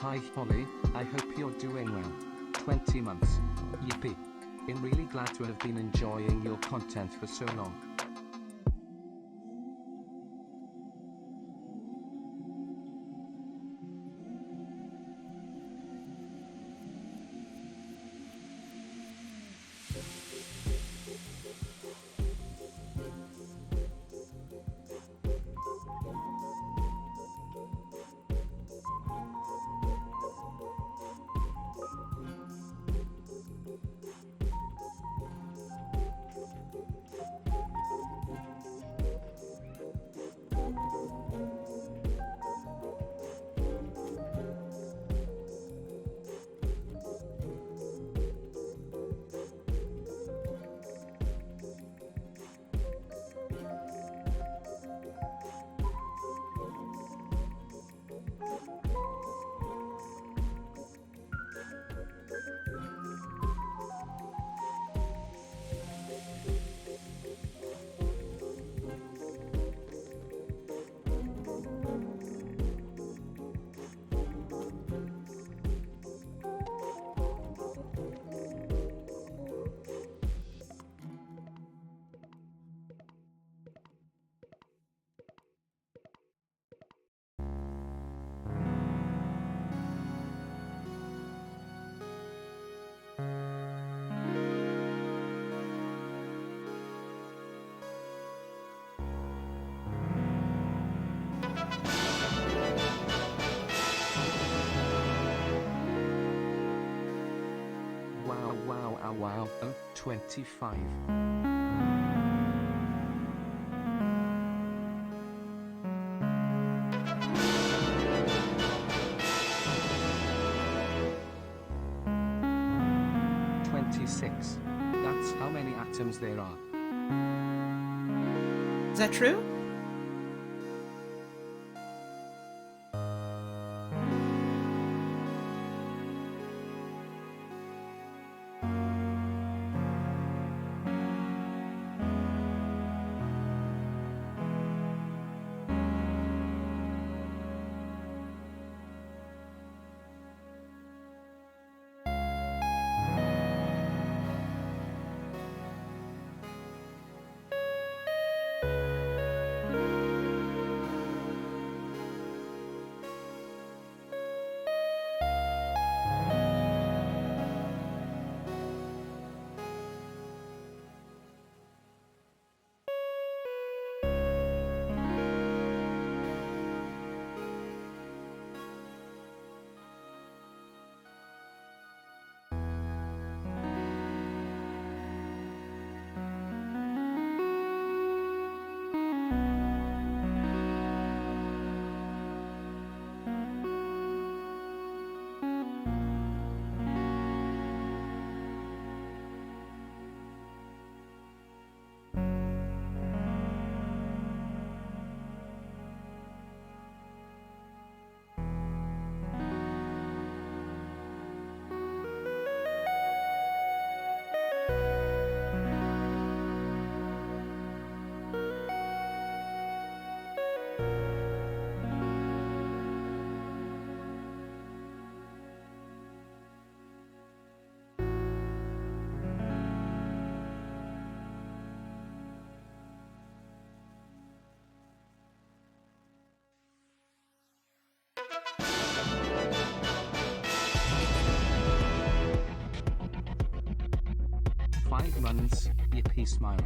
Hi Holly, I hope you're doing well. 20 months. Yippee. I'm really glad to have been enjoying your content for so long. Wow, oh, 25. That's how many atoms there are. Is that true? 5 months, yippee smile.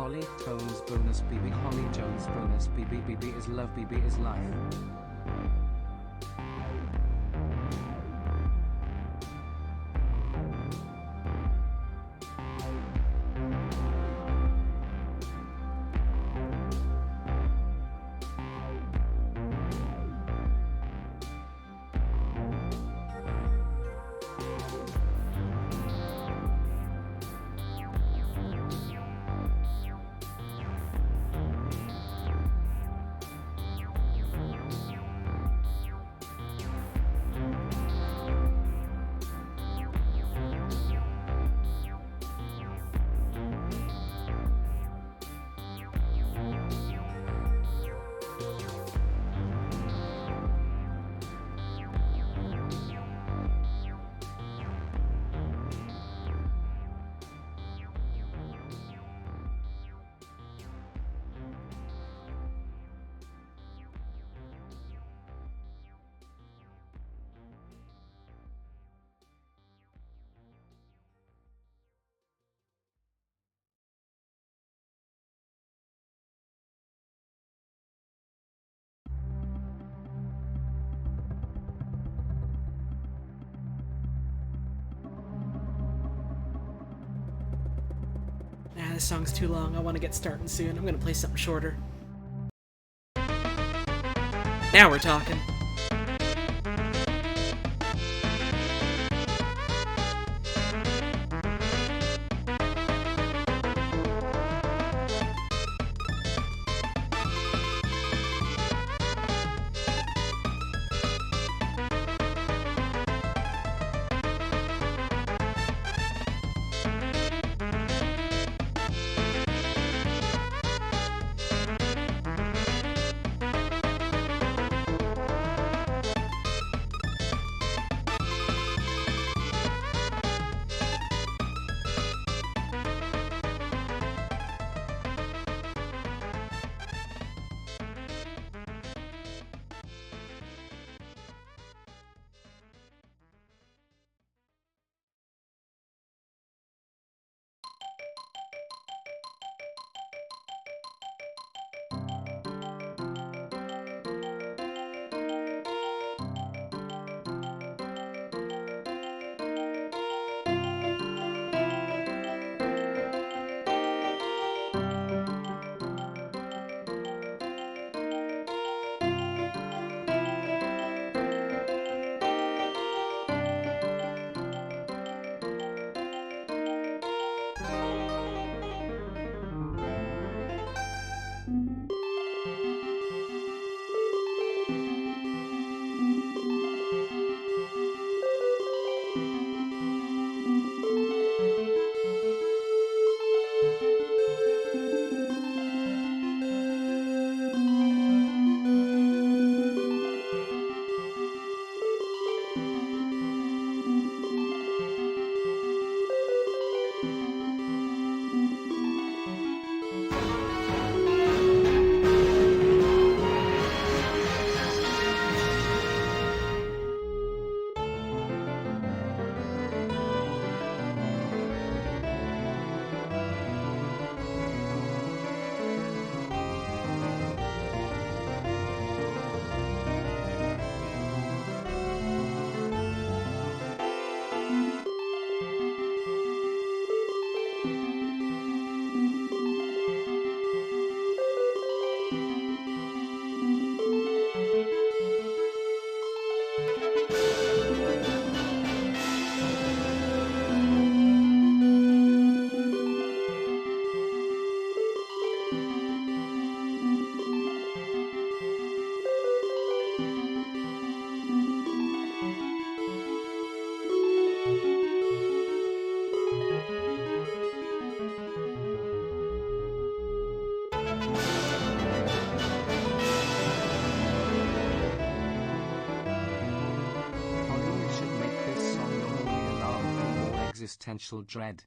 Holly Tones bonus BB. Holly Tones bonus BB. BB is love. BB is life. Nah, this song's too long. I want to get started soon. I'm gonna play something shorter. Now we're talking. Existential dread.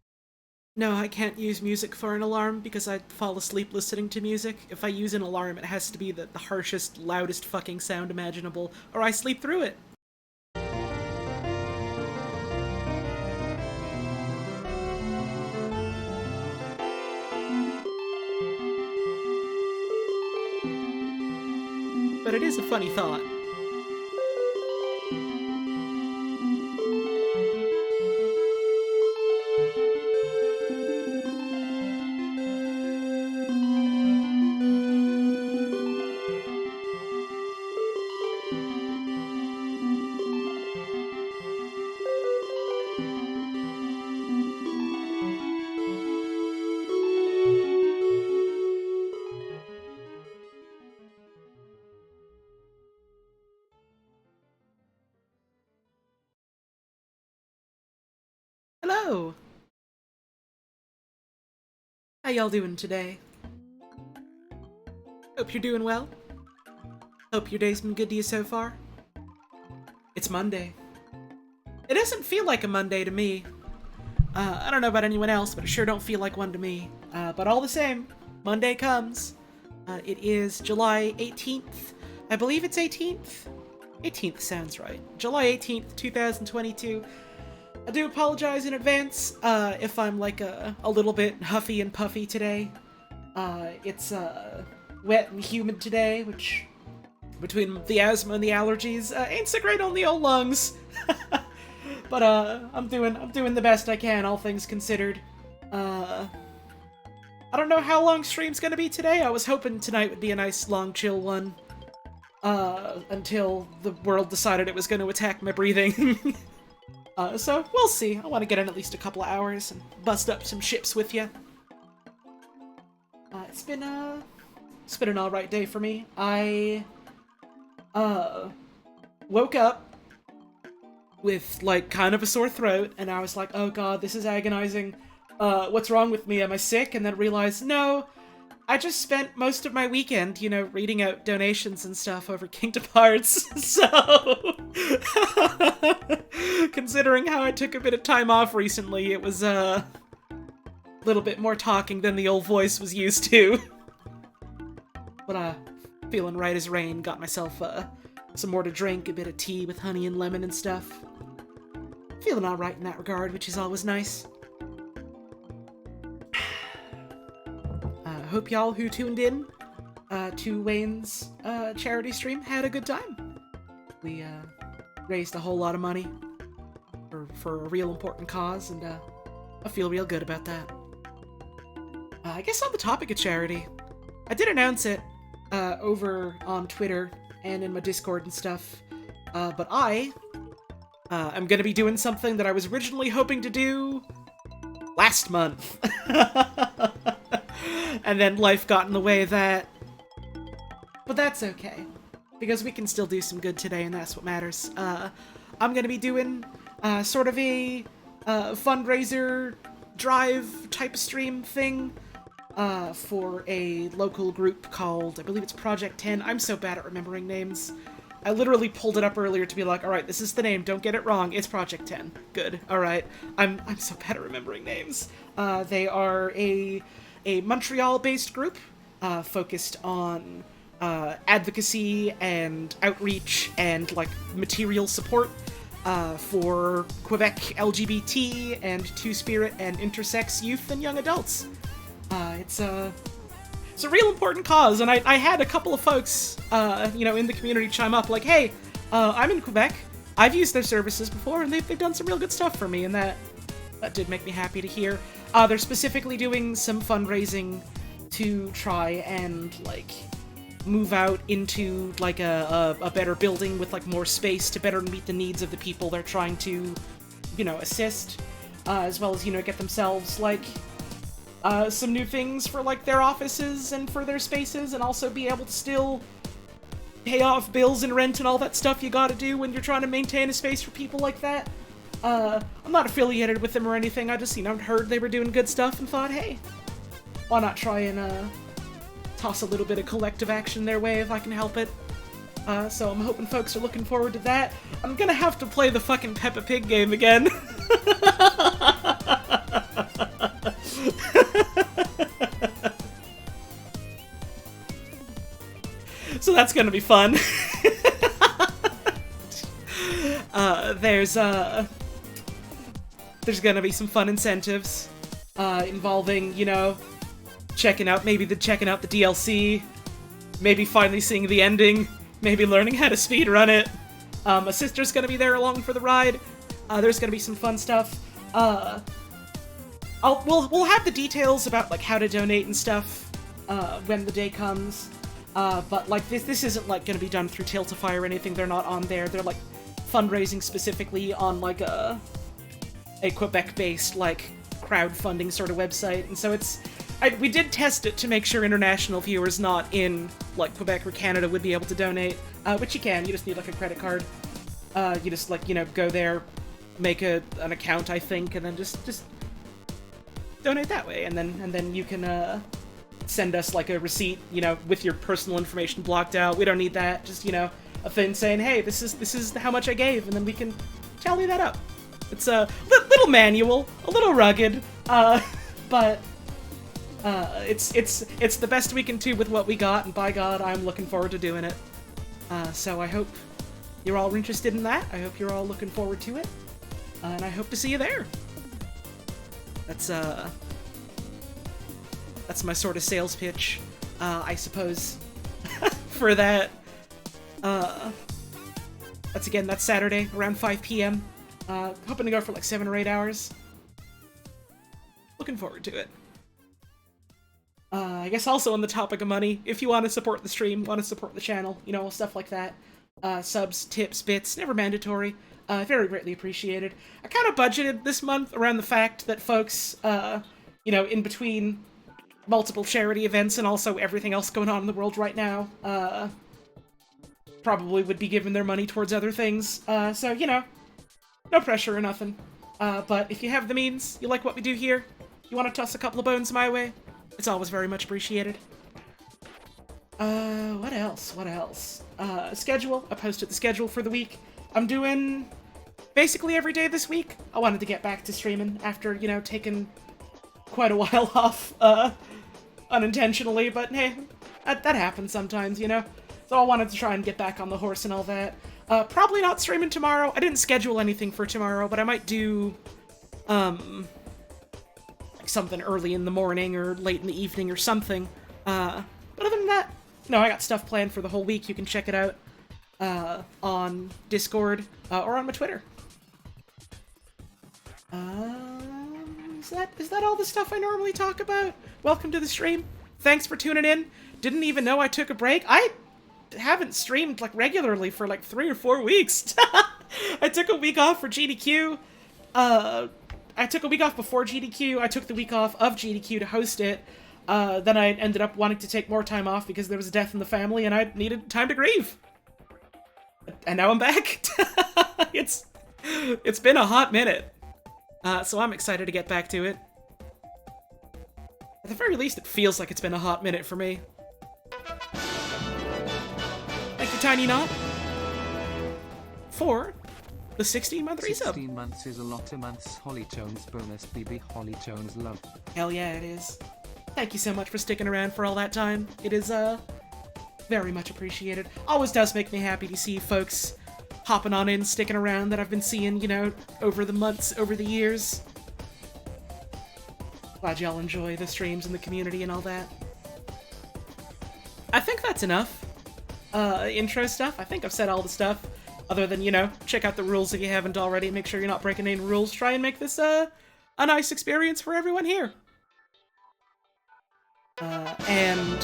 No, I can't use music for an alarm because I'd fall asleep listening to music. If I use an alarm, it has to be the harshest, loudest fucking sound imaginable, or I sleep through it. but it is a funny thought. Hello! How y'all doing today? Hope you're doing well. Hope your day's been good to you so far. It's Monday. It doesn't feel like a Monday to me. I don't know about anyone else, but it sure don't feel like one to me. But all the same, Monday comes. It is July 18th. I believe it's 18th? 18th sounds right. July 18th, 2022. I do apologize in advance if I'm like a little bit huffy and puffy today. It's wet and humid today, which between the asthma and the allergies ain't so great on the old lungs. But I'm doing the best I can, all things considered. I don't know how long stream's gonna be today. I was hoping tonight would be a nice long chill one. Until the world decided it was going to attack my breathing. So we'll see. I want to get in at least a couple of hours and bust up some ships with you. It's been an alright day for me. I woke up with like kind of a sore throat, and I was like, oh god, this is agonizing. What's wrong with me? Am I sick? And then realized, no, I just spent most of my weekend, reading out donations and stuff over Kingdom Hearts, so considering how I took a bit of time off recently, it was a little bit more talking than the old voice was used to. But feeling right as rain, got myself some more to drink, a bit of tea with honey and lemon and stuff. Feeling alright in that regard, which is always nice. Hope y'all who tuned in to Wayne's charity stream had a good time. We raised a whole lot of money for a real important cause, and I feel real good about that. I guess on the topic of charity, I did announce it over on Twitter and in my Discord and stuff, but I'm going to be doing something that I was originally hoping to do last month. And then life got in the way of that. But that's okay, because we can still do some good today, and that's what matters. I'm gonna be doing sort of a fundraiser drive type stream thing for a local group called, I believe it's Project 10. I'm so bad at remembering names. I literally pulled it up earlier to be like, alright, this is the name, don't get it wrong, it's Project 10. Good, alright. I'm so bad at remembering names. They are a Montreal-based group focused on advocacy and outreach and like material support for Quebec LGBT and Two-Spirit and intersex youth and young adults. It's a real important cause, and I had a couple of folks in the community chime up like, hey, I'm in Quebec, I've used their services before, and they've done some real good stuff for me, and that did make me happy to hear. They're specifically doing some fundraising to try and, like, move out into, like, a better building with, like, more space to better meet the needs of the people they're trying to, assist, as well as, get themselves, like, some new things for, like, their offices and for their spaces, and also be able to still pay off bills and rent and all that stuff you gotta do when you're trying to maintain a space for people like that. I'm not affiliated with them or anything, I just, heard they were doing good stuff and thought, hey, why not try and, toss a little bit of collective action their way if I can help it. So I'm hoping folks are looking forward to that. I'm gonna have to play the fucking Peppa Pig game again. So that's gonna be fun. There's gonna be some fun incentives involving, checking out the DLC, maybe finally seeing the ending, maybe learning how to speedrun it. My sister's gonna be there along for the ride. There's gonna be some fun stuff. We'll have the details about like how to donate and stuff when the day comes. But like this isn't like gonna be done through Tiltify or anything. They're not on there. They're like fundraising specifically on like a Quebec-based like crowdfunding sort of website, and so we did test it to make sure international viewers not in like Quebec or Canada would be able to donate, which you can. You just need like a credit card. You just like go there, make an account, I think, and then just donate that way, and then you can send us like a receipt, with your personal information blocked out. We don't need that. Just a thing saying, hey, this is how much I gave, and then we can tally that up. It's a little manual, a little rugged, but it's the best we can do with what we got, and by God, I'm looking forward to doing it. So I hope you're all interested in that. I hope you're all looking forward to it, and I hope to see you there. That's my sort of sales pitch, I suppose, for that. That's Saturday around 5 p.m. Hoping to go for like 7 or 8 hours. Looking forward to it. I guess also on the topic of money, if you want to support the stream, want to support the channel, stuff like that. Subs, tips, bits, never mandatory. Very greatly appreciated. I kind of budgeted this month around the fact that folks, in between multiple charity events and also everything else going on in the world right now, probably would be giving their money towards other things. So, no pressure or nothing. But if you have the means, you like what we do here, you want to toss a couple of bones my way, it's always very much appreciated. What else? Schedule. I posted the schedule for the week. I'm doing basically every day this week. I wanted to get back to streaming after, taking quite a while off, unintentionally, but hey, that happens sometimes, So I wanted to try and get back on the horse and all that. Probably not streaming tomorrow. I didn't schedule anything for tomorrow, but I might do, like something early in the morning or late in the evening or something. But other than that, I got stuff planned for the whole week. You can check it out, on Discord, or on my Twitter. Is that all the stuff I normally talk about? Welcome to the stream. Thanks for tuning in. Didn't even know I took a break. I haven't streamed like regularly for like 3 or 4 weeks. I took a week off for GDQ. I took a week off before GDQ. I took the week off of GDQ to host it. Then I ended up wanting to take more time off because there was a death in the family and I needed time to grieve. And now I'm back. It's been a hot minute. So I'm excited to get back to it. At the very least, it feels like it's been a hot minute for me. Thank you, Tiny Knot, for the 16-month resub. 16 months is a lot of months. Holly Jones bonus, BB Holly Jones love. Hell yeah, it is. Thank you so much for sticking around for all that time. It is, very much appreciated. Always does make me happy to see folks hopping on in, sticking around that I've been seeing, over the months, over the years. Glad y'all enjoy the streams and the community and all that. I think that's enough. Intro stuff. I think I've said all the stuff. Other than, check out the rules if you haven't already. Make sure you're not breaking any rules. Try and make this, a nice experience for everyone here. And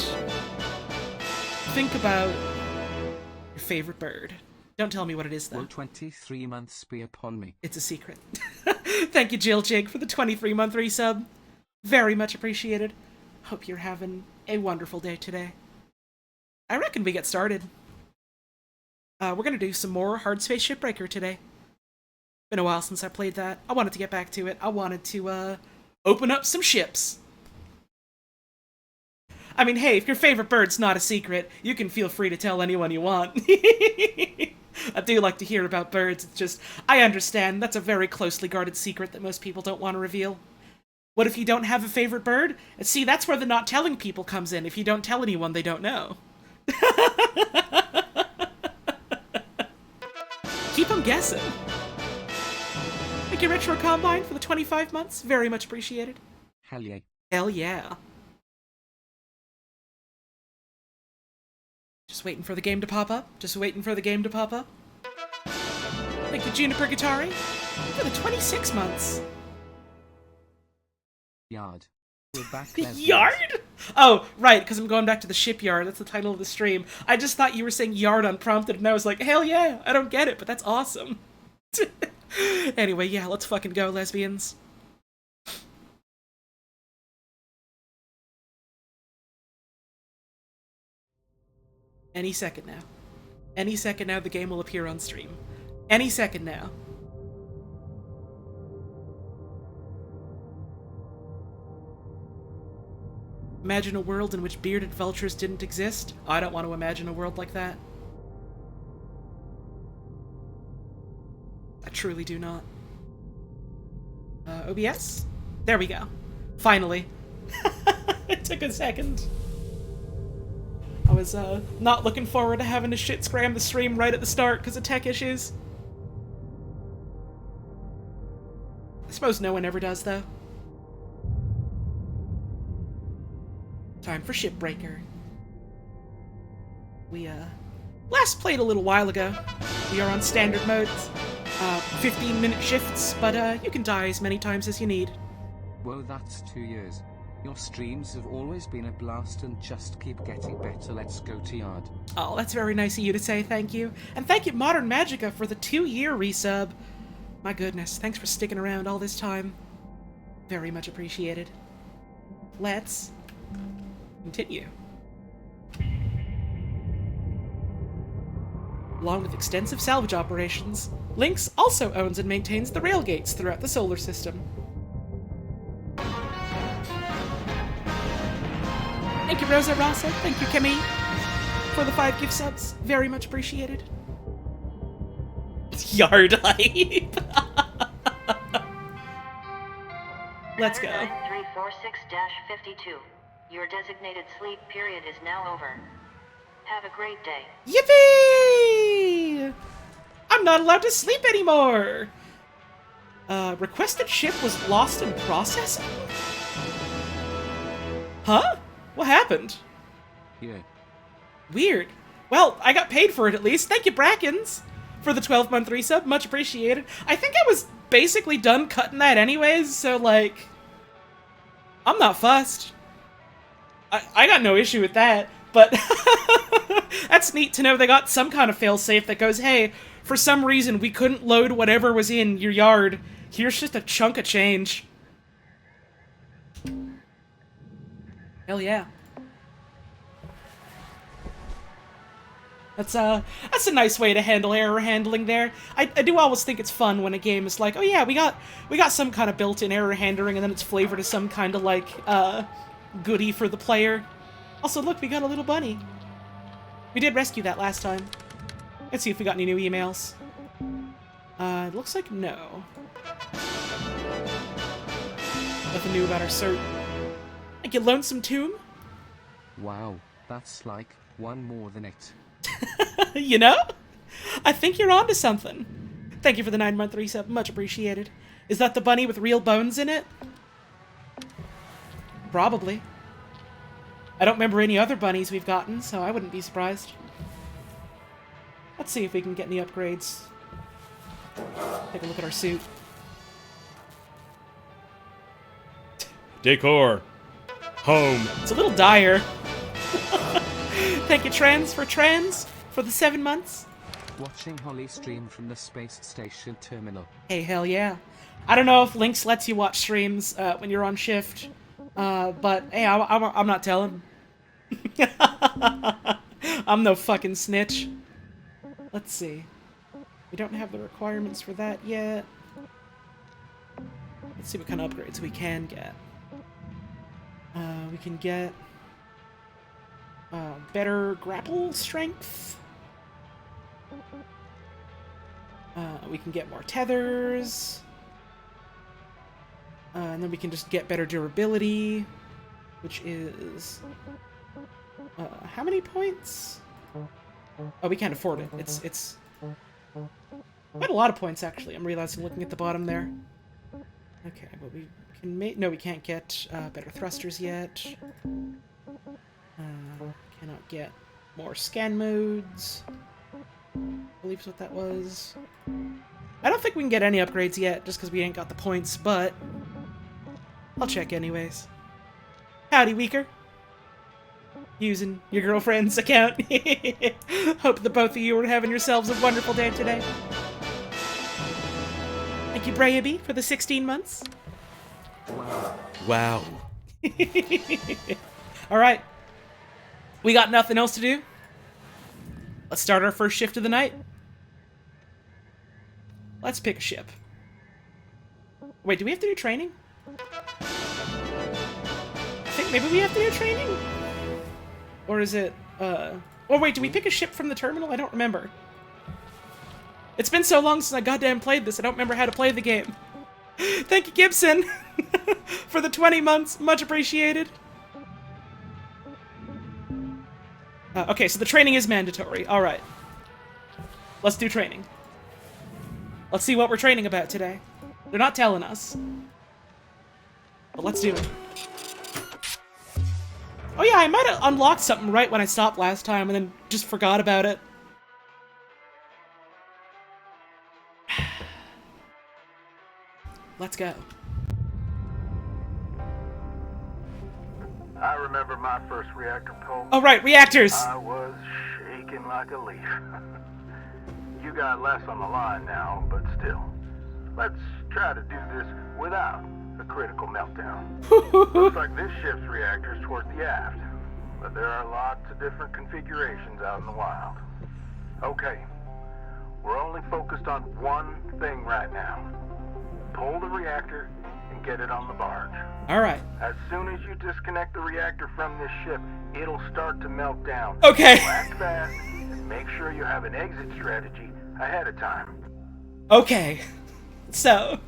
think about your favorite bird. Don't tell me what it is, though. Will 23 months be upon me? It's a secret. Thank you, Jill Jig, for the 23-month resub. Very much appreciated. Hope you're having a wonderful day today. I reckon we get started. We're gonna do some more Hardspace Shipbreaker today. Been a while since I played that. I wanted to get back to it. I wanted to, open up some ships. I mean, hey, if your favorite bird's not a secret, you can feel free to tell anyone you want. I do like to hear about birds. It's just, I understand that's a very closely guarded secret that most people don't want to reveal. What if you don't have a favorite bird? And see, that's where the not telling people comes in. If you don't tell anyone, they don't know. Keep them guessing. Thank you, Retro Combine, for the 25 months. Very much appreciated. Hell yeah. Hell yeah. Just waiting for the game to pop up. Just waiting for the game to pop up. Thank you, Juniper Guitari, for the 26 months. Yard. We're back, lesbians. Yard? Oh, right, because I'm going back to the Shipyard. That's the title of the stream. I just thought you were saying yard unprompted, and I was like, hell yeah, I don't get it, but that's awesome. Anyway, yeah, let's fucking go, lesbians. Any second now. Any second now, the game will appear on stream. Any second now. Imagine a world in which bearded vultures didn't exist? I don't want to imagine a world like that. I truly do not. OBS? There we go. Finally. It took a second. I was not looking forward to having to shit scram the stream right at the start because of tech issues. I suppose no one ever does, though. Time for Shipbreaker. We, last played a little while ago. We are on standard modes. 15-minute shifts, but, you can die as many times as you need. Whoa, that's 2 years. Your streams have always been a blast and just keep getting better. Let's go to Yard. Oh, that's very nice of you to say, thank you. And thank you, Modern Magica, for the 2-year resub. My goodness, thanks for sticking around all this time. Very much appreciated. Let's continue. Along with extensive salvage operations, Lynx also owns and maintains the railgates throughout the solar system. Thank you, Rosa Rasa. Thank you, Kemi, for the 5 gift subs. Very much appreciated. Yard hype. Let's go. 9346-52. Your designated sleep period is now over. Have a great day. Yippee! I'm not allowed to sleep anymore! Requested ship was lost in processing? Huh? What happened? Yeah. Weird. Well, I got paid for it at least. Thank you, Brackens, for the 12-month resub. Much appreciated. I think I was basically done cutting that anyways, so, like, I'm not fussed. I got no issue with that, but that's neat to know they got some kind of failsafe that goes, hey, for some reason we couldn't load whatever was in your yard. Here's just a chunk of change. Hell yeah. That's a nice way to handle error handling there. I do always think it's fun when a game is like, oh yeah, we got some kind of built-in error handling, and then it's flavored as some kind of like goodie for the player. Also, look, we got a little bunny. We did rescue that last time. Let's see if we got any new emails. It looks like no. Nothing new about our cert. Thank you, Lonesome Tomb. Wow, that's like one more than it. You know? I think you're onto something. Thank you for the 9-month resub. Much appreciated. Is that the bunny with real bones in it? Probably. I don't remember any other bunnies we've gotten, so I wouldn't be surprised. Let's see if we can get any upgrades. Take a look at our suit. Decor. Home. It's a little dire. Thank you, Trans, for the 7 months. Watching Holly stream from the space station terminal. Hey, hell yeah. I don't know if Lynx lets you watch streams when you're on shift, but hey, I'm not telling. I'm no fucking snitch. Let's see. We don't have the requirements for that yet. Let's see what kind of upgrades we can get. We can get better grapple strength. We can get more tethers. And then we can just get better durability, which is... how many points? Oh, we can't afford it. It's quite a lot of points, actually. I'm realizing looking at the bottom there. Okay, but we can make... No, we can't get better thrusters yet. Cannot get More scan modes. I believe is what that was. I don't think we can get any upgrades yet, just because we ain't got the points, but I'll check anyways. Howdy, Weaker. Using your girlfriend's account. Hope the both of you are having yourselves a wonderful day today. Thank you, Brayaby, for the 16 months. Wow. Alright. We got nothing else to do. Let's start our first shift of the night. Let's pick a ship. Wait, do we have to do training? I think maybe we have to do training? Or is it, Oh wait, do we pick a ship from the terminal? I don't remember. It's been so long since I goddamn played this, I don't remember how to play the game. Thank you, Gibson, for the 20 months. Much appreciated. Okay, so the training is mandatory. Alright. Let's do training. Let's see what we're training about today. They're not telling us. But let's do it. Oh yeah, I might have unlocked something right when I stopped last time and then just forgot about it. Let's go. I remember my first reactor pull. Oh right, reactors! I was shaking like a leaf. You got less on the line now, but still. Let's try to do this without a critical meltdown. Looks like this ship's reactor is towards the aft, but there are lots of different configurations out in the wild. Okay, we're only focused on one thing right now. Pull the reactor and get it on the barge. Alright. As soon as you disconnect the reactor from this ship, it'll start to melt down. Okay. So act fast and make sure you have an exit strategy ahead of time. Okay. So,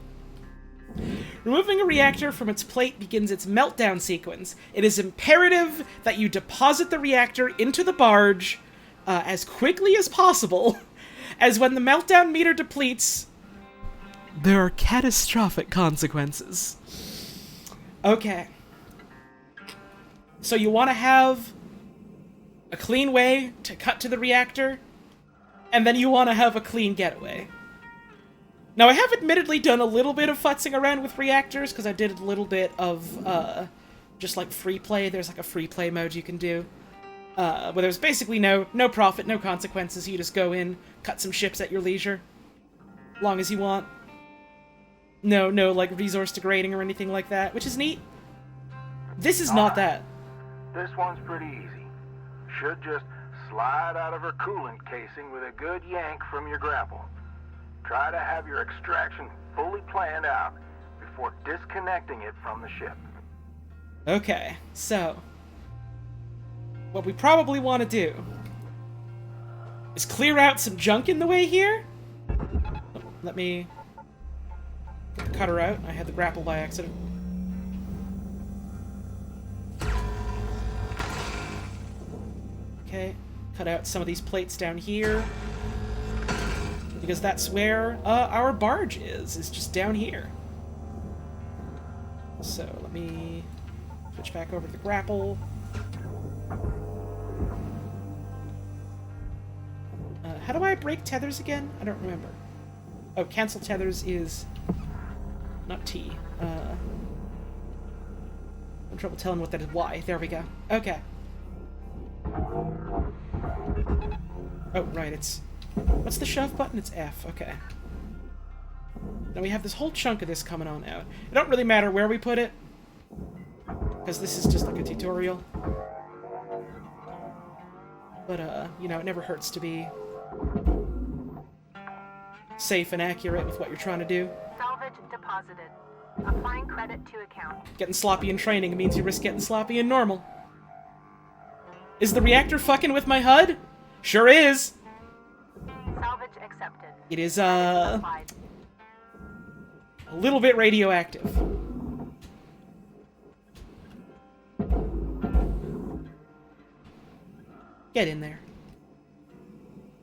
removing a reactor from its plate begins its meltdown sequence. It is imperative that you deposit the reactor into the barge as quickly as possible, as when the meltdown meter depletes, there are catastrophic consequences. Okay. So you want to have a clean way to cut to the reactor, and then you want to have a clean getaway. Now, I have admittedly done a little bit of futzing around with reactors, because I did a little bit of, just like free play. There's like a free play mode you can do, where there's basically no profit, no consequences. You just go in, cut some ships at your leisure, long as you want. No, like, resource degrading or anything like that, which is neat. This is not that. This one's pretty easy. Should just slide out of her coolant casing with a good yank from your grapple. Try to have your extraction fully planned out before disconnecting it from the ship. Okay, so what we probably want to do is clear out some junk in the way here. Let me get the cutter out. I had the grapple by accident. Okay, cut out some of these plates down here, because that's where our barge is just down here. So let me switch back over to the grapple. How do I break tethers again? I don't remember. Oh, cancel tethers is not T. I'm in trouble telling what that is. Y. There we go. Okay. Oh, right, it's... What's the shove button? It's F. Okay. Now we have this whole chunk of this coming on out. It don't really matter where we put it, because this is just like a tutorial. But, you know, it never hurts to be safe and accurate with what you're trying to do. Salvage deposited. Applying credit to account. Getting sloppy in training means you risk getting sloppy in normal. Is the reactor fucking with my HUD? Sure is! Salvage accepted. It is, a little bit radioactive. Get in there.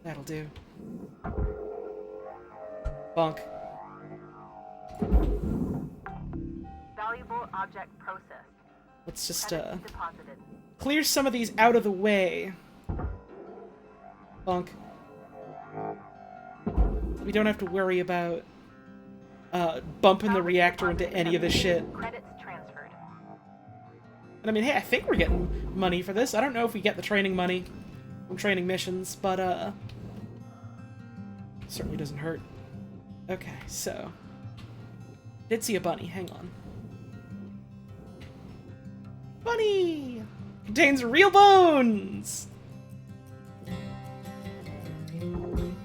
That'll do. Bonk. Valuable object processed. Let's just, Credit deposited. clear some of these out of the way. Bunk. We don't have to worry about bumping the reactor into any of this shit. Credits transferred. And I mean, hey, I think we're getting money for this. I don't know if we get the training money from training missions, but certainly doesn't hurt. Okay, so did see a bunny. Hang on. Bunny contains real bones.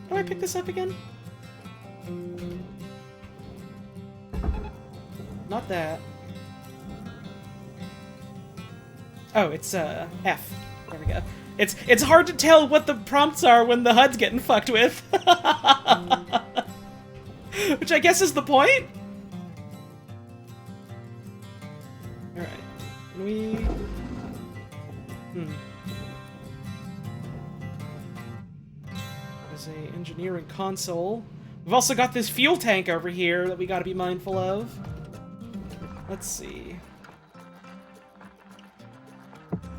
How do I pick this up again? Not that. Oh, it's F. There we go. It's hard to tell what the prompts are when the HUD's getting fucked with. Which I guess is the point. All right. Can we? There's a engineering console. We've also got this fuel tank over here that we got to be mindful of. Let's see.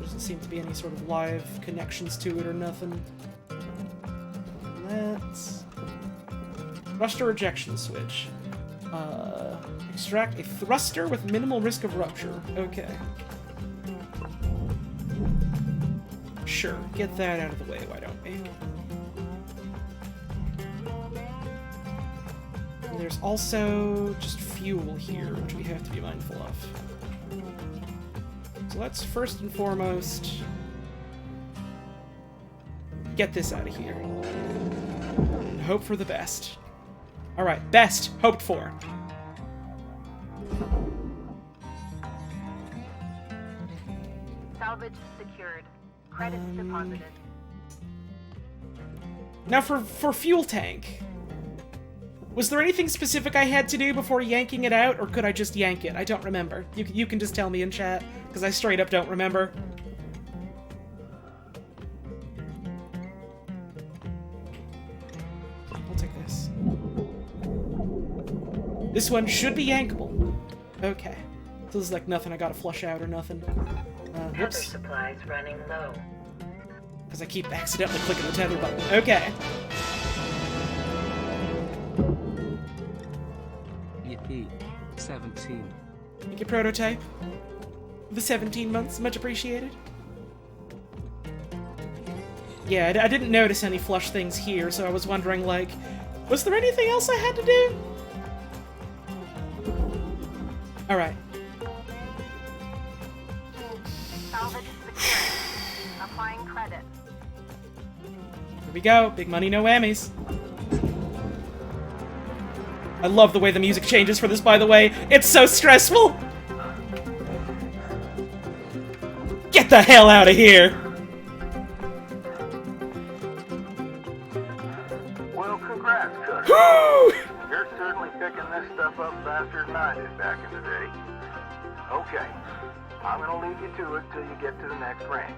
Doesn't seem to be any sort of live connections to it or nothing. Let's... Thruster ejection switch. Extract a thruster with minimal risk of rupture. Okay. Sure, get that out of the way, why don't we? And there's also just fuel here, which we have to be mindful of. So let's first and foremost get this out of here. And hope for the best. Alright, best hoped for. Salvage secured. Credits deposited. Now for fuel tank. Was there anything specific I had to do before yanking it out, or could I just yank it? I don't remember. You can just tell me in chat, because I straight up don't remember. I'll take this. This one should be yankable. Okay. So this is like nothing I gotta flush out or nothing. Whoops. Supplies running low. Because I keep accidentally clicking the tether button. Okay. Yippee. 17. Thank you, Prototype. The 17 months, much appreciated. Yeah, I didn't notice any flush things here, so I was wondering, like, was there anything else I had to do? Alright. Salvage secured. Applying credit. Here we go. Big money, no whammies. I love the way the music changes for this, by the way. It's so stressful! Get the hell out of here! Well, congrats, Cutter. Woo! You're certainly picking this stuff up faster than I did back in the day. Okay, I'm gonna leave you to it till you get to the next rank.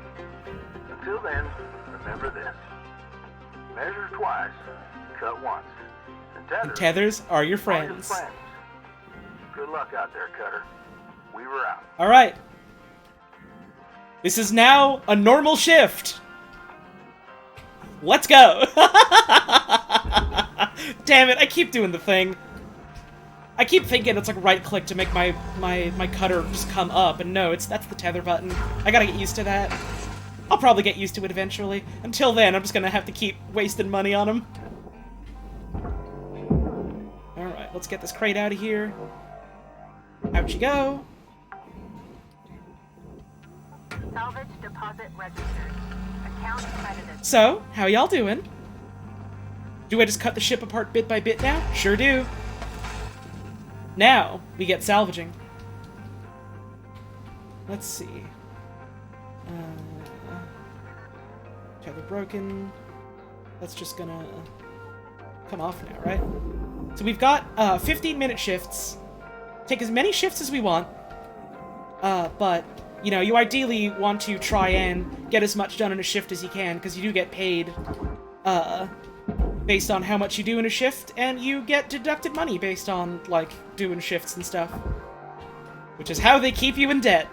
Until then, remember this. Measure twice, cut once. And Tethers are your are your friends. Good luck out there, Cutter. We were out. Alright. This is now a normal shift. Let's go! Damn it, I keep doing the thing. I keep thinking it's like right-click to make my cutter just come up, and no, that's the tether button. I gotta get used to that. I'll probably get used to it eventually. Until then, I'm just gonna have to keep wasting money on him. Alright, let's get this crate out of here. Out you go. Salvage deposit registered. Account credited. So, how y'all doing? Do I just cut the ship apart bit by bit now? Sure do. Now, we get salvaging. Let's see. Tether broken. That's just gonna come off now, right? So we've got 15-minute shifts. Take as many shifts as we want. But, you know, you ideally want to try and get as much done in a shift as you can, because you do get paid based on how much you do in a shift, and you get deducted money based on, like, doing shifts and stuff. Which is how they keep you in debt.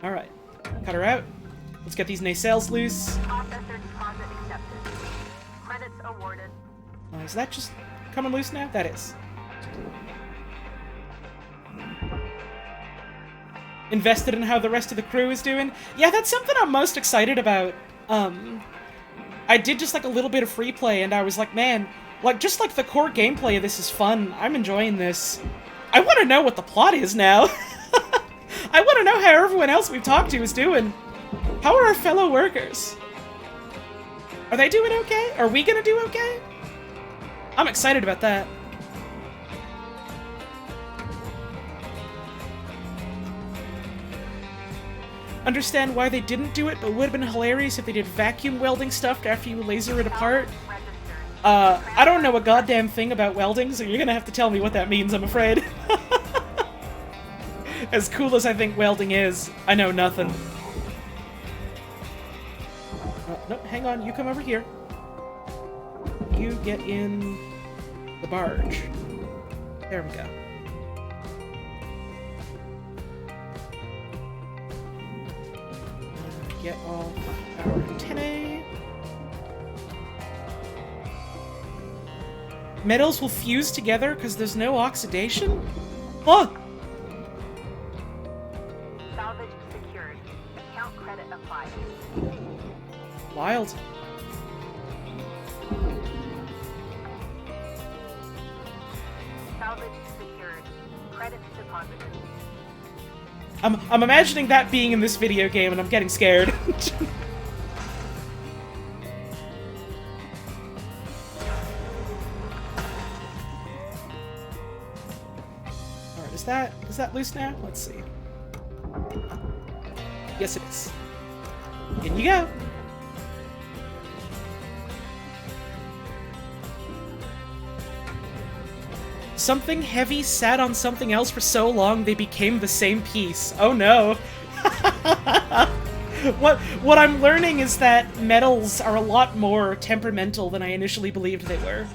Alright. Cut her out. Let's get these nacelles loose. Processor deposit accepted. Credits awarded. Is that just coming loose now? That is. Invested in how the rest of the crew is doing. Yeah, that's something I'm most excited about. I did just like a little bit of free play, and I was like, man, like just like the core gameplay of this is fun. I'm enjoying this. I want to know what the plot is now. I want to know how everyone else we've talked to is doing. How are our fellow workers? Are they doing okay? Are we gonna do okay? I'm excited about that. Understand why they didn't do it, but would have been hilarious if they did vacuum welding stuff after you laser it apart. I don't know a goddamn thing about welding, so you're gonna have to tell me what that means, I'm afraid. As cool as I think welding is, I know nothing. No, hang on, you come over here. You get in the barge. There we go. Get off our antennae. Metals will fuse together because there's no oxidation? Oh! Salvage secured. Account credit applied. Wild. Salvage secured. Credits deposited. I'm imagining that being in this video game, and I'm getting scared. Alright, is that loose now? Let's see. Yes, it is. In you go. Something heavy sat on something else for so long they became the same piece. Oh no. What I'm learning is that metals are a lot more temperamental than I initially believed they were.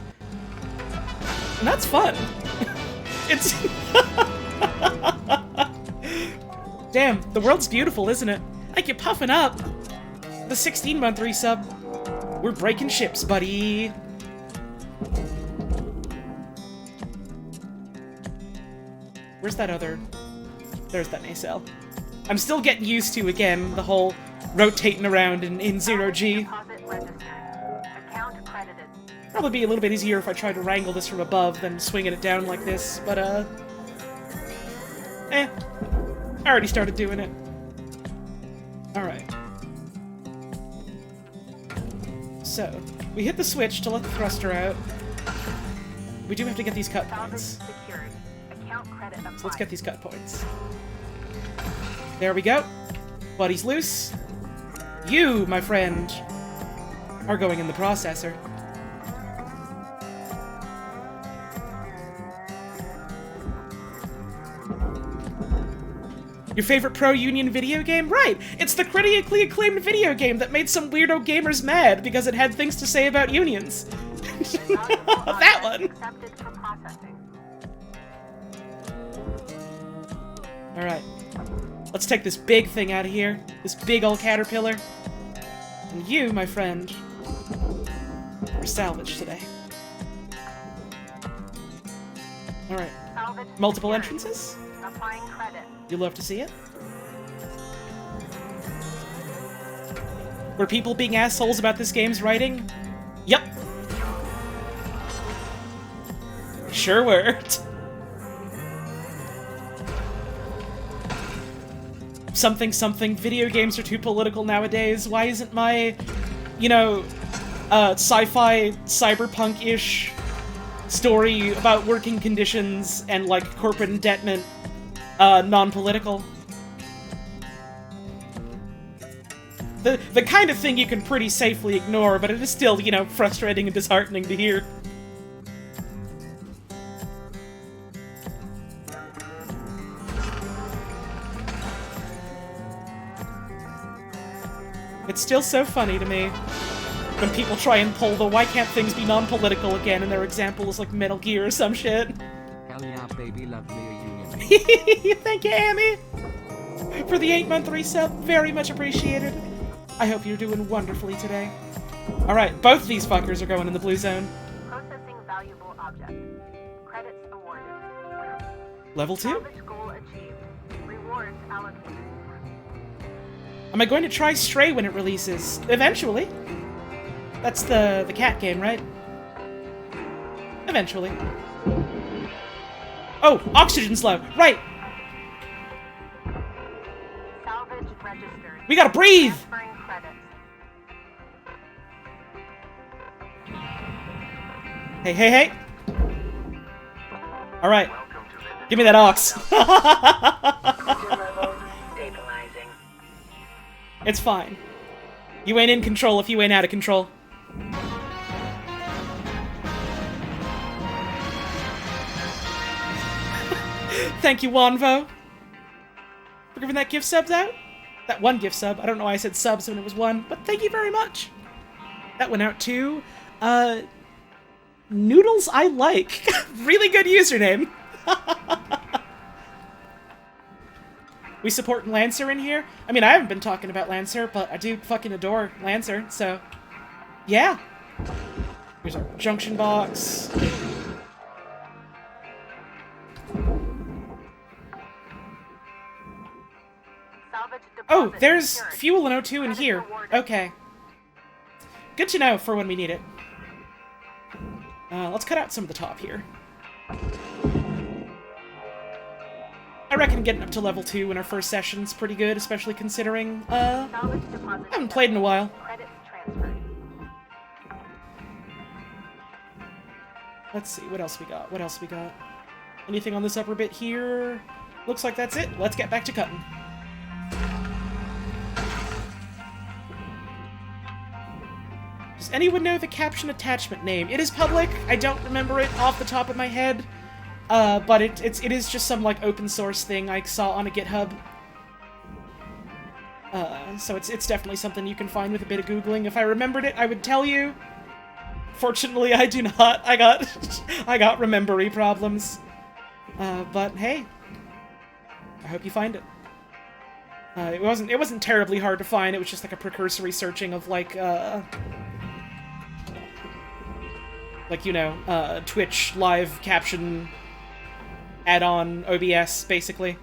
And that's fun. It's damn, the world's beautiful, isn't it? Like you're puffing up. The 16-month resub. We're breaking ships, buddy. Where's that other... There's that nacelle. I'm still getting used to, again, the whole rotating around in zero-G. Probably be a little bit easier if I tried to wrangle this from above than swinging it down like this, but, I already started doing it. Alright. So, we hit the switch to let the thruster out. We do have to get these cut points. So let's get these cut points. There we go. Buddy's loose. You, my friend, are going in the processor. Your favorite pro-union video game? Right! It's the critically acclaimed video game that made some weirdo gamers mad because it had things to say about unions. That one! Alright. Let's take this big thing out of here. This big old caterpillar. And you, my friend, are salvaged today. Alright. Multiple entrances? Applying credit. You love to see it? Were people being assholes about this game's writing? Yup. Sure were. Something, video games are too political nowadays. Why isn't my, you know, sci-fi, cyberpunk-ish story about working conditions and, like, corporate indebtment non-political? The kind of thing you can pretty safely ignore, but it is still, you know, frustrating and disheartening to hear. It's still so funny to me when people try and pull the why can't things be non-political again, and their example is like Metal Gear or some shit. Hell yeah, baby, love me a union. Thank you, Amy, for the 8-month resub. Very much appreciated. I hope you're doing wonderfully today. Alright, both these fuckers are going in the blue zone. Processing valuable object. Credits awarded. Level 2? Salvage goal achieved. Rewards allocated. Am I going to try Stray when it releases? Eventually. That's the cat game, right? Eventually. Oh, oxygen's low. Right! Salvage registered. We gotta breathe! Transferring credits. Hey, hey, hey! Alright. Welcome to visit. Give me that ox. Level stabilizing. It's fine. You ain't in control if you ain't out of control. Thank you, Wanvo, for giving that gift subs out. That one gift sub. I don't know why I said subs when it was one, but thank you very much. That went out to, Noodles I Like. Really good username. We support Lancer in here. I mean, I haven't been talking about Lancer, but I do fucking adore Lancer, so yeah. Here's our junction box. Salvage Oh, deposit there's secured. fuel and O2 in Credits here. awarded. Okay. Good to know for when we need it. Let's cut out some of the top here. I reckon getting up to level 2 in our first session's pretty good, especially considering, Salvage deposit I haven't played in a while. Credits transferred. Let's see, what else we got? What else we got? Anything on this upper bit here? Looks like that's it. Let's get back to cutting. Does anyone know the caption attachment name? It is public. I don't remember it off the top of my head. But it is just some, like, open source thing I saw on a GitHub. So it's definitely something you can find with a bit of Googling. If I remembered it, I would tell you. Fortunately, I do not. I got remembery problems. But hey, I hope you find it. It wasn't terribly hard to find. It was just like a precursory searching of like you know, Twitch live caption add-on OBS, basically.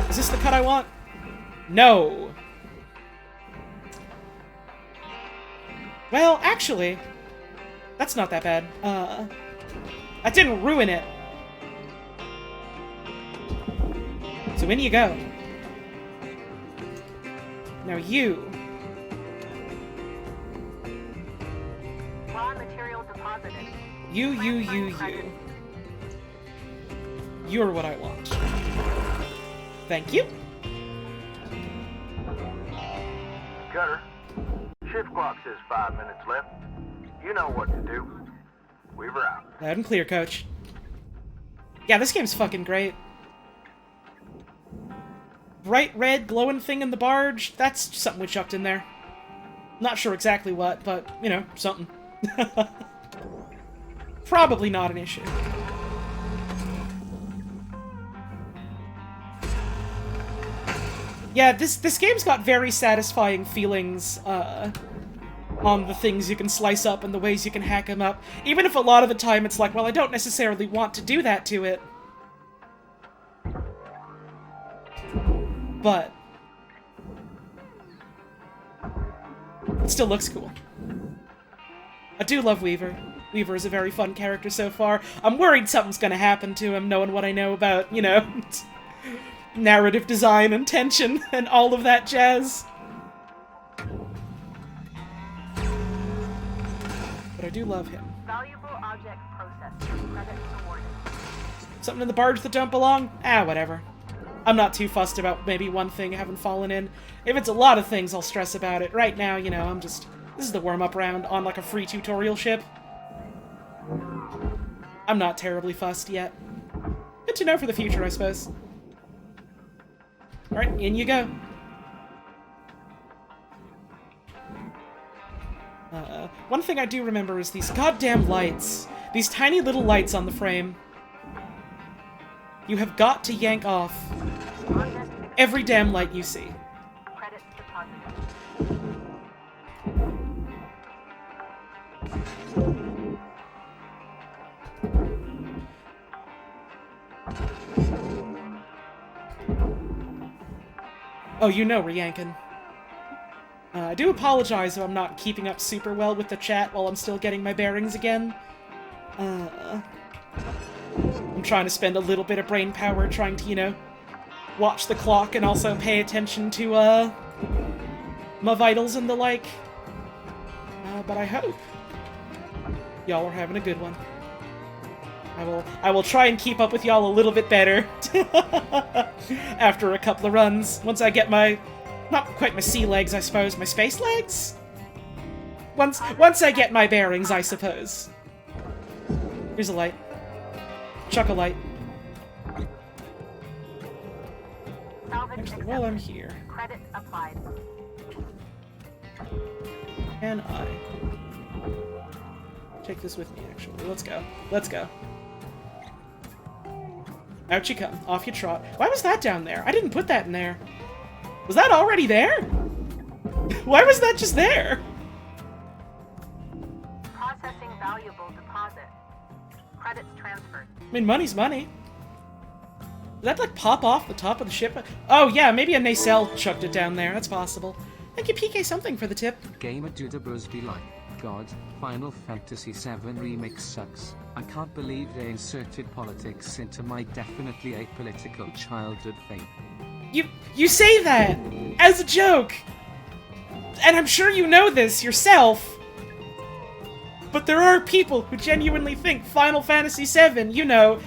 Is this the cut I want? No. Well, actually, that's not that bad. That didn't ruin it. So in you go. Now you. Raw material deposited. You. Transferring credits. You're what I want. Thank you. Cutter, shift clock says 5 minutes left. You know what to do. Weaver out. Loud and clear, coach. Yeah, this game's fucking great. Bright red glowing thing in the barge, that's something we chucked in there. Not sure exactly what, but, you know, something. Probably not an issue. Yeah, this game's got very satisfying feelings, on the things you can slice up and the ways you can hack them up. Even if a lot of the time it's like, well, I don't necessarily want to do that to it. But it still looks cool. I do love Weaver. Weaver is a very fun character so far. I'm worried something's gonna happen to him, knowing what I know about, you know, narrative design and tension and all of that jazz. But I do love him. Valuable object processed. Credits awarded. Something in the barge that don't belong? Ah, whatever. I'm not too fussed about maybe one thing having fallen in. If it's a lot of things, I'll stress about it. Right now, you know, I'm just... This is the warm-up round on, like, a free tutorial ship. I'm not terribly fussed yet. Good to know for the future, I suppose. Alright, in you go. One thing I do remember is these goddamn lights. These tiny little lights on the frame. You have got to yank off every damn light you see. Credits deposited. Oh, you know we're yanking. I do apologize if I'm not keeping up super well with the chat while I'm still getting my bearings again. I'm trying to spend a little bit of brain power trying to, you know, watch the clock and also pay attention to, my vitals and the like. But I hope y'all are having a good one. I will try and keep up with y'all a little bit better after a couple of runs. Once I get my, not quite my sea legs, I suppose, my space legs? Once I get my bearings, I suppose. Here's a light. Chuck a light. Salvage Actually, while I'm accepted. here, Credit applied. can I take this with me, actually? Let's go. Let's go. Out you come. Off you trot. Why was that down there? I didn't put that in there. Was that already there? Why was that just there? Processing valuable deposit. Credits transferred. I mean, money's money. Did that, like, pop off the top of the ship? Oh, yeah, maybe a nacelle chucked it down there. That's possible. Thank you, PK Something, for the tip. Gamer Duda Bros be like, God, Final Fantasy VII Remake sucks. I can't believe they inserted politics into my definitely apolitical childhood thing. You say that as a joke, and I'm sure you know this yourself, but there are people who genuinely think Final Fantasy VII, you know,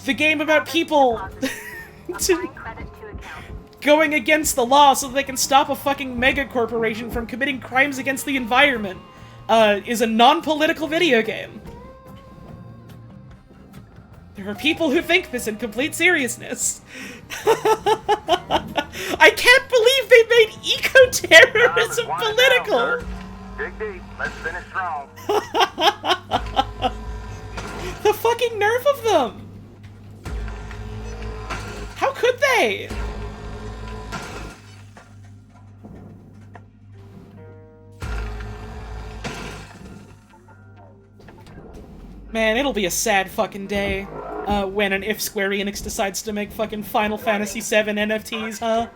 the game about people Applying credit to account. going against the law so that they can stop a fucking mega corporation from committing crimes against the environment, is a non-political video game. There are people who think this in complete seriousness. I can't believe they made eco-terrorism Wind it down, political! sir. Dig deep. Let's finish strong. The fucking nerve of them! How could they? Man, it'll be a sad fucking day when and if Square Enix decides to make fucking Final Fantasy VII NFTs, huh?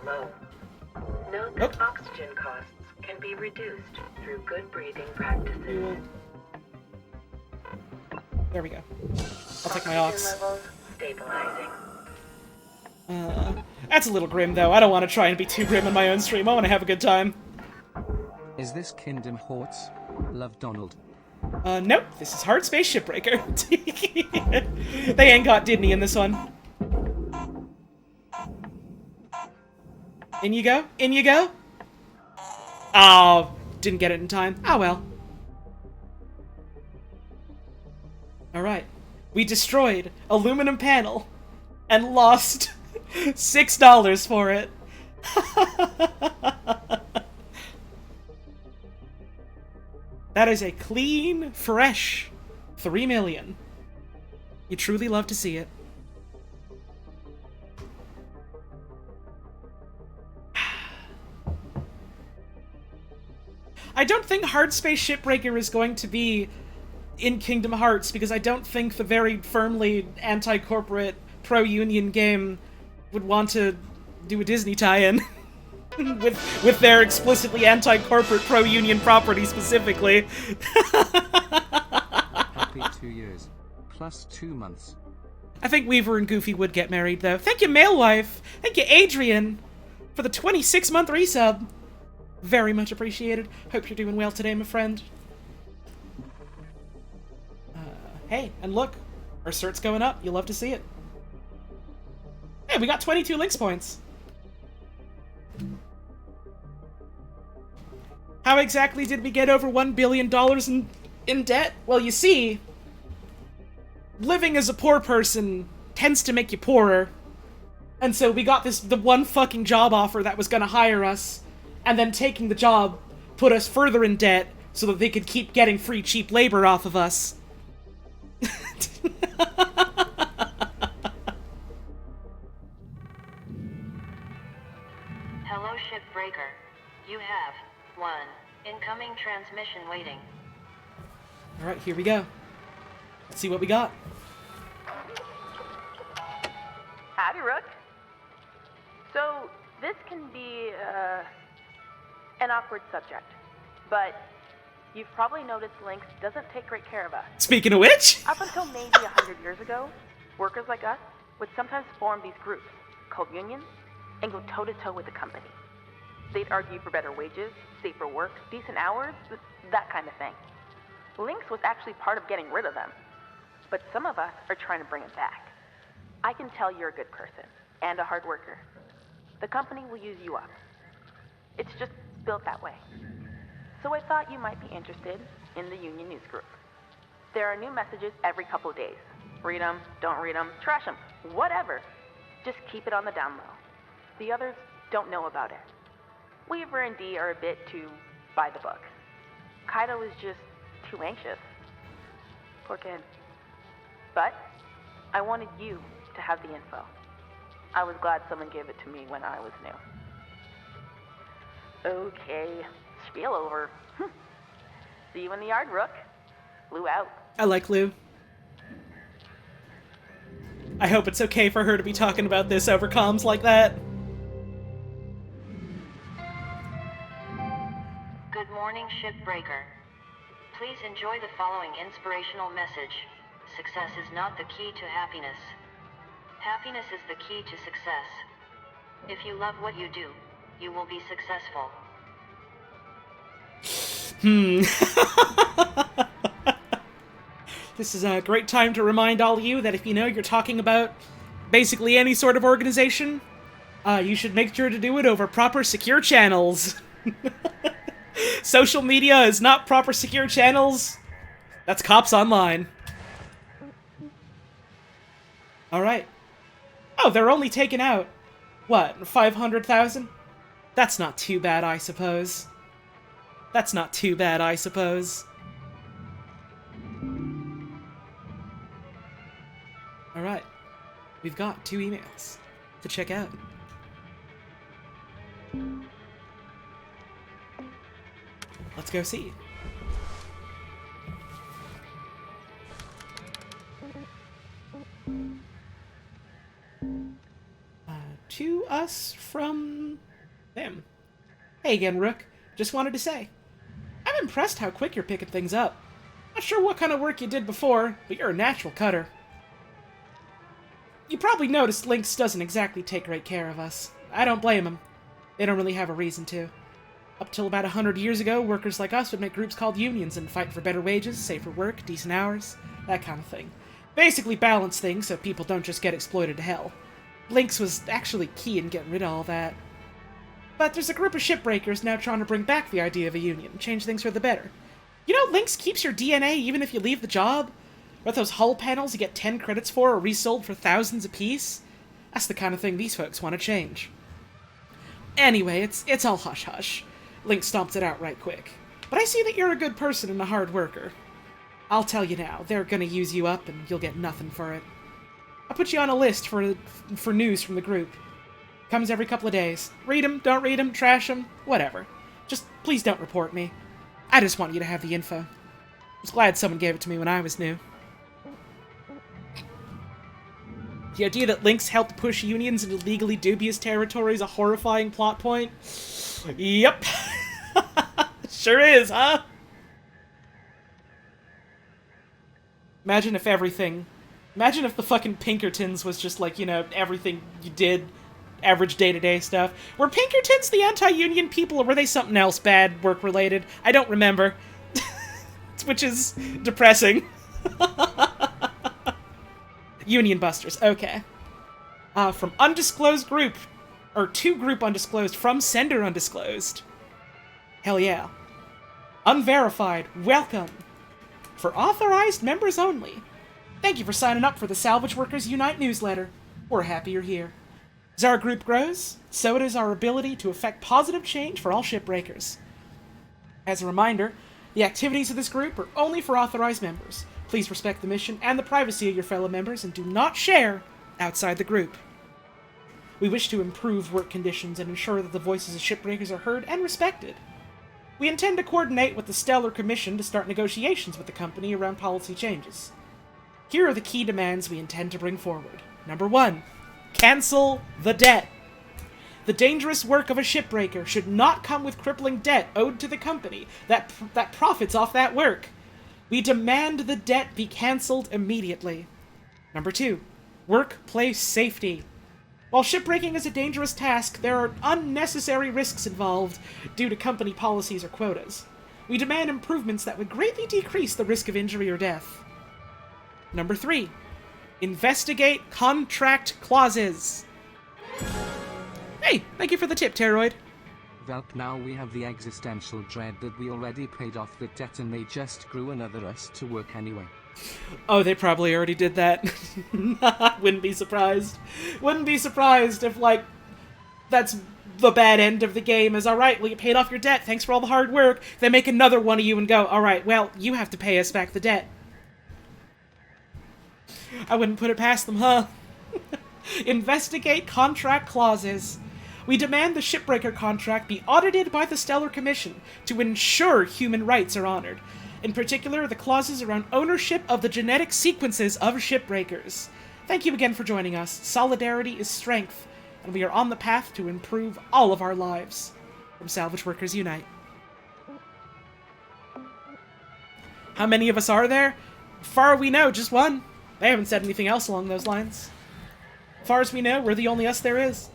Note that oxygen costs can be reduced through good breathing practices. There we go. I'll take my aux. Oxygen levels stabilizing. That's a little grim, though. I don't want to try and be too grim in my own stream. I want to have a good time. Is this Kingdom Hearts? Love Donald. Nope. This is Hardspace Shipbreaker. They ain't got Disney in this one. In you go? In you go? Oh, didn't get it in time. Oh well. Alright. We destroyed aluminum panel and lost $6 for it. That is a clean, fresh 3 million. You truly love to see it. I don't think Hardspace Shipbreaker is going to be in Kingdom Hearts because I don't think the very firmly anti-corporate pro-union game would want to do a Disney tie-in with their explicitly anti-corporate pro-union property specifically. Happy 2 years. Plus 2 months. I think Weaver and Goofy would get married, though. Thank you, Malewife! Thank you, Adrian, for the 26-month resub. Very much appreciated. Hope you're doing well today, my friend. Hey, and look, our cert's going up. You'll love to see it. Hey, we got 22 links points. How exactly did we get over $1 billion in debt? Well, you see, living as a poor person tends to make you poorer. And so we got the one fucking job offer that was gonna hire us, and then taking the job put us further in debt so that they could keep getting free cheap labor off of us. Hello, Shipbreaker. You have one incoming transmission waiting. Alright, here we go. Let's see what we got. Howdy, Rook. So, This can be, an awkward subject, but you've probably noticed Lynx doesn't take great care of us. Speaking of which, Up until maybe 100 years ago, workers like us would sometimes form these groups, called unions, and go toe-to-toe with the company. They'd argue for better wages, safer work, decent hours, that kind of thing. Lynx was actually part of getting rid of them, but some of us are trying to bring it back. I can tell you're a good person, and a hard worker. The company will use you up. It's just built that way. So I thought you might be interested in the union news group. There are new messages every couple of days. Read them, don't read them, trash them, whatever. Just keep it on the down low. The others don't know about it. Weaver and Dee are a bit too by the book. Kaido is just too anxious. Poor kid. But I wanted you to have the info. I was glad someone gave it to me when I was new. Okay, spiel over. See you in the yard, Rook. Lou out. I like Lou. I hope it's okay for her to be talking about this over comms like that. Good morning, Shipbreaker. Please enjoy the following inspirational message. Success is not the key to happiness. Happiness is the key to success. If you love what you do, you will be successful. This is a great time to remind all of you that if you know you're talking about basically any sort of organization, you should make sure to do it over proper secure channels. Social media is not proper secure channels. That's cops online. Alright. Oh, they're only taking out, what, 500,000? That's not too bad, I suppose. That's not too bad, I suppose. Alright. We've got 2 emails to check out. Let's go see. To us from them. Hey again, Rook. Just wanted to say, I'm impressed how quick you're picking things up. Not sure what kind of work you did before, but you're a natural cutter. You probably noticed Lynx doesn't exactly take great care of us. I don't blame them. They don't really have a reason to. Up till about 100 years ago, workers like us would make groups called unions and fight for better wages, safer work, decent hours, that kind of thing. Basically balance things so people don't just get exploited to hell. Lynx was actually key in getting rid of all that. But there's a group of shipbreakers now trying to bring back the idea of a union, change things for the better. You know, Lynx keeps your DNA even if you leave the job? Or those hull panels you get 10 credits for are resold for thousands apiece? That's the kind of thing these folks want to change. Anyway, it's all hush-hush. Lynx stomps it out right quick. But I see that you're a good person and a hard worker. I'll tell you now, they're gonna use you up and you'll get nothing for it. I'll put you on a list for news from the group. Comes every couple of days. Read them, don't read them, trash them, whatever. Just please don't report me. I just want you to have the info. I was glad someone gave it to me when I was new. The idea that Lynx helped push unions into legally dubious territory is a horrifying plot point. Yep. Sure is, huh? Imagine if the fucking Pinkertons was just like, you know, everything you did, average day-to-day stuff. Were Pinkertons the anti-union people, or were they something else bad, work-related? I don't remember. Which is depressing. Union Busters, okay. From undisclosed group, or to group undisclosed, from sender undisclosed. Hell yeah. Unverified, welcome. For authorized members only. Thank you for signing up for the Salvage Workers Unite newsletter. We're happy you're here. As our group grows, so does our ability to effect positive change for all shipbreakers. As a reminder, the activities of this group are only for authorized members. Please respect the mission and the privacy of your fellow members and do not share outside the group. We wish to improve work conditions and ensure that the voices of shipbreakers are heard and respected. We intend to coordinate with the Stellar Commission to start negotiations with the company around policy changes. Here are the key demands we intend to bring forward. Number 1, cancel the debt. The dangerous work of a shipbreaker should not come with crippling debt owed to the company that profits off that work. We demand the debt be cancelled immediately. Number 2. Workplace safety. While shipbreaking is a dangerous task, there are unnecessary risks involved due to company policies or quotas. We demand improvements that would greatly decrease the risk of injury or death. Number 3. Investigate contract clauses. Hey, thank you for the tip, Pteroid. Velp, now we have the existential dread that we already paid off the debt and they just grew another us to work anyway. Oh, they probably already did that. Wouldn't be surprised. Wouldn't be surprised if, like, that's the bad end of the game is, alright, well, you paid off your debt, thanks for all the hard work. They make another one of you and go, alright, well, you have to pay us back the debt. I wouldn't put it past them, huh? Investigate contract clauses. We demand the Shipbreaker contract be audited by the Stellar Commission to ensure human rights are honored. In particular, the clauses around ownership of the genetic sequences of shipbreakers. Thank you again for joining us. Solidarity is strength, and we are on the path to improve all of our lives. From Salvage Workers Unite. How many of us are there? Far we know, just one. They haven't said anything else along those lines. Far as we know, we're the only us there is.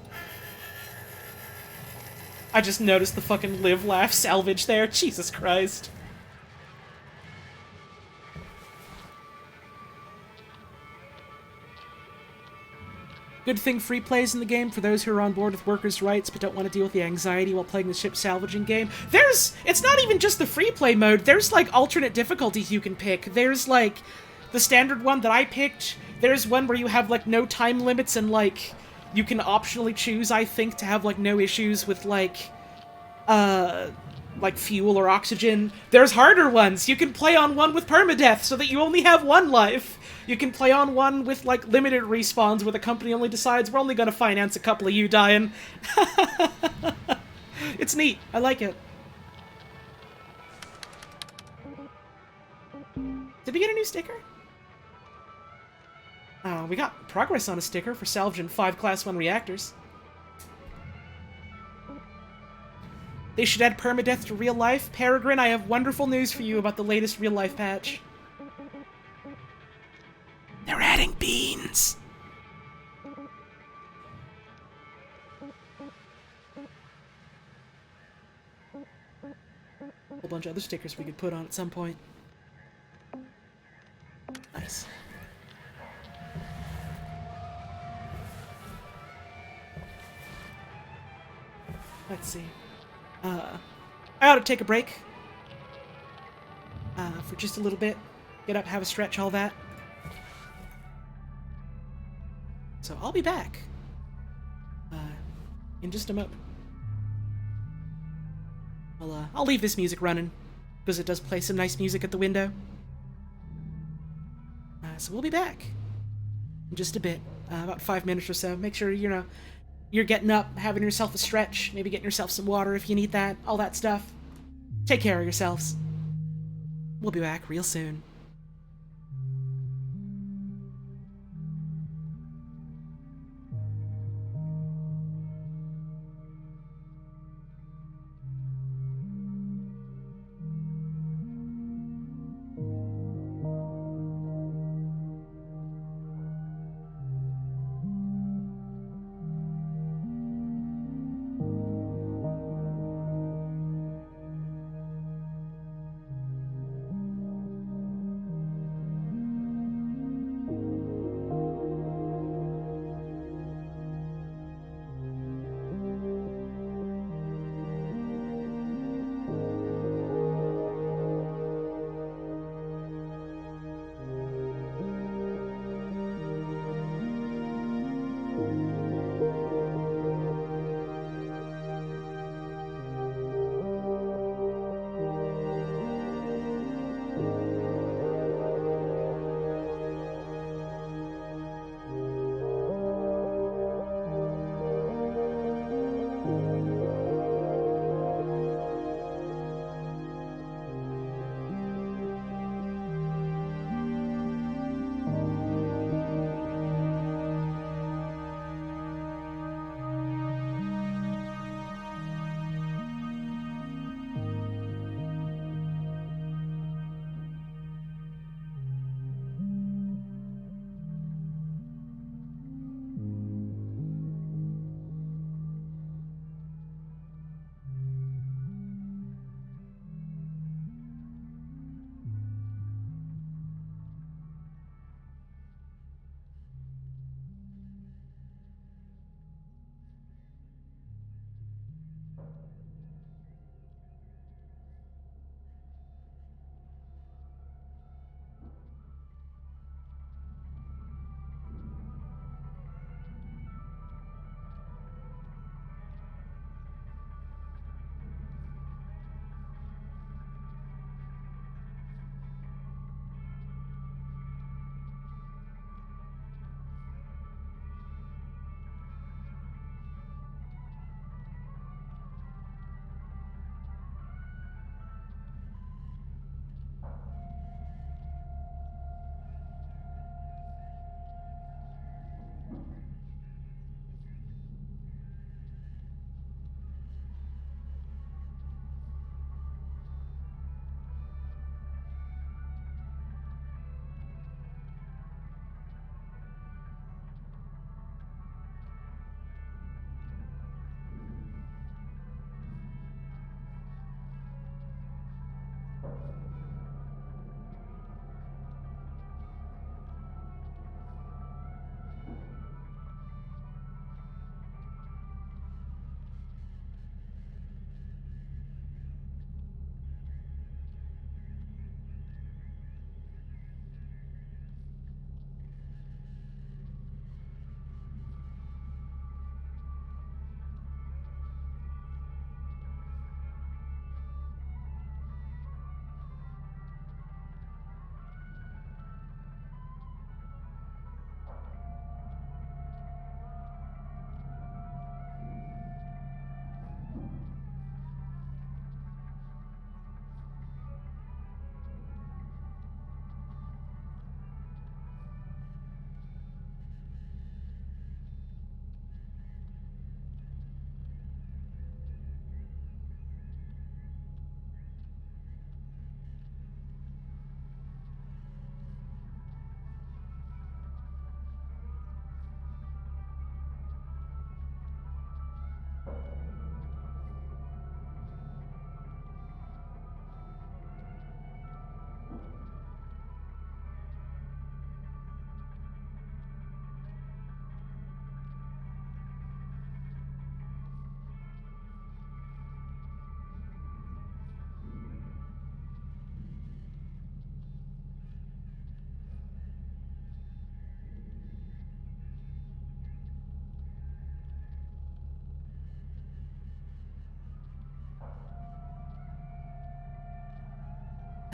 I just noticed the fucking live, laugh, salvage there. Jesus Christ. Good thing free plays in the game for those who are on board with workers' rights but don't want to deal with the anxiety while playing the ship salvaging game. It's not even just the free play mode, there's like alternate difficulties you can pick. There's like the standard one that I picked, there's one where you have like no time limits and like you can optionally choose, I think, to have like no issues with like fuel or oxygen. There's harder ones. You can play on one with permadeath so that you only have one life. You can play on one with, like, limited respawns where the company only decides we're only gonna finance a couple of you dying. It's neat. I like it. Did we get a new sticker? We got progress on a sticker for salvaging 5 Class 1 reactors. They should add permadeath to real life. Peregrine, I have wonderful news for you about the latest real life patch. They're adding beans! A whole bunch of other stickers we could put on at some point. Nice. Let's see. I ought to take a break. For just a little bit. Get up, have a stretch, all that. So I'll be back. In just a moment. I'll leave this music running, because it does play some nice music at the window. So we'll be back. In just a bit. About 5 minutes or so. Make sure, you're getting up, having yourself a stretch, maybe getting yourself some water if you need that, all that stuff. Take care of yourselves. We'll be back real soon.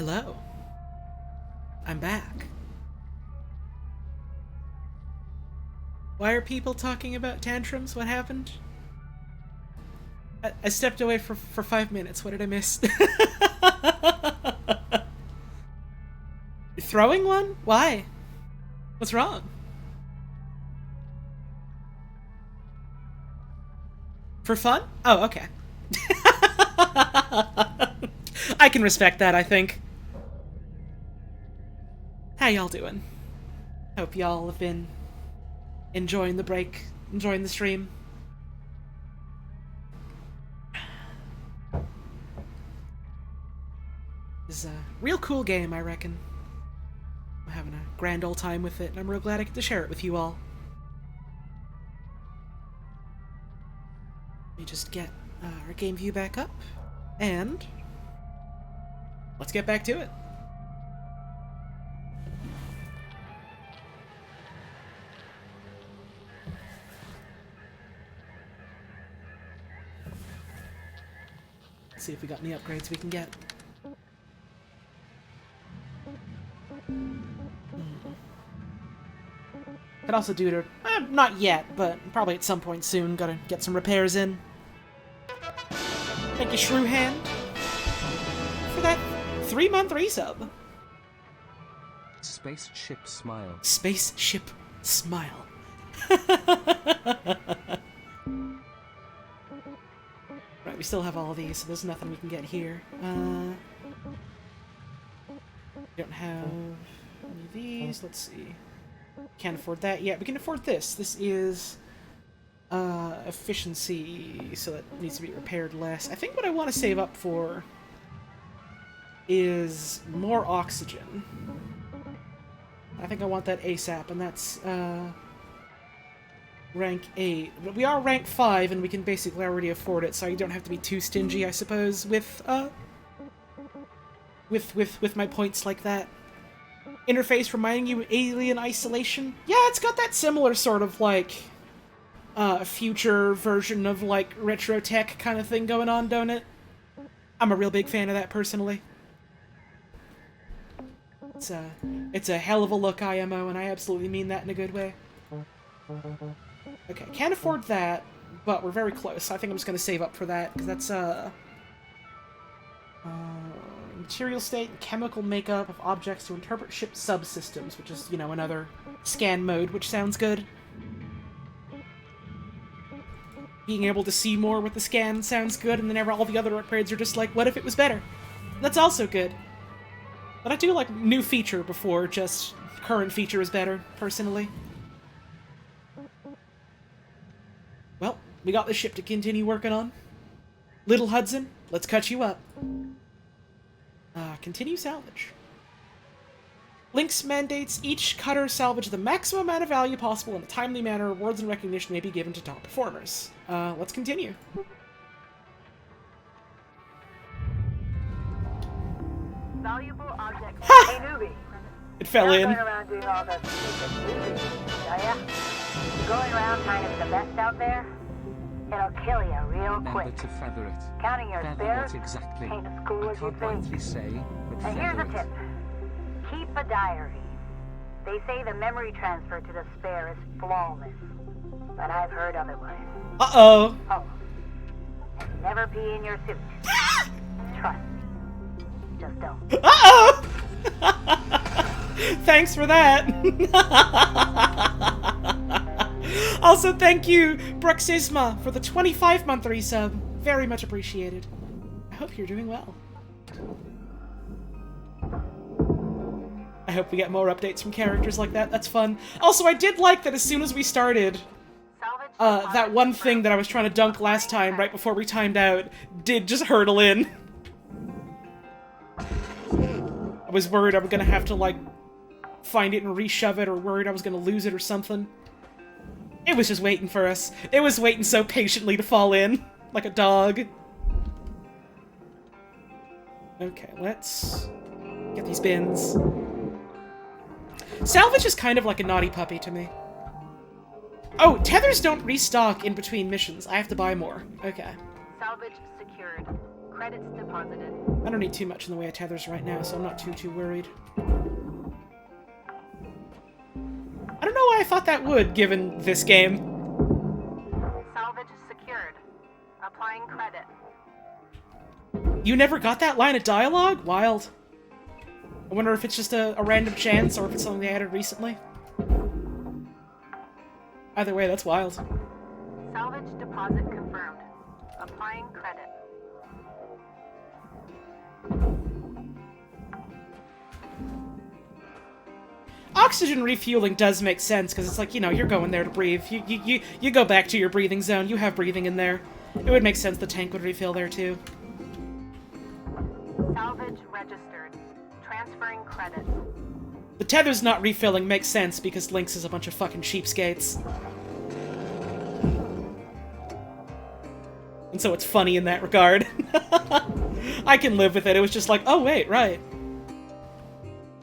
Hello. I'm back. Why are people talking about tantrums? What happened? I stepped away for 5 minutes. What did I miss? You're throwing one? Why? What's wrong? For fun? Oh, okay. I can respect that, I think. How y'all doing? Hope y'all have been enjoying the break, enjoying the stream. This is a real cool game, I reckon. I'm having a grand old time with it, and I'm real glad I get to share it with you all. Let me just get our game view back up, and let's get back to it. Let's see if we got any upgrades we can get. Could also do to, not yet, but probably at some point soon. Gotta get some repairs in. Thank you, Shrewhand, for that 3-month resub. Spaceship smile. Spaceship smile. Right, we still have all of these, so there's nothing we can get here. Don't have any of these. Let's see. Can't afford that yet. We can afford this. This is efficiency, so that needs to be repaired less. I think what I want to save up for is more oxygen. I think I want that ASAP, and that's rank 8. But we are rank 5, and we can basically already afford it, so you don't have to be too stingy, I suppose, with my points like that. Interface reminding you of Alien Isolation? Yeah, it's got that similar sort of, like, future version of, like, retro tech kind of thing going on, don't it? I'm a real big fan of that, personally. It's a hell of a look, IMO, and I absolutely mean that in a good way. Okay, can't afford that, but we're very close. I think I'm just gonna save up for that, because that's, material state and chemical makeup of objects to interpret ship subsystems, which is, you know, another scan mode, which sounds good. Being able to see more with the scan sounds good, and then all the other upgrades are just like, what if it was better? That's also good. But I do like new feature before just current feature is better, personally. Well, we got the ship to continue working on. Little Hudson, let's cut you up. Continue salvage. Lynx mandates each cutter salvage the maximum amount of value possible in a timely manner. Rewards and recognition may be given to top performers. Let's continue. Valuable objects. Ha! Hey, newbie. It fell You're in. going around doing all the are ya? Going around trying to be the best out there? It'll kill you real Remember quick. to feather it. Counting your Feather spares what exactly? ain't as cool I as you can't think. rightly say, but And here's feather a it. tip. Keep a diary. They say the memory transfer to the spare is flawless. But I've heard otherwise. Uh-oh. Oh. And never pee in your suit. Trust me. Just don't. Uh-oh! Thanks for that. Also, thank you, Bruxisma, for the 25-month resub. Very much appreciated. I hope you're doing well. I hope we get more updates from characters like that. That's fun. Also, I did like that as soon as we started, that one thing that I was trying to dunk last time, right before we timed out, did just hurtle in. I was worried I was gonna have to, like, find it and reshove it, or worried I was gonna lose it or something. It was just waiting for us. It was waiting so patiently to fall in, like a dog. Okay, let's get these bins. Salvage is kind of like a naughty puppy to me. Oh, tethers don't restock in between missions. I have to buy more. Okay. Salvage secured. Credits deposited. I don't need too much in the way of tethers right now, so I'm not too worried. I don't know why I thought that would, given this game. Salvage secured. Applying credit. You never got that line of dialogue? Wild. I wonder if it's just a random chance, or if it's something they added recently. Either way, that's wild. Salvage deposit confirmed. Applying credit. Oxygen refueling does make sense, because it's like, you know, you're going there to breathe. You go back to your breathing zone. You have breathing in there. It would make sense the tank would refill there, too. Salvage registered. Transferring credits. The tether's not refilling makes sense, because Lynx is a bunch of fucking cheapskates. And so it's funny in that regard. I can live with it. It was just like, oh wait, right.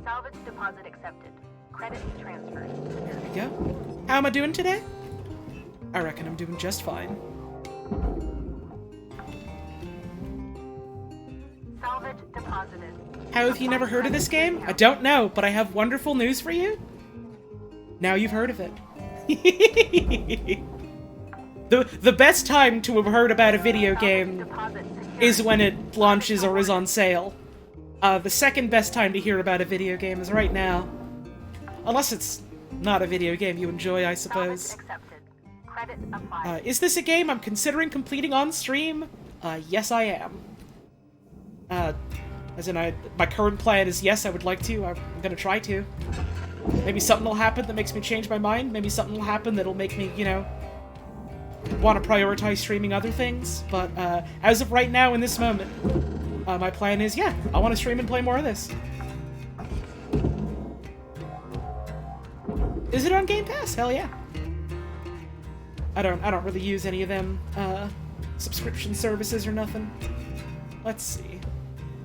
Salvage deposit accepted. Credits transferred. There we go. How am I doing today? I reckon I'm doing just fine. Salvage deposited. How have you never heard of this game? I don't know, but I have wonderful news for you. Now you've heard of it. The best time to have heard about a video game is when it launches or is on sale. The second best time to hear about a video game is right now. Unless it's not a video game you enjoy, I suppose. Accepted. Credit applied. Is this a game I'm considering completing on stream? Yes I am. As in, my current plan is yes, I would like to. I'm gonna try to. Maybe something will happen that makes me change my mind. Maybe something will happen that'll make me, you know, want to prioritize streaming other things. But as of right now, in this moment, my plan is, yeah, I want to stream and play more of this. Is it on Game Pass? Hell yeah. I don't really use any of them subscription services or nothing. Let's see.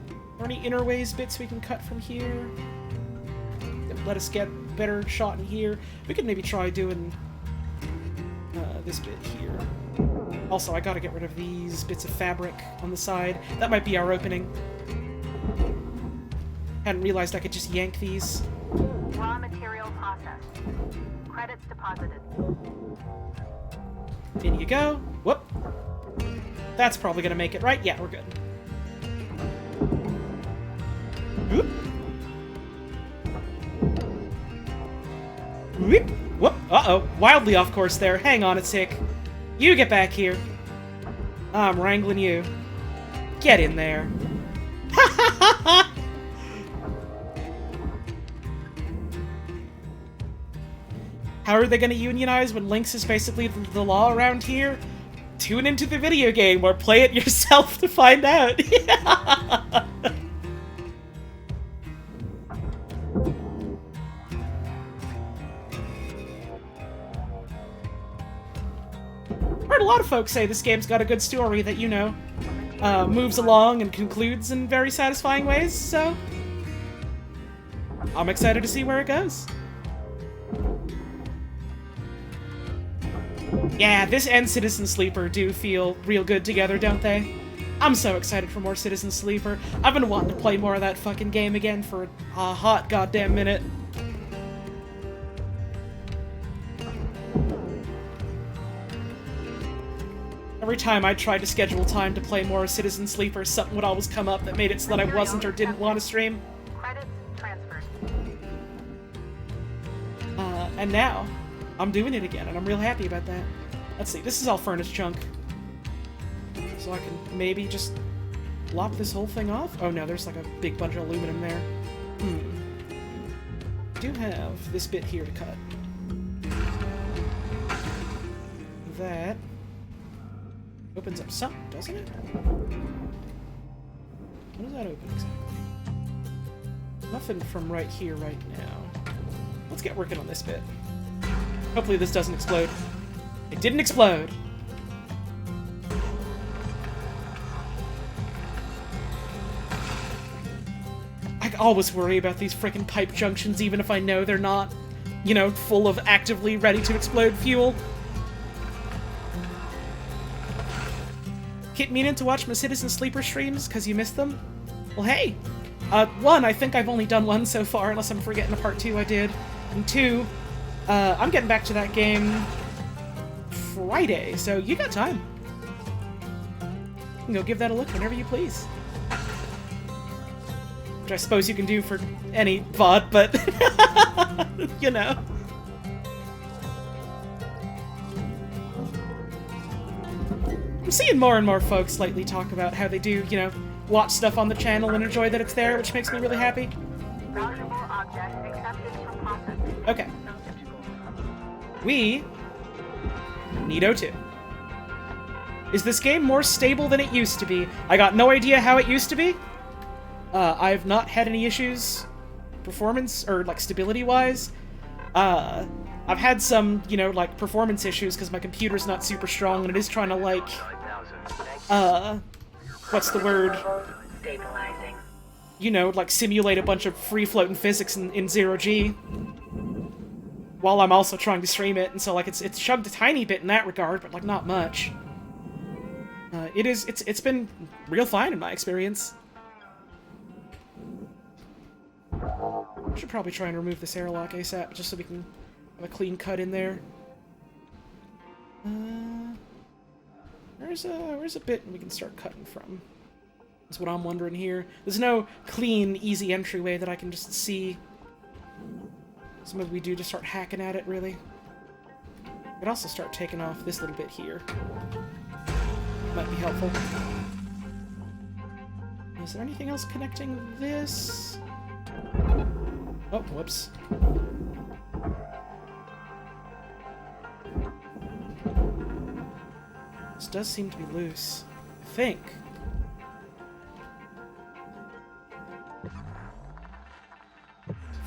Are there any interways bits we can cut from here? Let us get a better shot in here. We could maybe try doing this bit here. Also, I gotta get rid of these bits of fabric on the side. That might be our opening. Hadn't realized I could just yank these. Raw material processed. Credits deposited. In you go. Whoop. That's probably gonna make it, right? Yeah, we're good. Whoop. Whoop. Whoop. Uh-oh. Wildly off course there. Hang on a tick. You get back here. I'm wrangling you. Get in there. Ha ha ha ha! How are they going to unionize when Lynx is basically the law around here? Tune into the video game or play it yourself to find out. Heard a lot of folks say this game's got a good story that, you know, moves along and concludes in very satisfying ways, so I'm excited to see where it goes. Yeah, this and Citizen Sleeper do feel real good together, don't they? I'm so excited for more Citizen Sleeper. I've been wanting to play more of that fucking game again for a hot goddamn minute. Every time I tried to schedule time to play more Citizen Sleeper, something would always come up that made it so that I wasn't or didn't want to stream. Credits transferred. And now, I'm doing it again, and I'm real happy about that. Let's see, this is all furnace chunk. So I can maybe just lop this whole thing off? Oh no, there's like a big bunch of aluminum there. I do have this bit here to cut. That opens up something, doesn't it? What does that open exactly? Nothing from right here right now. Let's get working on this bit. Hopefully this doesn't explode. It didn't explode! I always worry about these frickin' pipe junctions, even if I know they're not, you know, full of actively ready-to-explode fuel. Keep meaning to watch my Citizen Sleeper streams because you missed them? Well, hey! One, I think I've only done one so far, unless I'm forgetting a part 2 I did. And two, I'm getting back to that game Friday, so you got time. You can go give that a look whenever you please. Which I suppose you can do for any VOD, but, you know. I'm seeing more and more folks lately talk about how they do, you know, watch stuff on the channel and enjoy that it's there, which makes me really happy. Valuable object accepted from processing. Okay. We need O2. Is this game more stable than it used to be? I got no idea how it used to be. I've not had any issues performance or like stability-wise. I've had some, you know, like performance issues because my computer's not super strong and it is trying to like, what's the word? Stabilizing. You know, like simulate a bunch of free-floating physics in zero-G. While I'm also trying to stream it, and so like it's chugged a tiny bit in that regard, but like not much. It's been real fine in my experience. I should probably try and remove this airlock ASAP, just so we can have a clean cut in there. Where's a bit we can start cutting from? That's what I'm wondering here. There's no clean, easy entryway that I can just see. So maybe we do just start hacking at it, really. We could also start taking off this little bit here. Might be helpful. Is there anything else connecting this? Oh, whoops. This does seem to be loose. I think.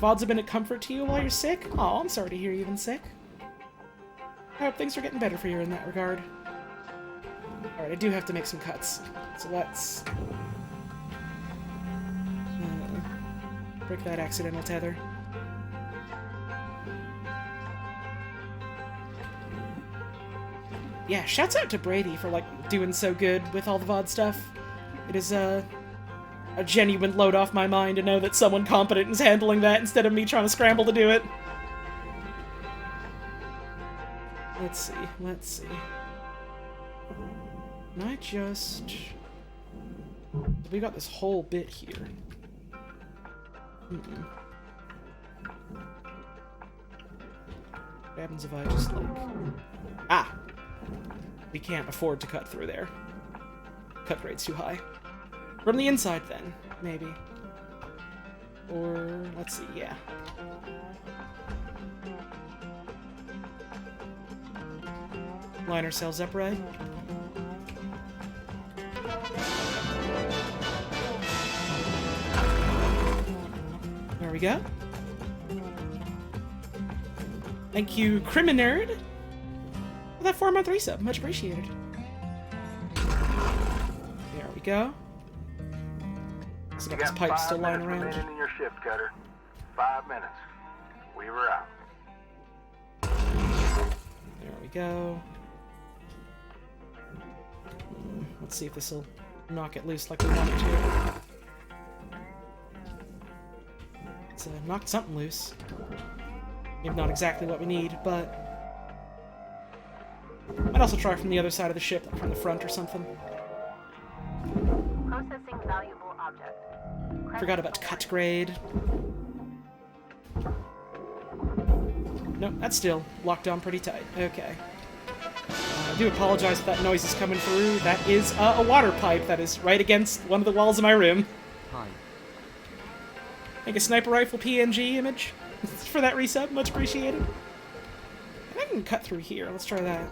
VODs have been a comfort to you while you're sick? Oh, I'm sorry to hear you've been sick. I hope things are getting better for you in that regard. Alright, I do have to make some cuts. So let's... break that accidental tether. Yeah, shouts out to Brady for, like, doing so good with all the VOD stuff. It is, a genuine load off my mind to know that someone competent is handling that instead of me trying to scramble to do it. Let's see. Can I just... We got this whole bit here. What happens if I just, like... Ah! We can't afford to cut through there. Cut rate's too high. From the inside, then, maybe. Or, let's see, yeah. Liner cells upright. There we go. Thank you, Criminerd, for that 4-month resub. Much appreciated. There we go. So got this pipe still lying around. In your shift, Cutter. 5 minutes. We were out. There we go. Let's see if this will knock it loose like we want it to. It's knocked something loose. Maybe not exactly what we need, but... Might also try from the other side of the ship, like from the front or something. Processing valuable object. Forgot about cut grade. Nope, that's still locked down pretty tight. Okay. I do apologize if that noise is coming through. That is a water pipe that is right against one of the walls of my room. Hi. Make a sniper rifle PNG image for that resub. Much appreciated. And I can cut through here. Let's try that.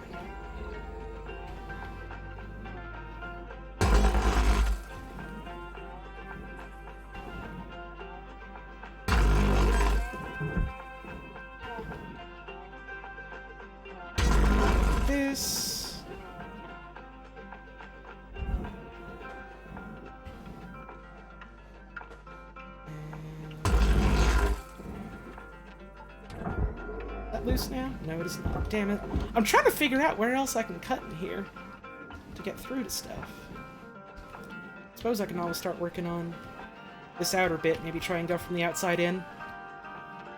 This. That loose now? No, it is not. Damn it. I'm trying to figure out where else I can cut in here to get through to stuff. Suppose I can always start working on this outer bit, maybe try and go from the outside in.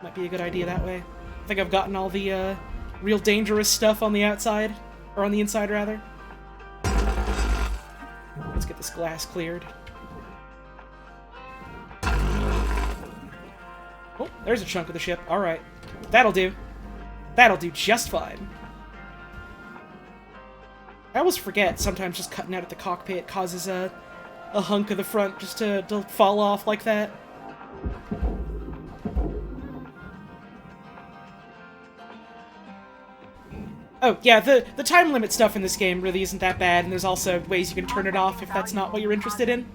Might be a good idea that way. I think I've gotten all the, real dangerous stuff on the outside. Or on the inside, rather. Let's get this glass cleared. Oh, there's a chunk of the ship. Alright. That'll do. That'll do just fine. I always forget, sometimes just cutting out at the cockpit causes a hunk of the front just to fall off like that. Oh, yeah, the time limit stuff in this game really isn't that bad, and there's also ways you can turn it off if that's not what you're interested in.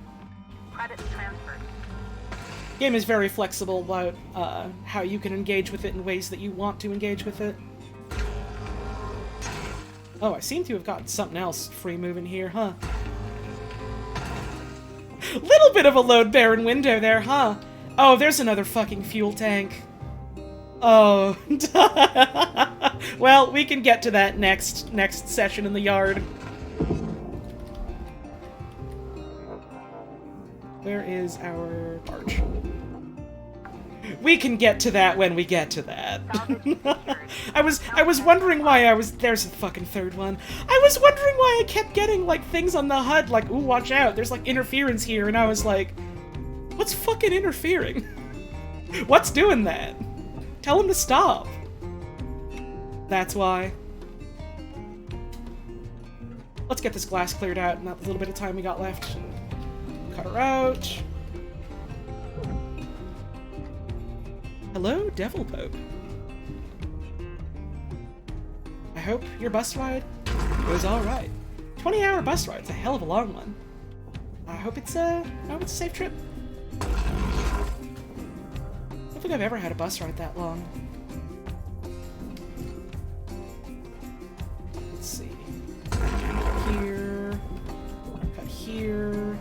Credits transferred. The game is very flexible about how you can engage with it in ways that you want to engage with it. Oh, I seem to have gotten something else free moving here, huh? Little bit of a load-bearing window there, huh? Oh, there's another fucking fuel tank. Oh. Well, we can get to that next session in the yard. Where is our barge? We can get to that when we get to that. I was wondering why there's a fucking third one. I was wondering why I kept getting, like, things on the HUD, like, ooh, watch out, there's, like, interference here, and I was like, what's fucking interfering? What's doing that? Tell him to stop. That's why. Let's get this glass cleared out in that little bit of time we got left. Cut her out. Hello, Devil Pope. I hope your bus ride goes alright. 20-hour bus ride's a hell of a long one. I hope it's a safe trip. I don't think I've ever had a bus ride that long. here.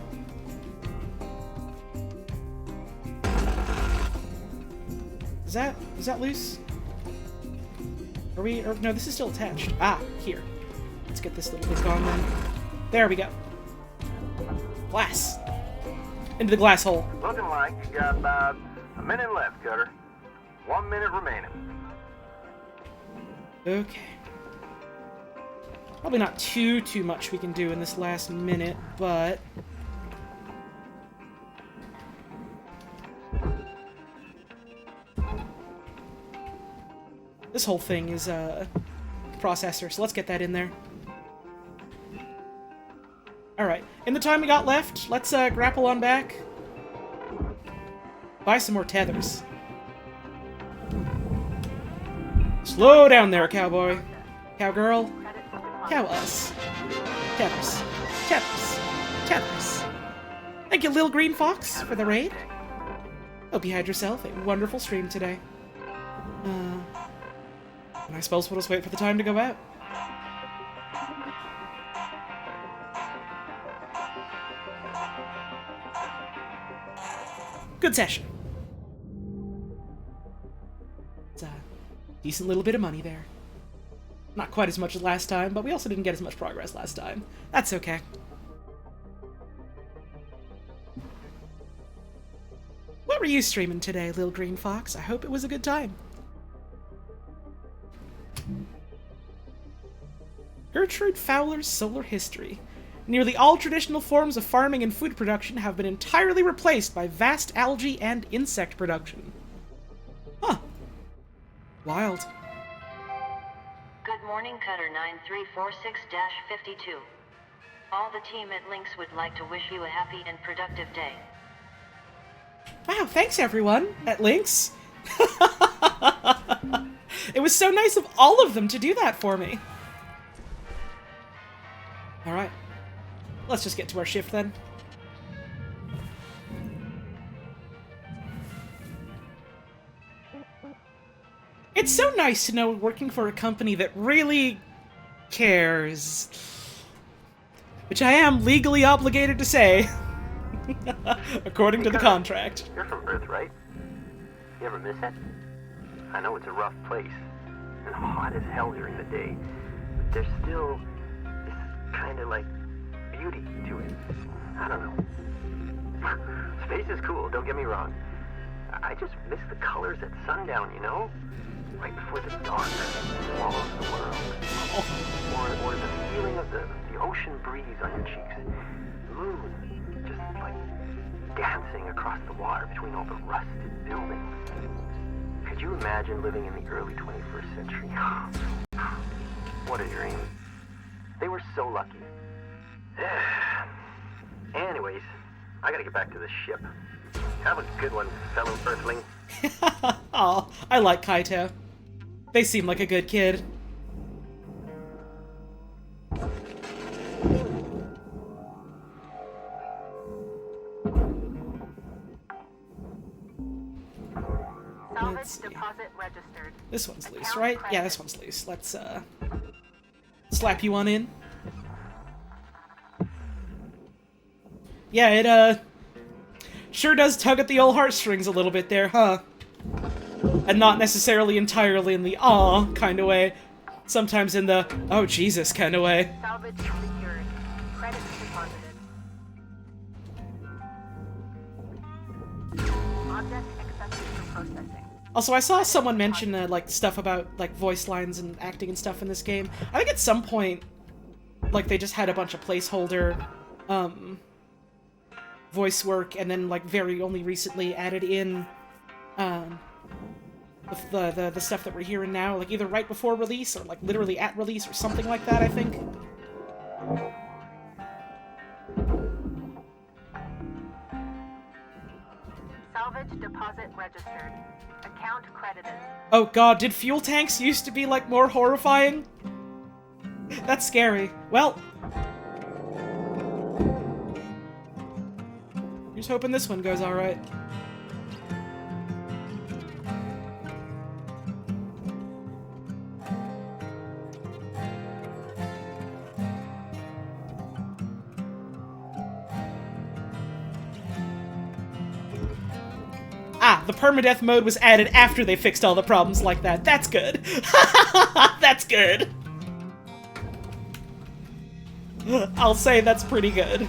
Is that loose? Are we, or no, this is still attached. Ah, here. Let's get this little bit gone then. There we go. Glass. Into the glass hole. Looking like you got about a minute left, Cutter. 1 minute remaining. Okay. Probably not too much we can do in this last minute, but... This whole thing is a processor, so let's get that in there. Alright, in the time we got left, let's grapple on back. Buy some more tethers. Slow down there, cowboy. Cowgirl. Cow us. Tethers. Tethers. Tethers. Thank you, Lil Green Fox, for the raid. Hope you had yourself a wonderful stream today. And I suppose we'll just wait for the time to go out. Good session. It's a decent little bit of money there. Not quite as much as last time, but we also didn't get as much progress last time. That's okay. What were you streaming today, Lil Green Fox? I hope it was a good time. Gertrude Fowler's Solar History. Nearly all traditional forms of farming and food production have been entirely replaced by vast algae and insect production. Huh. Wild. Good morning, Cutter 9346-52. All the team at Lynx would like to wish you a happy and productive day. Wow, thanks everyone at Lynx. It was so nice of all of them to do that for me. Alright. Let's just get to our shift then. It's so nice to know we're working for a company that really cares. Which I am legally obligated to say. According to the contract. You're from Earth, right? You ever miss it? I know it's a rough place, and hot as hell during the day, but there's still this kind of like beauty to it. I don't know. Space is cool, don't get me wrong. I just miss the colors at sundown, you know? Right before the dark swallows the world. Or the feeling of the ocean breeze on your cheeks. The moon, just like dancing across the water between all the rusted buildings. Could you imagine living in the early 21st century? What a dream. They were so lucky. Anyways, I gotta get back to the ship. Have a good one, fellow Earthling. Aw, I like Kaito. They seem like a good kid. Salvage deposit registered. This one's loose, right? Yeah, this one's loose. Let's, slap you on in. Yeah, it, sure does tug at the old heartstrings a little bit there, huh? And not necessarily entirely in the aw kind of way. Sometimes in the, oh Jesus kind of way. Salvage secured. Credits deposited. Object accepted for processing. Also, I saw someone mention, like, stuff about, like, voice lines and acting and stuff in this game. I think at some point, like, they just had a bunch of placeholder, voice work, and then, like, very only recently added in, with the stuff that we're hearing now, like, either right before release, or, like, literally at release, or something like that, I think. Salvage deposit registered. Account credited. Oh god, did fuel tanks used to be, like, more horrifying? That's scary. Well... Here's hoping this one goes alright. the permadeath mode was added after they fixed all the problems like that. That's good. That's good. I'll say that's pretty good.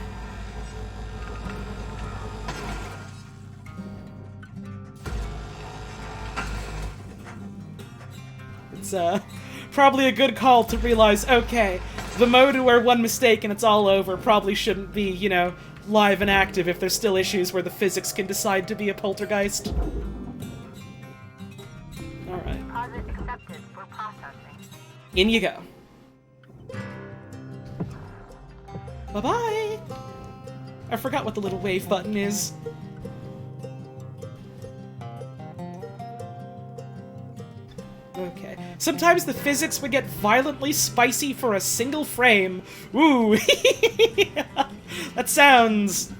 It's probably a good call to realize, okay, the mode where one mistake and it's all over probably shouldn't be, you know, live and active if there's still issues where the physics can decide to be a poltergeist. Alright. Deposit accepted for processing. In you go. Bye-bye! I forgot what the little wave button is. Okay. Sometimes the physics would get violently spicy for a single frame. Ooh! That sounds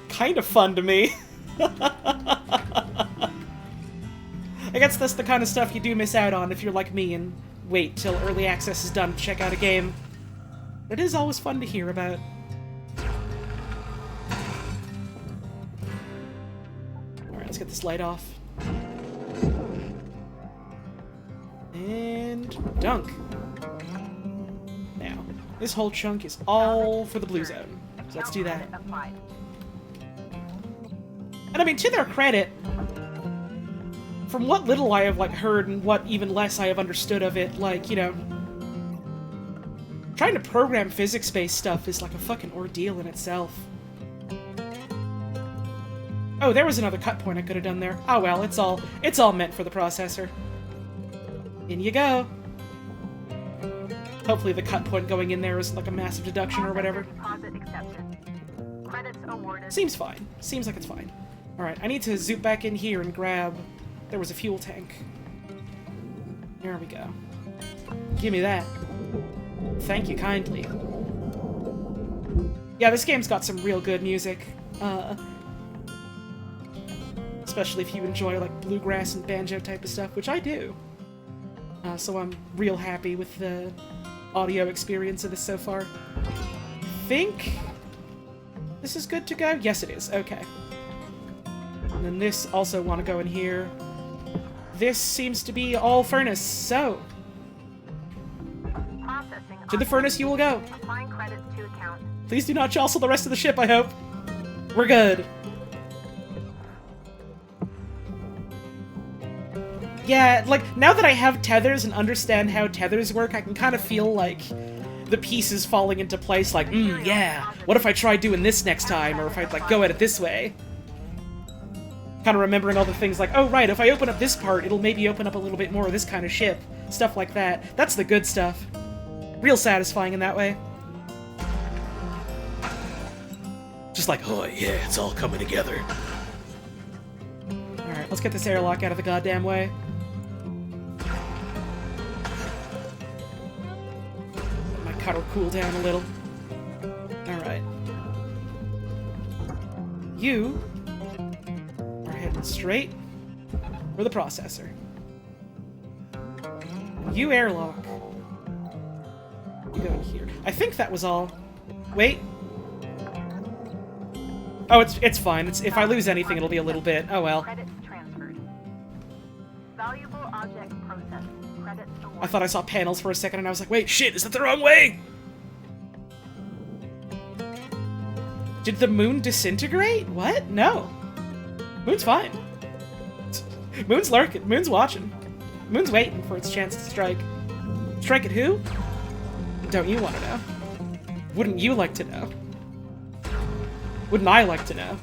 kind of fun to me. I guess that's the kind of stuff you do miss out on if you're like me and wait till early access is done to check out a game. It is always fun to hear about. Alright, let's get this light off. And dunk. Now, this whole chunk is all for the blue zone. So let's do that. And I mean, to their credit, from what little I have, like, heard and what even less I have understood of it, like, you know, trying to program physics-based stuff is like a fucking ordeal in itself. Oh, there was another cut point I could have done there. Oh well, it's all meant for the processor. In you go. Hopefully the cut point going in there is like a massive deduction or whatever. Deposit accepted. Credits awarded. Seems fine. Seems like it's fine. Alright, I need to zoom back in here and grab... There was a fuel tank. There we go. Give me that. Thank you kindly. Yeah, this game's got some real good music. Especially if you enjoy, like, bluegrass and banjo type of stuff, which I do. So I'm real happy with the audio experience of this so far. I think this is good to go? Yes, it is. Okay. And then this also want to go in here. This seems to be all furnace, so... To the furnace you will go. Applying credits to account. Please do not jostle the rest of the ship, I hope. We're good. Yeah, like, now that I have tethers and understand how tethers work, I can kind of feel, like, the pieces falling into place, like, yeah, what if I try doing this next time, or if I, like, go at it this way? Kind of remembering all the things like, oh, right, if I open up this part, it'll maybe open up a little bit more of this kind of ship. Stuff like that. That's the good stuff. Real satisfying in that way. Just like, oh yeah, it's all coming together. Alright, let's get this airlock out of the goddamn way. Let my cutter cool down a little. Alright. You are heading straight for the processor. You airlock. You go in here. I think that was all. Wait. Oh, it's fine. If I lose anything, it'll be a little bit. Oh well. Credits transferred. Valuable object processed. Credits awarded. I thought I saw panels for a second, and I was like, wait, shit, is that the wrong way? Did the moon disintegrate? What? No. Moon's fine. Moon's lurking. Moon's watching. Moon's waiting for its chance to strike. Strike at who? Don't you want to know? Wouldn't you like to know? Wouldn't I like to know?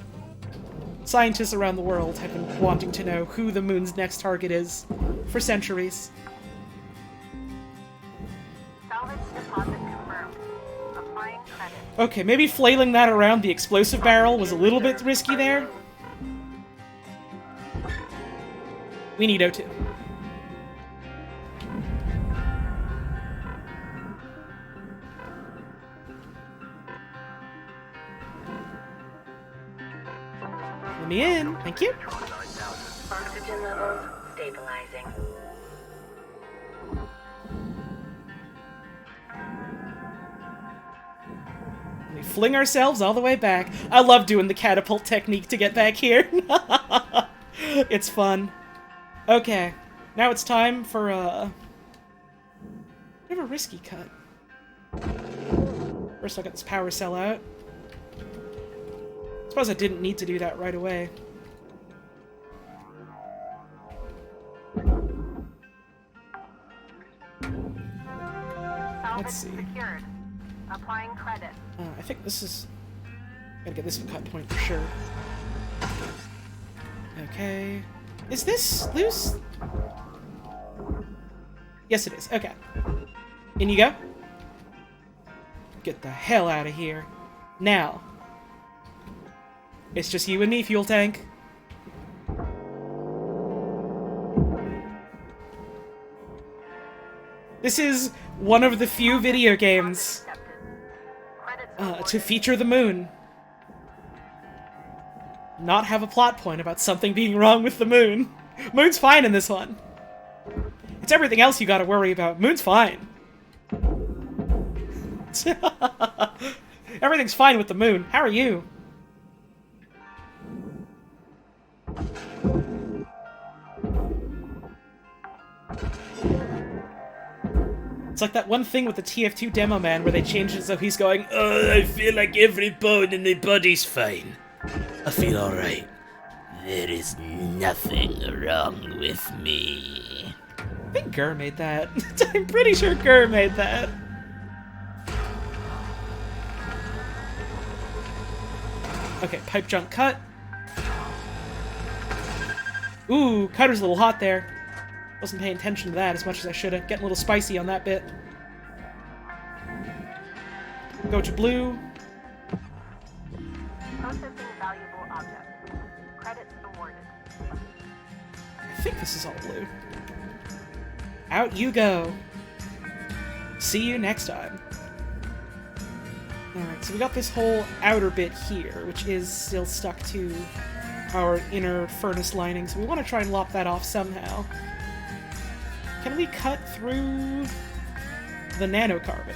Scientists around the world have been wanting to know who the moon's next target is for centuries. Salvage deposit confirmed. Applying credits. Okay, maybe flailing that around the explosive barrel was a little bit risky there. We need O2. Let me in. Thank you. Oxygen levels stabilizing. We fling ourselves all the way back. I love doing the catapult technique to get back here. It's fun. Okay, now it's time for a bit of a risky cut. First I'll get this power cell out. Suppose I didn't need to do that right away. Let's see. Secured. Applying credit. I think this is... Gotta get this in cut point for sure. Okay. Is this loose? Yes, it is. Okay. In you go. Get the hell out of here. Now. It's just you and me, fuel tank. This is one of the few video games to feature the moon. Not have a plot point about something being wrong with the moon. Moon's fine in this one. It's everything else you gotta worry about. Moon's fine. Everything's fine with the moon. How are you? It's like that one thing with the TF2 demo man where they changed it so he's going, I feel like every bone in my body's fine. I feel alright. There is nothing wrong with me. I think Gur made that. I'm pretty sure Gur made that. Okay, pipe jump cut. Ooh, cutter's a little hot there. Wasn't paying attention to that as much as I should have. Getting a little spicy on that bit. Go to blue. Processing valuable objects. Credits awarded. I think this is all blue. Out you go. See you next time. Alright, so we got this whole outer bit here, which is still stuck to our inner furnace lining, so we want to try and lop that off somehow. Can we cut through the nanocarbon?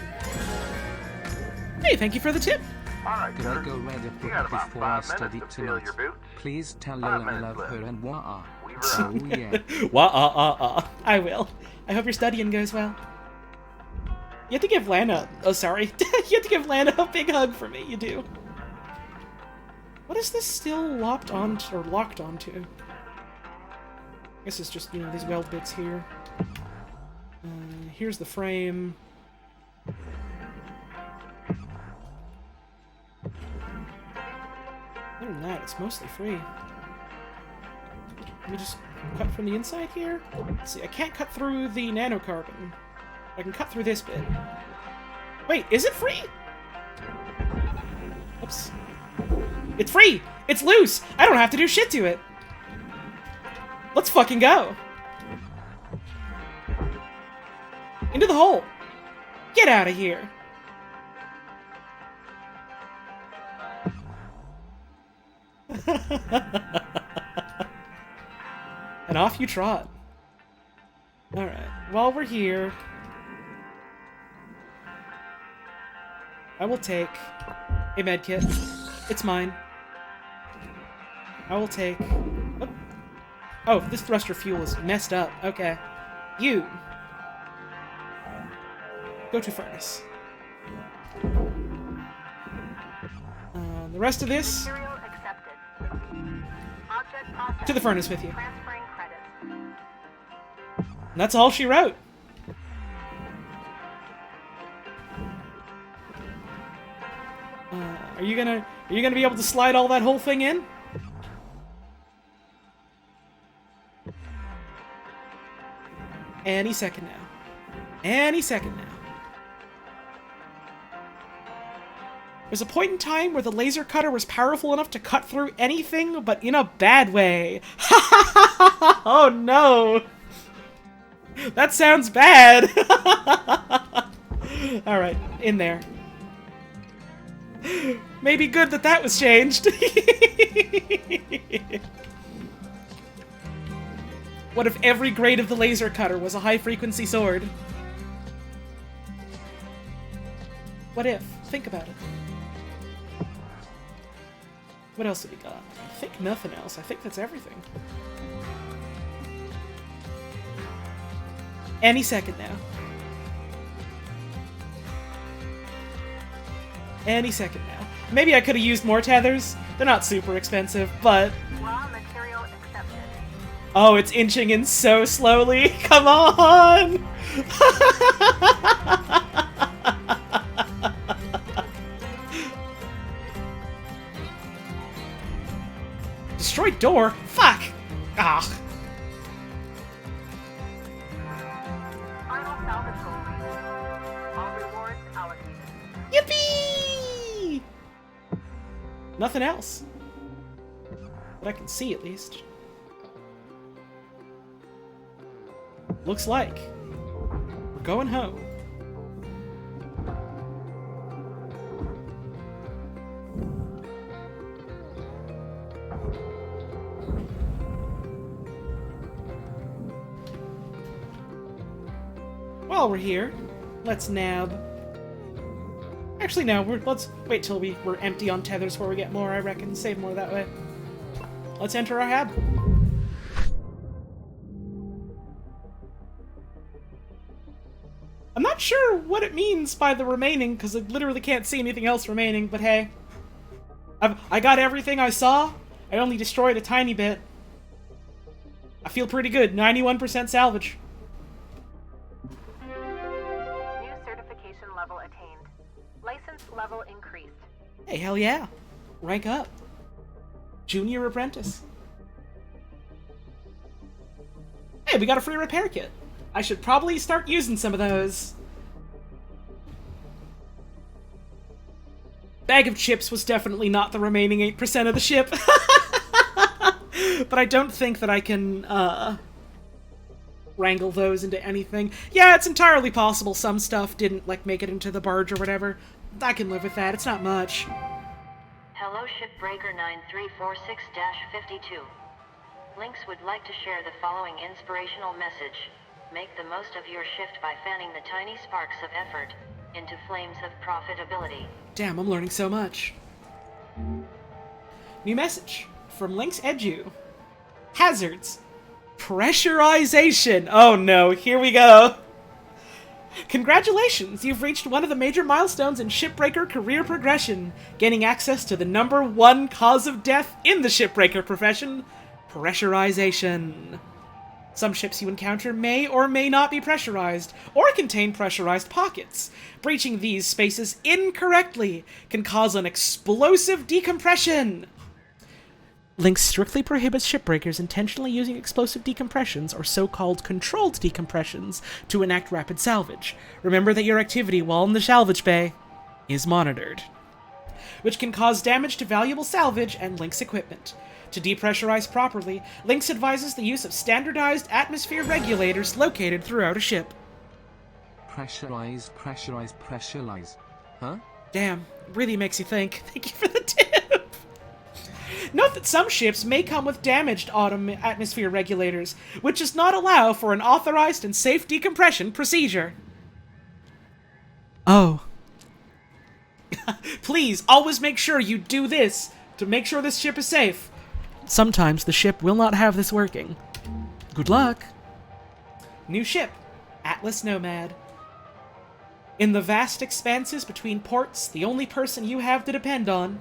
Hey, thank you for the tip! Alright, Gonna Cutter. go read a You book got about before 5 I minutes study to fill tonight. your boots. Please tell 5 her I minutes love left. her and wah-ah. Weaver So out. yeah. Wah-ah-ah-ah. I will. I hope your studying goes well. You have to give Lana... Oh, sorry. You have to give Lana a big hug for me. You do. What is this still locked onto, or locked onto? I guess it's just, you know, these weld bits here. Here's the frame. Other than that, it's mostly free. Let me just cut from the inside here? Let's see, I can't cut through the nanocarbon. I can cut through this bit. Wait, is it free? Oops. It's free! It's loose! I don't have to do shit to it! Let's fucking go! Into the hole! Get out of here! And off you trot. Alright, while we're here, I will take a medkit. It's mine. I will take... Oh, this thruster fuel is messed up. Okay. You. Go to furnace. The rest of this... Material accepted. Object processed. To the furnace with you. Transferring credits. And that's all she wrote. Are you gonna be able to slide all that whole thing in? Any second now. Any second now. There's a point in time where the laser cutter was powerful enough to cut through anything, but in a bad way. Oh no! That sounds bad! Alright, in there. Maybe good that that was changed. What if every grade of the laser cutter was a high-frequency sword? What if? Think about it. What else have we got? I think nothing else. I think that's everything. Any second now. Any second now. Maybe I could have used more tethers. They're not super expensive, but... Raw material accepted. Oh, it's inching in so slowly. Come on! Destroyed door? Fuck! Ah. Final salvage goal reached. All rewards allocated. Yippee! Nothing else. That I can see, at least. Looks like we're going home. While we're here, let's nab. Actually, no. Let's wait till we're empty on tethers before we get more. I reckon save more that way. Let's enter our hab. I'm not sure what it means by the remaining, because I literally can't see anything else remaining. But hey, I got everything I saw. I only destroyed a tiny bit. I feel pretty good. 91% salvage. New certification level attained. License level increased. Hey, hell yeah. Rank up. Junior apprentice. Hey, we got a free repair kit. I should probably start using some of those. Bag of chips was definitely not the remaining 8% of the ship. But I don't think that I can, wrangle those into anything. Yeah, it's entirely possible some stuff didn't, like, make it into the barge or whatever. I can live with that. It's not much. Hello Shipbreaker 9346-52. Lynx would like to share the following inspirational message. Make the most of your shift by fanning the tiny sparks of effort into flames of profitability. Damn, I'm learning so much. New message from Lynx Edu. Hazards. Pressurization. Oh no, here we go. Congratulations, you've reached one of the major milestones in Shipbreaker career progression, gaining access to the #1 cause of death in the Shipbreaker profession, pressurization. Some ships you encounter may or may not be pressurized, or contain pressurized pockets. Breaching these spaces incorrectly can cause an explosive decompression. Lynx strictly prohibits shipbreakers intentionally using explosive decompressions or so-called controlled decompressions to enact rapid salvage. Remember that your activity while in the salvage bay is monitored, which can cause damage to valuable salvage and Lynx equipment. To depressurize properly, Lynx advises the use of standardized atmosphere regulators located throughout a ship. Pressurize, pressurize, pressurize. Huh? Damn, really makes you think. Thank you for the tip! Note that some ships may come with damaged atmosphere regulators, which does not allow for an authorized and safe decompression procedure. Oh. Please, always make sure you do this to make sure this ship is safe. Sometimes the ship will not have this working. Good luck. New ship, Atlas Nomad. In the vast expanses between ports, the only person you have to depend on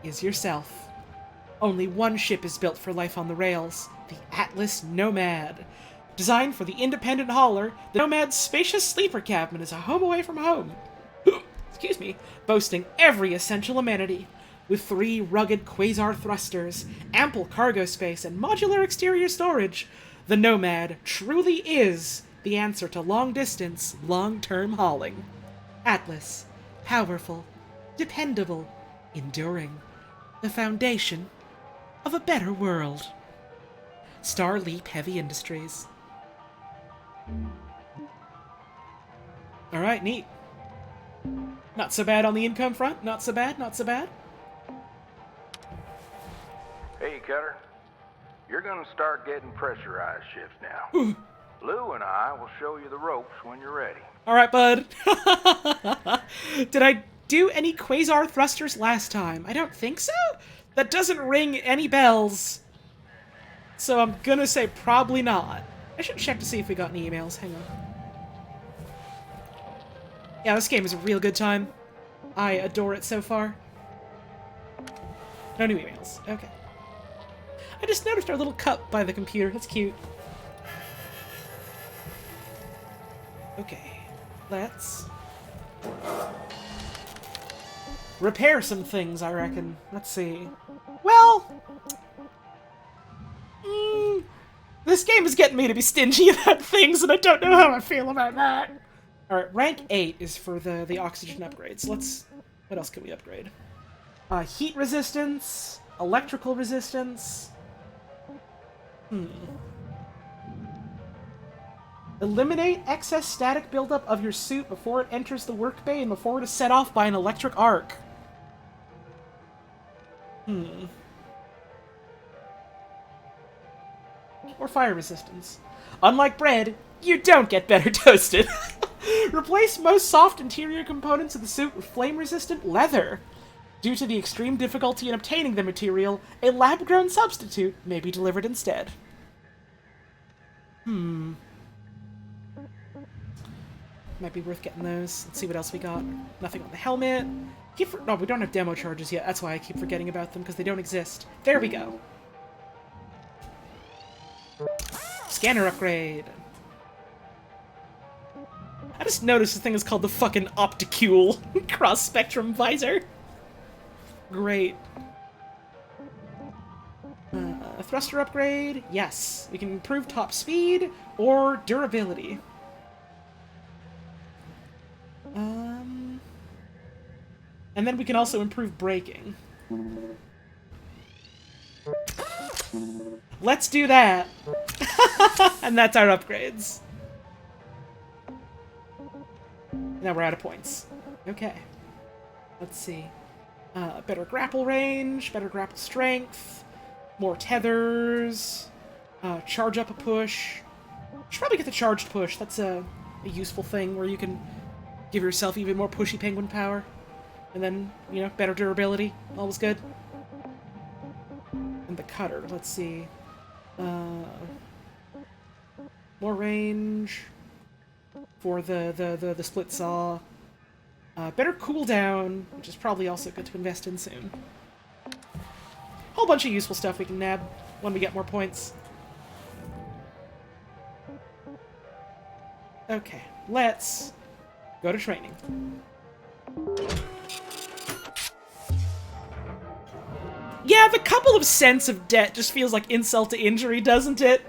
is yourself. Only one ship is built for life on the rails, the Atlas Nomad. Designed for the independent hauler, the Nomad's spacious sleeper cabin is a home away from home. Excuse me, boasting every essential amenity. With 3 rugged quasar thrusters, ample cargo space, and modular exterior storage, the Nomad truly is the answer to long-distance, long-term hauling. Atlas, powerful, dependable, enduring. The foundation of a better world. Starleap Heavy Industries. Alright, neat. Not so bad on the income front. Not so bad, not so bad. Hey, Cutter. You're gonna start getting pressurized shifts now. Lou and I will show you the ropes when you're ready. Alright, bud. Did I do any quasar thrusters last time? I don't think so. That doesn't ring any bells. So I'm gonna say probably not. I should check to see if we got any emails. Hang on. Yeah, this game is a real good time. I adore it so far. No new emails. Okay. I just noticed our little cup by the computer. That's cute. Okay. Let's repair some things, I reckon. Let's see. Well... this game is getting me to be stingy about things, and I don't know how I feel about that. Alright, rank 8 is for the oxygen upgrades. Let's... what else can we upgrade? Heat resistance, electrical resistance. Eliminate excess static buildup of your suit before it enters the work bay and before it is set off by an electric arc. Or fire resistance. Unlike bread, you don't get better toasted. Replace most soft interior components of the suit with flame-resistant leather. Due to the extreme difficulty in obtaining the material, a lab-grown substitute may be delivered instead. Might be worth getting those. Let's see what else we got. Nothing on the helmet. No, we don't have demo charges yet. That's why I keep forgetting about them, because they don't exist. There we go. Scanner upgrade. I just noticed this thing is called the fucking Opticule cross-spectrum visor. Great. Thruster upgrade. Yes. We can improve top speed or durability. And then we can also improve braking. Let's do that! And that's our upgrades. Now we're out of points. Okay. Let's see. Better grapple range, better grapple strength, more tethers, charge up a push. Should probably get the charged push. That's a useful thing where you can give yourself even more pushy penguin power. And then, you know, better durability. Always good. And the cutter, let's see. More range for the split saw. Better cooldown, which is probably also good to invest in soon. Whole bunch of useful stuff we can nab when we get more points. Okay, let's go to training. Yeah, the couple of cents of debt just feels like insult to injury, doesn't it?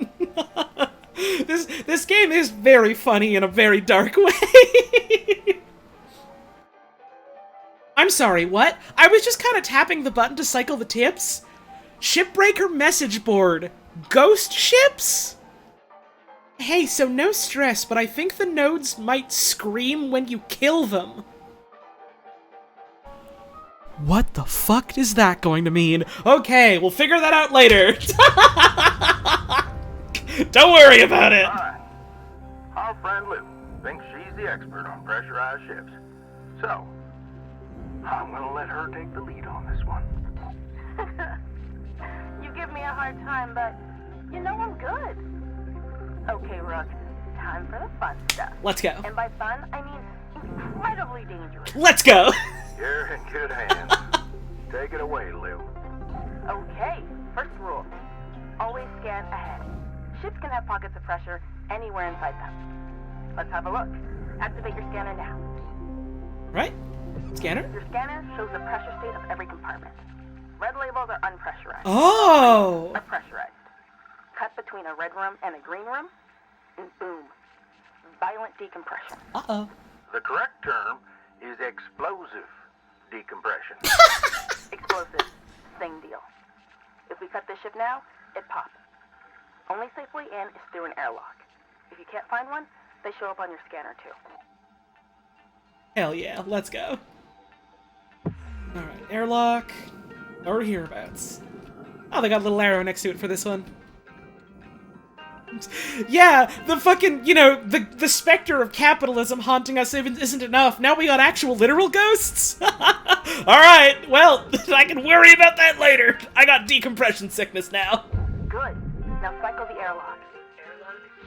This game is very funny in a very dark way. I'm sorry, what? I was just kind of tapping the button to cycle the tips? Shipbreaker message board. Ghost ships? Hey, so no stress, but I think the nodes might scream when you kill them. What the fuck is that going to mean? Okay, we'll figure that out later. Don't worry about it. Alright. Our friend Lou thinks she's the expert on pressurized ships. So, I'm gonna let her take the lead on this one. You give me a hard time, but you know I'm good. Okay, Rook, time for the fun stuff. Let's go. And by fun, I mean incredibly dangerous. Let's go. You're in good hands. Take it away, Lou. Okay, first rule. Always scan ahead. Ships can have pockets of pressure anywhere inside them. Let's have a look. Activate your scanner now. Right? Scanner? Your scanner shows the pressure state of every compartment. Red labels are unpressurized. Oh! Are pressurized. Cut between a red room and a green room, and boom. Violent decompression. Uh-oh. The correct term is explosive decompression. Explosive. Same deal. If we cut this ship now, it pops. Only safe way in is through an airlock. If you can't find one, they show up on your scanner too. Hell yeah, let's go. Alright, airlock. Or hereabouts. Oh, they got a little arrow next to it for this one. Yeah, the fucking, you know, the specter of capitalism haunting us isn't enough. Now we got actual literal ghosts? Alright, well, I can worry about that later. I got decompression sickness now. Good. Now cycle the airlock.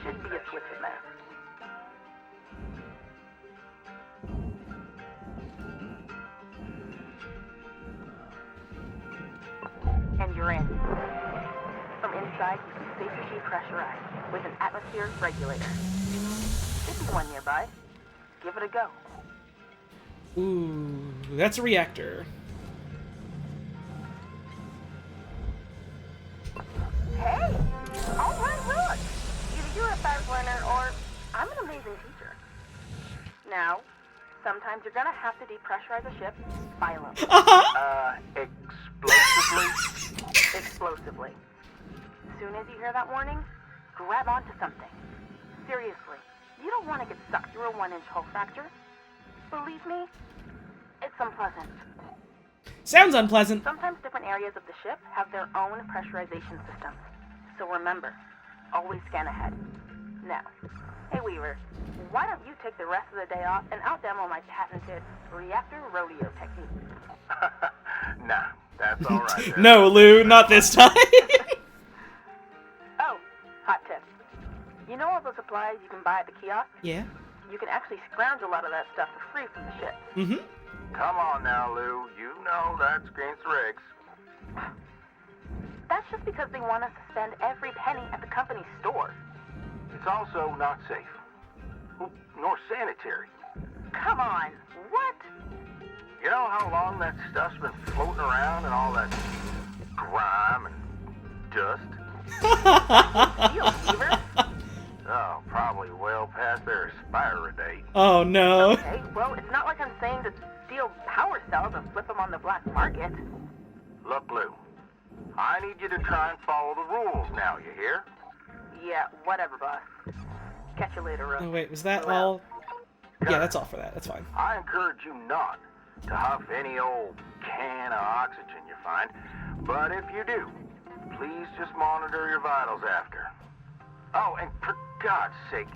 Should be a switch in there. you're in. From inside, you can safely depressurize with an atmosphere regulator. Should be one nearby. Give it a go. Ooh, that's a reactor. Hey! Alright, look! Either you're a fast learner or I'm an amazing teacher. Now, sometimes you're gonna have to depressurize a ship violently. Explosively? Explosively. Soon as you hear that warning, grab onto something. Seriously, you don't want to get sucked through a 1-inch hull fracture. Believe me, it's unpleasant. Sounds unpleasant. Sometimes different areas of the ship have their own pressurization systems. So remember, always scan ahead. Now, hey Weaver, why don't you take the rest of the day off and out-demo my patented reactor rodeo technique? Nah, that's all right. No, Lou, not this time. Oh, hot tip. You know all the supplies you can buy at the kiosk? Yeah. You can actually scrounge a lot of that stuff for free from the ship. Mm-hmm. Come on now, Lou. You know that's against the regs. That's just because they want us to spend every penny at the company's store. It's also not safe. Nor sanitary. Come on, what? You know how long that stuff's been floating around and all that grime and dust? Deal, Weaver. Oh, probably well past their expiry date. Oh, no. Okay, well, it's not like I'm saying to steal power cells and flip them on the black market. Look, Lou, I need you to try and follow the rules now, you hear? Yeah, whatever, boss. Catch you later, Rose. Oh, wait, was that all? Yeah, that's all for that. That's fine. I encourage you not to huff any old can of oxygen you find, but if you do, please just monitor your vitals after. Oh, and for God's sake,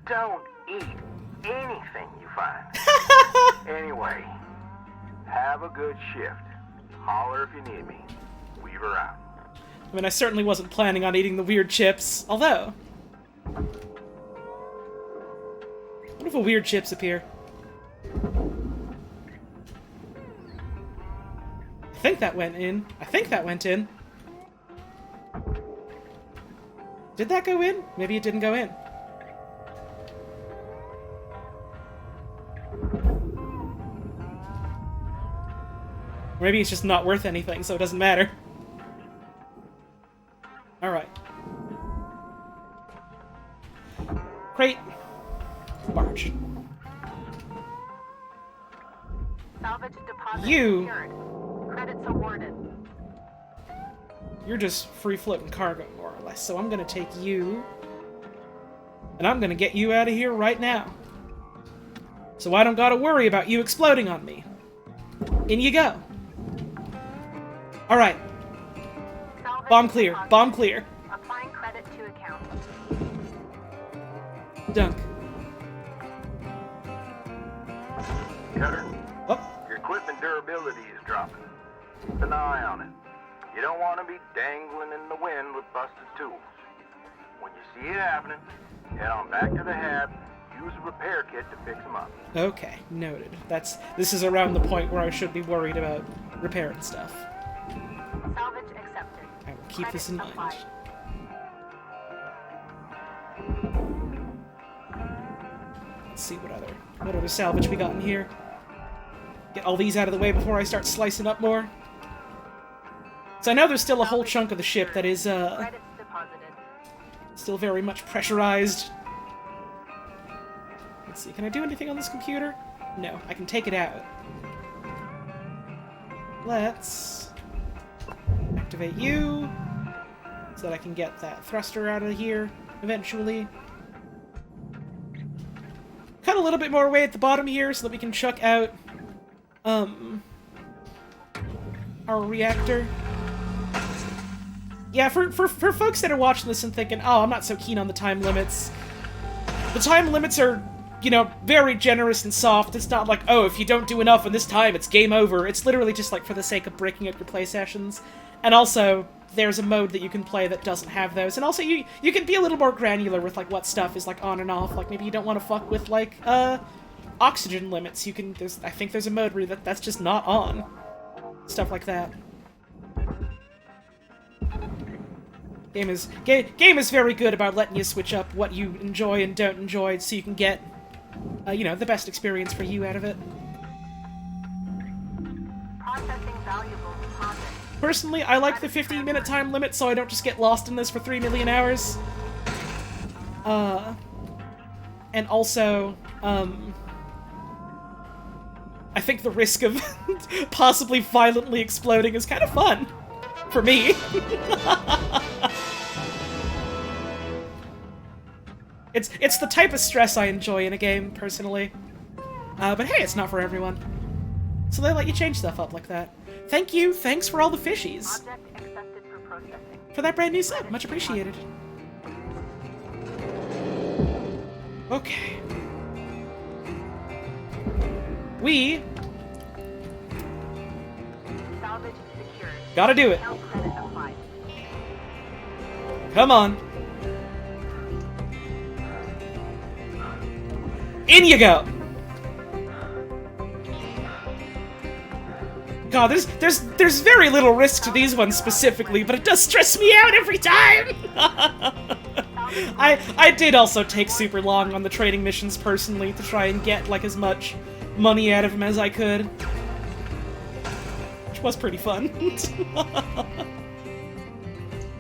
don't eat anything you find. Anyway, have a good shift. Holler if you need me. Weaver out. I mean, I certainly wasn't planning on eating the weird chips, although... What if a weird chips appear? I think that went in. I think that went in. Did that go in? Maybe it didn't go in. Maybe it's just not worth anything, so it doesn't matter. Alright. Crate. Barge. Salvage deposit You. secured. Credits awarded. You're just free-floating cargo, more or less, so I'm gonna take you... And I'm gonna get you out of here right now. So I don't gotta worry about you exploding on me. In you go. Alright. Salvage Bomb clear. deposit. Bomb clear. Applying credit to account. Dunk. Cutter, Oh. your equipment durability is dropping. Keep an eye on it. You don't want to be dangling in the wind with busted tools. When you see it happening, head on back to the hab, use a repair kit to fix them up. Okay, noted. This is around the point where I should be worried about repairing stuff. Salvage accepted. I will keep this in mind. Applied. Let's see what other salvage we got in here. Get all these out of the way before I start slicing up more. So I know there's still a whole chunk of the ship that is Credits deposited. still very much pressurized. Let's see, can I do anything on this computer? No, I can take it out. Let's activate you so that I can get that thruster out of here eventually. Cut a little bit more away at the bottom here so that we can chuck out our reactor. Yeah, for folks that are watching this and thinking, oh, I'm not so keen on the time limits. The time limits are, you know, very generous and soft. It's not like, oh, if you don't do enough in this time, it's game over. It's literally just like for the sake of breaking up your play sessions. And also, there's a mode that you can play that doesn't have those. And also, you can be a little more granular with, like, what stuff is, like, on and off. Like, maybe you don't want to fuck with, like, oxygen limits. You can, I think there's a mode where that's just not on. Stuff like that. Game is very good about letting you switch up what you enjoy and don't enjoy, so you can get, you know, the best experience for you out of it. Processing valuable deposits. Personally, I like the 15-minute time limit, so I don't just get lost in this for 3 million hours. And also, I think the risk of possibly violently exploding is kind of fun. For me. It's the type of stress I enjoy in a game, personally. But hey, it's not for everyone. So they let you change stuff up like that. Thank you, thanks for all the fishies. Object accepted for processing. For that brand new sub, much appreciated. Okay. We Salvage secured. gotta do it. No credit applied. Come on. In you go. God, there's very little risk to these ones specifically, but it does stress me out every time. I did also take super long on the trading missions personally to try and get like as much money out of them as I could, which was pretty fun. I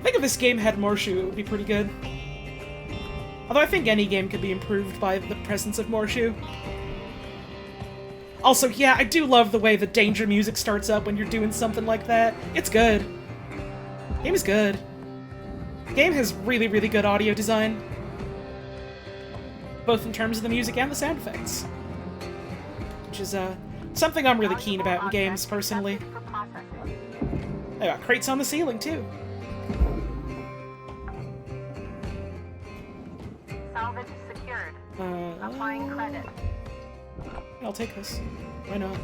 think if this game had Morshu, it would be pretty good. Although I think any game could be improved by the presence of Morshu. Also, yeah, I do love the way the danger music starts up when you're doing something like that. It's good. Game is good. The game has really, really good audio design. Both in terms of the music and the sound effects. Which is, something I'm really keen about in games, personally. For processing. I got crates on the ceiling, too. Salvage secured. Applying credit. I'll take this. Why not?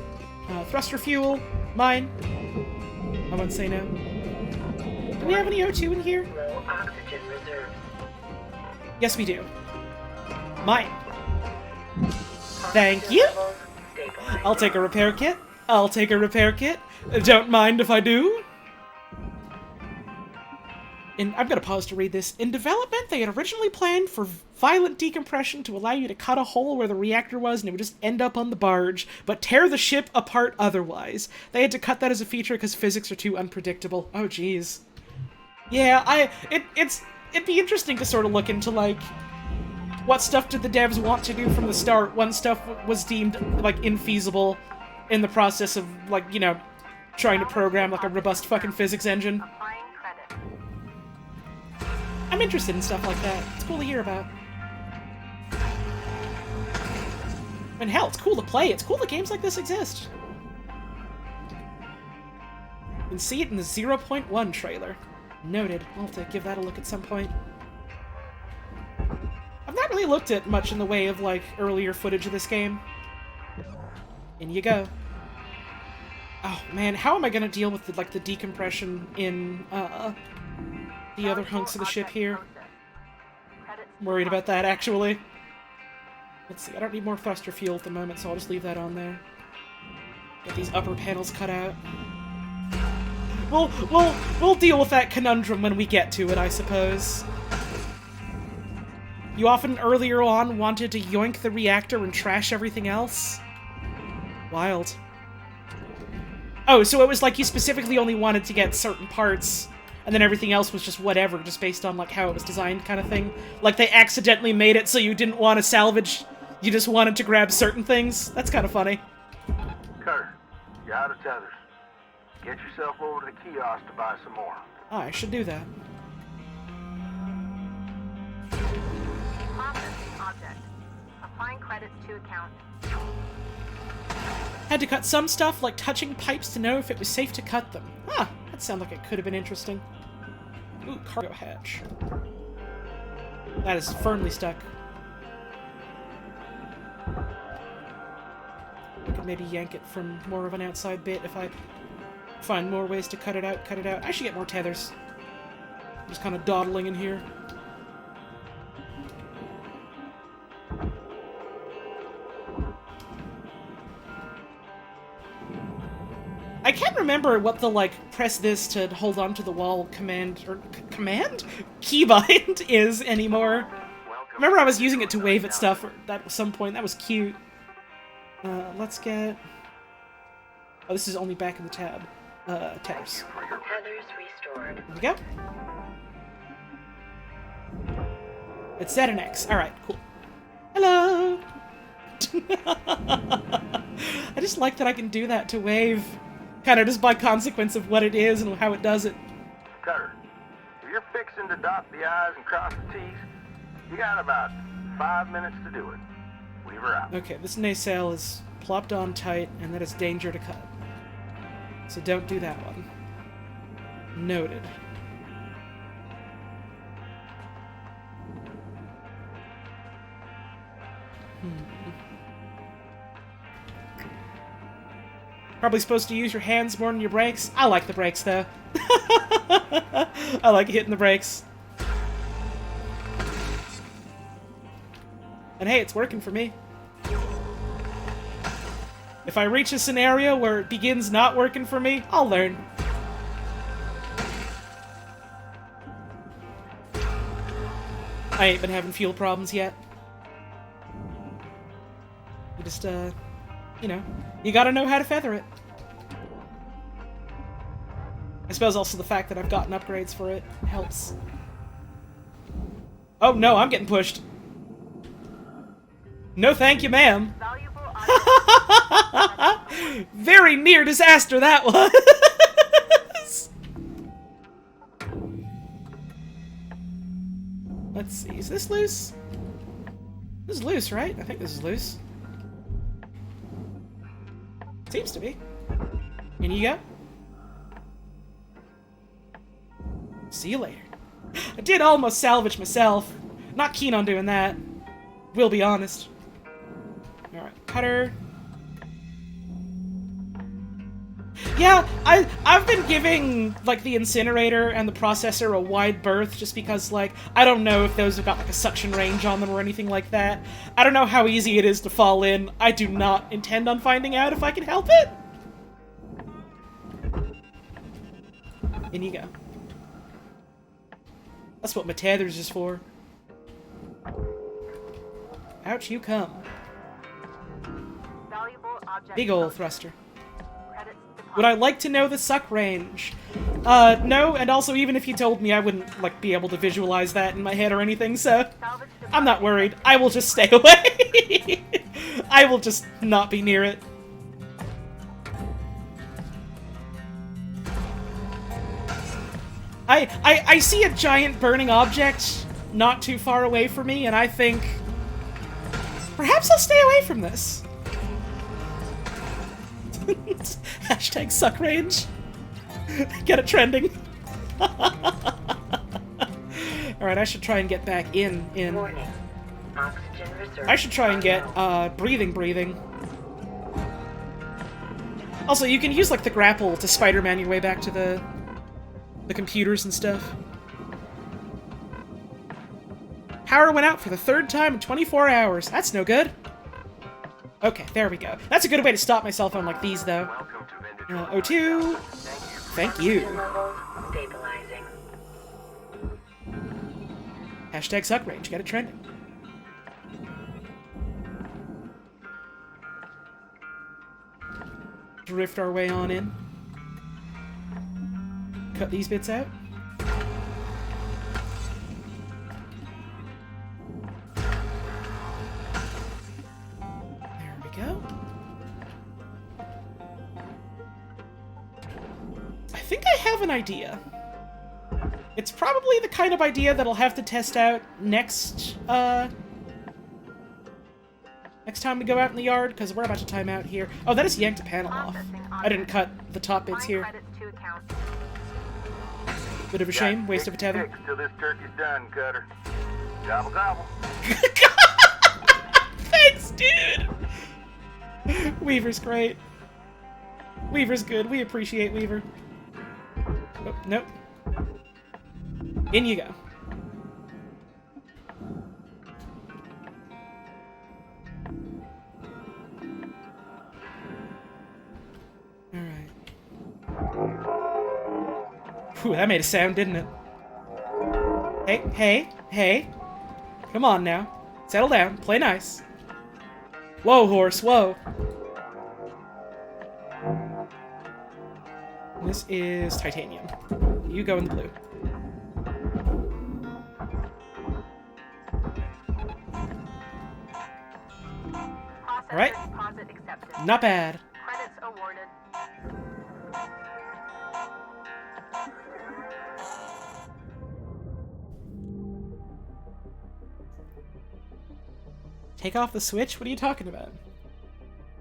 Thruster fuel. Mine. I won't say no. Do we have any O2 in here? Low oxygen reserves. Yes, we do. Mine. Thank you. Levels stabilized. I'll take a repair kit. I'll take a repair kit. Don't mind if I do. I'm gonna pause to read this. In development, they had originally planned for violent decompression to allow you to cut a hole where the reactor was and it would just end up on the barge, but tear the ship apart otherwise. They had to cut that as a feature because physics are too unpredictable. Oh, jeez. Yeah, it'd be interesting to sort of look into, like, what stuff did the devs want to do from the start when stuff was deemed, like, infeasible in the process of, like, you know, trying to program, like, a robust fucking physics engine. Applying credit. I'm interested in stuff like that. It's cool to hear about. And hell, it's cool to play. It's cool that games like this exist. You can see it in the 0.1 trailer. Noted. I'll have to give that a look at some point. I've not really looked at much in the way of, like, earlier footage of this game. In you go. Oh, man, how am I gonna deal with, the decompression in, the other hunks of the ship here? I'm worried about that, actually. Let's see, I don't need more thruster fuel at the moment, so I'll just leave that on there. Get these upper panels cut out. We'll deal with that conundrum when we get to it, I suppose. You often earlier on wanted to yoink the reactor and trash everything else? Wild. Oh, so it was like you specifically only wanted to get certain parts, and then everything else was just whatever, just based on, like, how it was designed kind of thing? Like, they accidentally made it so you didn't want to salvage, you just wanted to grab certain things? That's kind of funny. Kurt, you're out of tethers. Get yourself over to the kiosk to buy some more. Oh, I should do that. Processing object. Applying credit to account. Had to cut some stuff, like touching pipes, to know if it was safe to cut them. Ah, that sounded like it could have been interesting. Ooh, cargo hatch. That is firmly stuck. I could maybe yank it from more of an outside bit if I find more ways to cut it out, I should get more tethers. I'm just kind of dawdling in here. can't remember what the, like, press this to hold onto the wall command, or command? Keybind is anymore. Remember I was using it to wave at stuff at some point. That was cute. Let's get... Oh, this is only back in the tab. Tabs. Heather's restored. There we go. It's set an X. Alright, cool. Hello! I just like that I can do that to wave. Kind of just by consequence of what it is and how it does it. Cutter, if you're fixing to dot the I's and cross the T's, you got about 5 minutes to do it. Leave her out. Okay, this nacelle is plopped on tight, and that is danger to cut. So don't do that one. Noted. Probably supposed to use your hands more than your brakes. I like the brakes, though. I like hitting the brakes. And hey, it's working for me. If I reach a scenario where it begins not working for me, I'll learn. I ain't been having fuel problems yet. You just, you know, you gotta know how to feather it. I suppose also the fact that I've gotten upgrades for it helps. Oh no, I'm getting pushed. No thank you, ma'am. Very near disaster that was. Let's see, is this loose? This is loose, right? I think this is loose. Seems to be. In you go. See you later. I did almost salvage myself. Not keen on doing that. We'll be honest. Alright, cutter. Yeah, I've been giving, like, the incinerator and the processor a wide berth just because, like, I don't know if those have got, like, a suction range on them or anything like that. I don't know how easy it is to fall in. I do not intend on finding out if I can help it. In you go. That's what my tethers is for. Out you come. Big ol' thruster. Would I like to know the suck range? No, and also even if you told me, I wouldn't, like, be able to visualize that in my head or anything, so I'm not worried. I will just stay away. I will just not be near it. I see a giant burning object not too far away from me, and I think perhaps I'll stay away from this. Hashtag suck range. Get it trending. Alright, I should try and get back in. Warning. Oxygen reserve. I should try and get, breathing. Also, you can use, like, the grapple to Spider-Man your way back to the computers and stuff. Power went out for the 3rd time in 24 hours. That's no good. Okay, there we go. That's a good way to stop myself on, like, these, though. O2. Thank you. Stabilizing. Hashtag suck range. Get it trending. Drift our way on in. Cut these bits out. There we go. I think I have an idea. It's probably the kind of idea that I'll have to test out next time we go out in the yard, because we're about to time out here. Oh, that is yanked a panel off. I didn't cut the top bits here. Bit of a shame, waste of a tether. Till this turkey's done, Cutter. Gobble gobble. Thanks, dude! Weaver's great. Weaver's good. We appreciate Weaver. Oh, nope. In you go. Alright. Whew, that made a sound, didn't it? Hey, hey, hey. Come on now. Settle down. Play nice. Whoa, horse, whoa. This is titanium. You go in the blue. All right. Deposit accepted. Not bad. Credits awarded. Take off the switch? What are you talking about?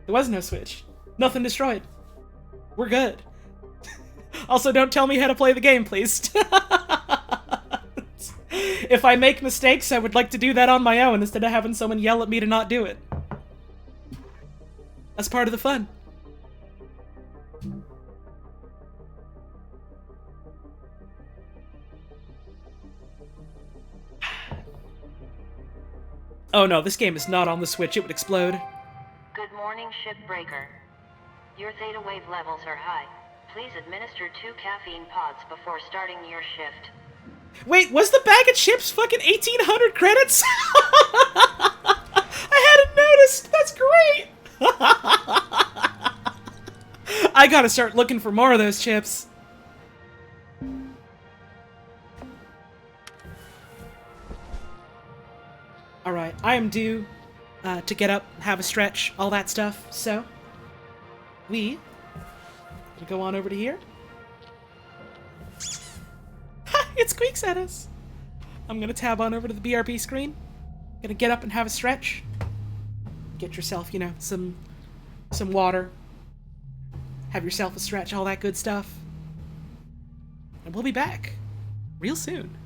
There was no switch. Nothing destroyed. We're good. Also, don't tell me how to play the game, please. If I make mistakes, I would like to do that on my own instead of having someone yell at me to not do it. That's part of the fun. Oh no, this game is not on the Switch. It would explode. Good morning, Shipbreaker. Your theta wave levels are high. Please administer 2 caffeine pods before starting your shift. Wait, was the bag of chips fucking 1,800 credits? I hadn't noticed. That's great. I gotta start looking for more of those chips. Alright, I am due to get up, have a stretch, all that stuff, so we go on over to here. Ha! It squeaks at us! I'm gonna tab on over to the BRB screen. Gonna get up and have a stretch. Get yourself, you know, some water. Have yourself a stretch, all that good stuff. And we'll be back real soon.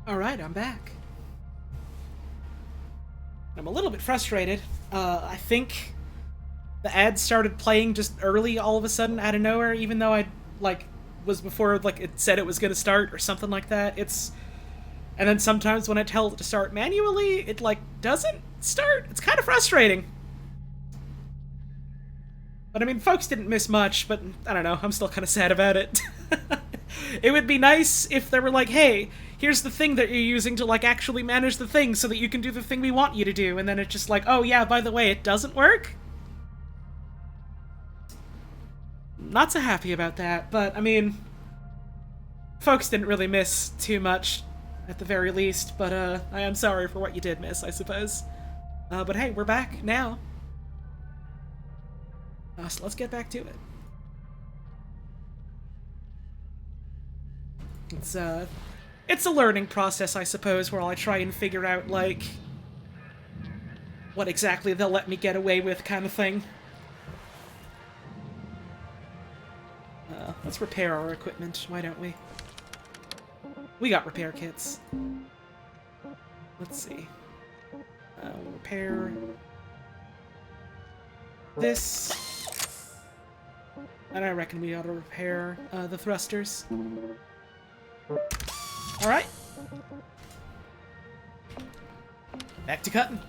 Alright, I'm back. I'm a little bit frustrated. I think the ad started playing just early all of a sudden out of nowhere, even though I, like, was before, like, it said it was gonna start or something like that. And then sometimes when I tell it to start manually, it, like, doesn't start. It's kind of frustrating. But, I mean, folks didn't miss much, but, I don't know, I'm still kind of sad about it. It would be nice if they were like, hey, here's the thing that you're using to, like, actually manage the thing so that you can do the thing we want you to do, and then it's just like, oh yeah, by the way, it doesn't work? Not so happy about that, but, I mean, folks didn't really miss too much, at the very least, but, I am sorry for what you did miss, I suppose. But hey, we're back now. So let's get back to it. It's a learning process, I suppose, where I try and figure out, like, what exactly they'll let me get away with, kind of thing. Let's repair our equipment, why don't we? We got repair kits. Let's see. We'll repair this. And I reckon we ought to repair the thrusters. Alright. Back to cutting.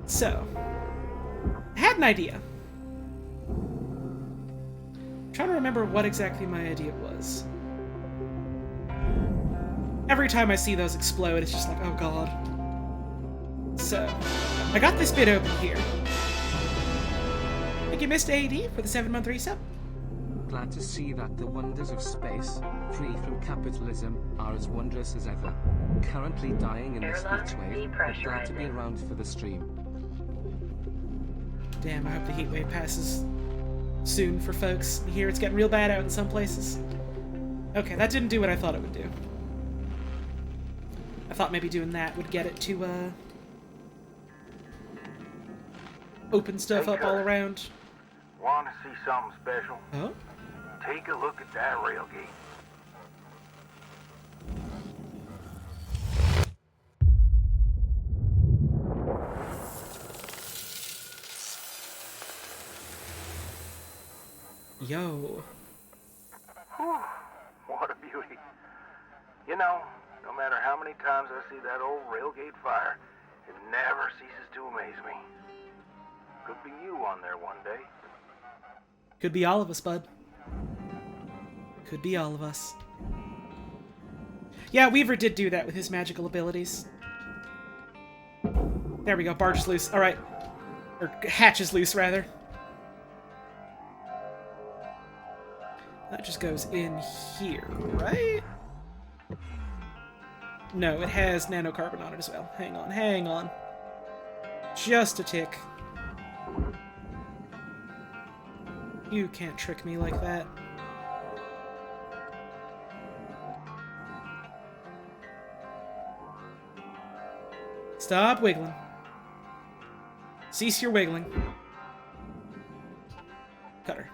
So, I had an idea. I'm trying to remember what exactly my idea was. Every time I see those explode, it's just like, oh god. So, I got this bit open here. Thank you, Mr. AD, for the 7-month resub. Glad to see that the wonders of space, free from capitalism, are as wondrous as ever. Currently dying in this heat wave, but glad to be around for the stream. Damn, I hope the heat wave passes soon for folks. Here it's getting real bad out in some places. Okay, that didn't do what I thought it would do. I thought maybe doing that would get it to, open stuff up all around. Want to see something special? Oh? Take a look at that railgate. Yo. Whew, what a beauty. You know, no matter how many times I see that old railgate fire, it never ceases to amaze me. Could be you on there one day. Could be all of us, bud. Could be all of us. Yeah, Weaver did do that with his magical abilities. There we go, barge is loose. Alright. Or hatch is loose, rather. That just goes in here, right? No, it has nanocarbon on it as well. Hang on, hang on. Just a tick. You can't trick me like that. Stop wiggling. Cease your wiggling. Cutter.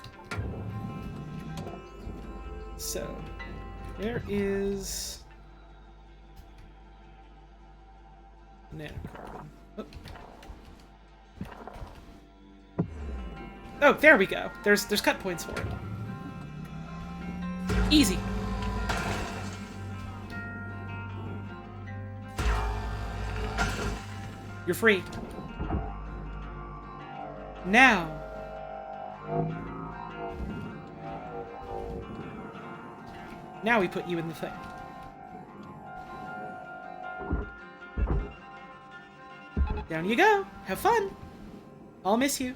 So, where is nanocarbon? Oh. Oh, there we go. There's cut points for it. Easy. You're free. Now. Now we put you in the thing. Down you go. Have fun. I'll miss you.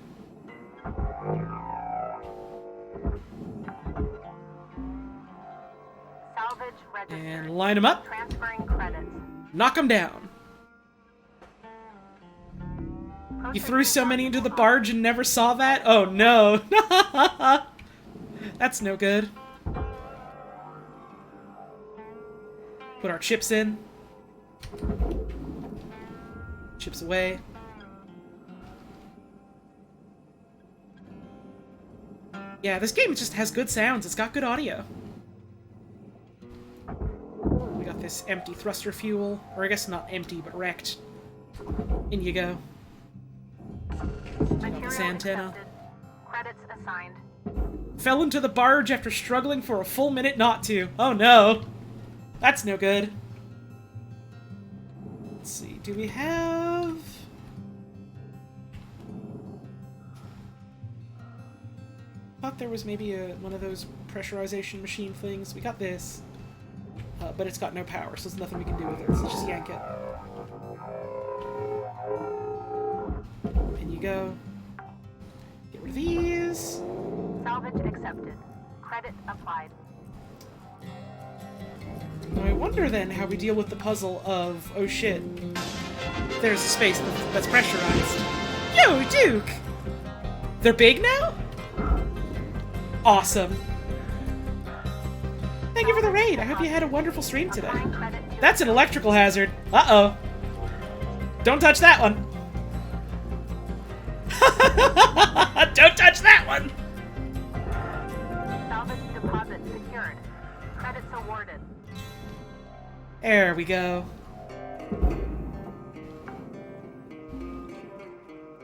Salvage registered. And line them up. Transferring credits. Knock them down. You threw so many into the barge and never saw that? Oh no. That's no good. Put our chips in. Chips away. Yeah, this game just has good sounds. It's got good audio. We got this empty thruster fuel. Or I guess not empty, but wrecked. In you go. Got this antenna. Credits assigned. Fell into the barge after struggling for a full minute not to. Oh no. That's no good. Let's see, do we have... Thought there was maybe one of those pressurization machine things. We got this. But it's got no power, so there's nothing we can do with it. So let's just yank it. In you go. Get rid of these. Salvage accepted. Credit applied. Now I wonder then how we deal with the puzzle of, oh shit, there's a space that's pressurized. Yo, Duke! They're big now? Awesome. Thank you for the raid. I hope you had a wonderful stream today. That's an electrical hazard. Uh-oh. Don't touch that one. Don't touch that one! Salvage deposit secured. Credits awarded. There we go.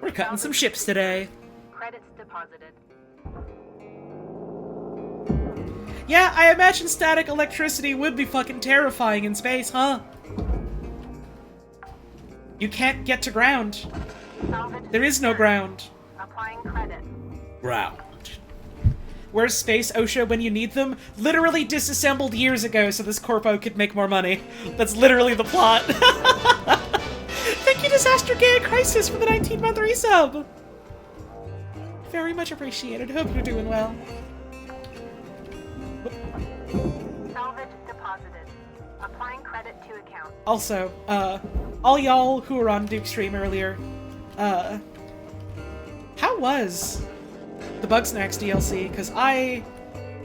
We're cutting some ships today. Credits deposited. Yeah, I imagine static electricity would be fucking terrifying in space, huh? You can't get to ground. Salvage There is no ground. applying credit. Ground. Where's Space OSHA when you need them? Literally disassembled years ago so this corpo could make more money. That's literally the plot. Thank you, Disaster Gay Crisis, for the 19-month resub! Very much appreciated. Hope you're doing well. Salvage deposited. Applying credit to account. Also, all y'all who were on Duke's stream earlier, how was the Bugsnax DLC? Because I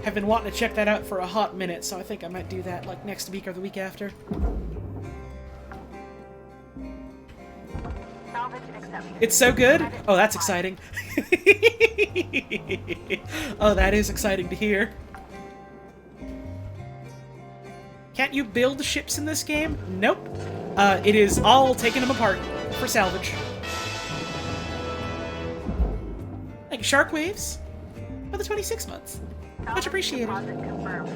have been wanting to check that out for a hot minute, so I think I might do that, like, next week or the week after. Salvage accepted. It's so good? Oh, that's exciting. Oh, that is exciting to hear. Can't you build ships in this game? Nope. It is all taking them apart for salvage. Like Sharkwaves for the 26 months. Much appreciated. Deposit confirmed.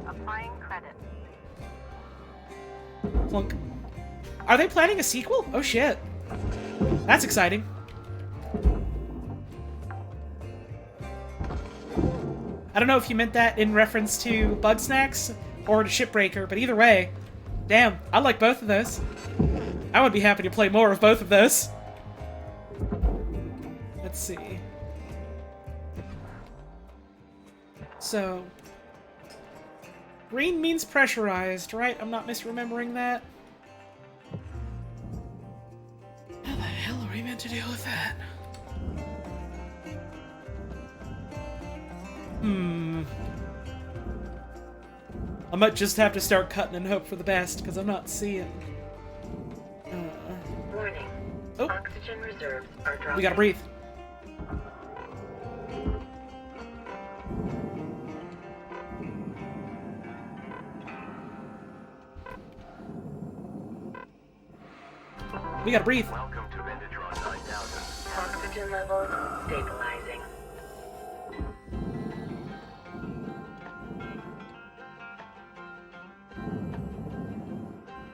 Applying credit. Flunk. Are they planning a sequel? Oh shit. That's exciting. I don't know if you meant that in reference to Bugsnax or to Shipbreaker, but either way, damn, I like both of those. I would be happy to play more of both of those. Let's see. So, green means pressurized, right? I'm not misremembering that. How the hell are we meant to deal with that? I might just have to start cutting and hope for the best, because I'm not seeing... Warning. Oh. Oxygen reserves are dropping. We gotta breathe. We gotta breathe. Welcome to Vindatron 9000. Oxygen levels stabilizing.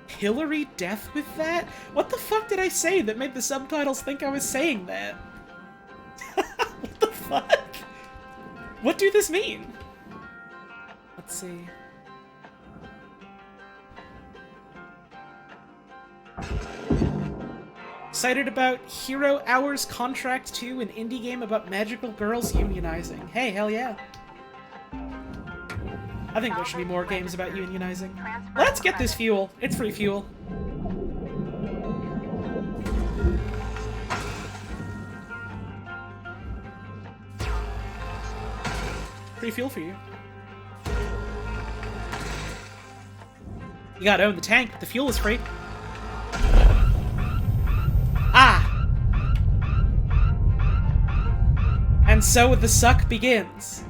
Hillary death with that? What the fuck did I say that made the subtitles think I was saying that? What the fuck? What do this mean? Let's see. Excited about Hero Hours Contract 2, an indie game about magical girls unionizing. Hey, hell yeah. I think there should be more games about unionizing. Let's get this fuel. It's free fuel. Free fuel for you. You gotta own the tank, but the fuel is free. And so the suck begins.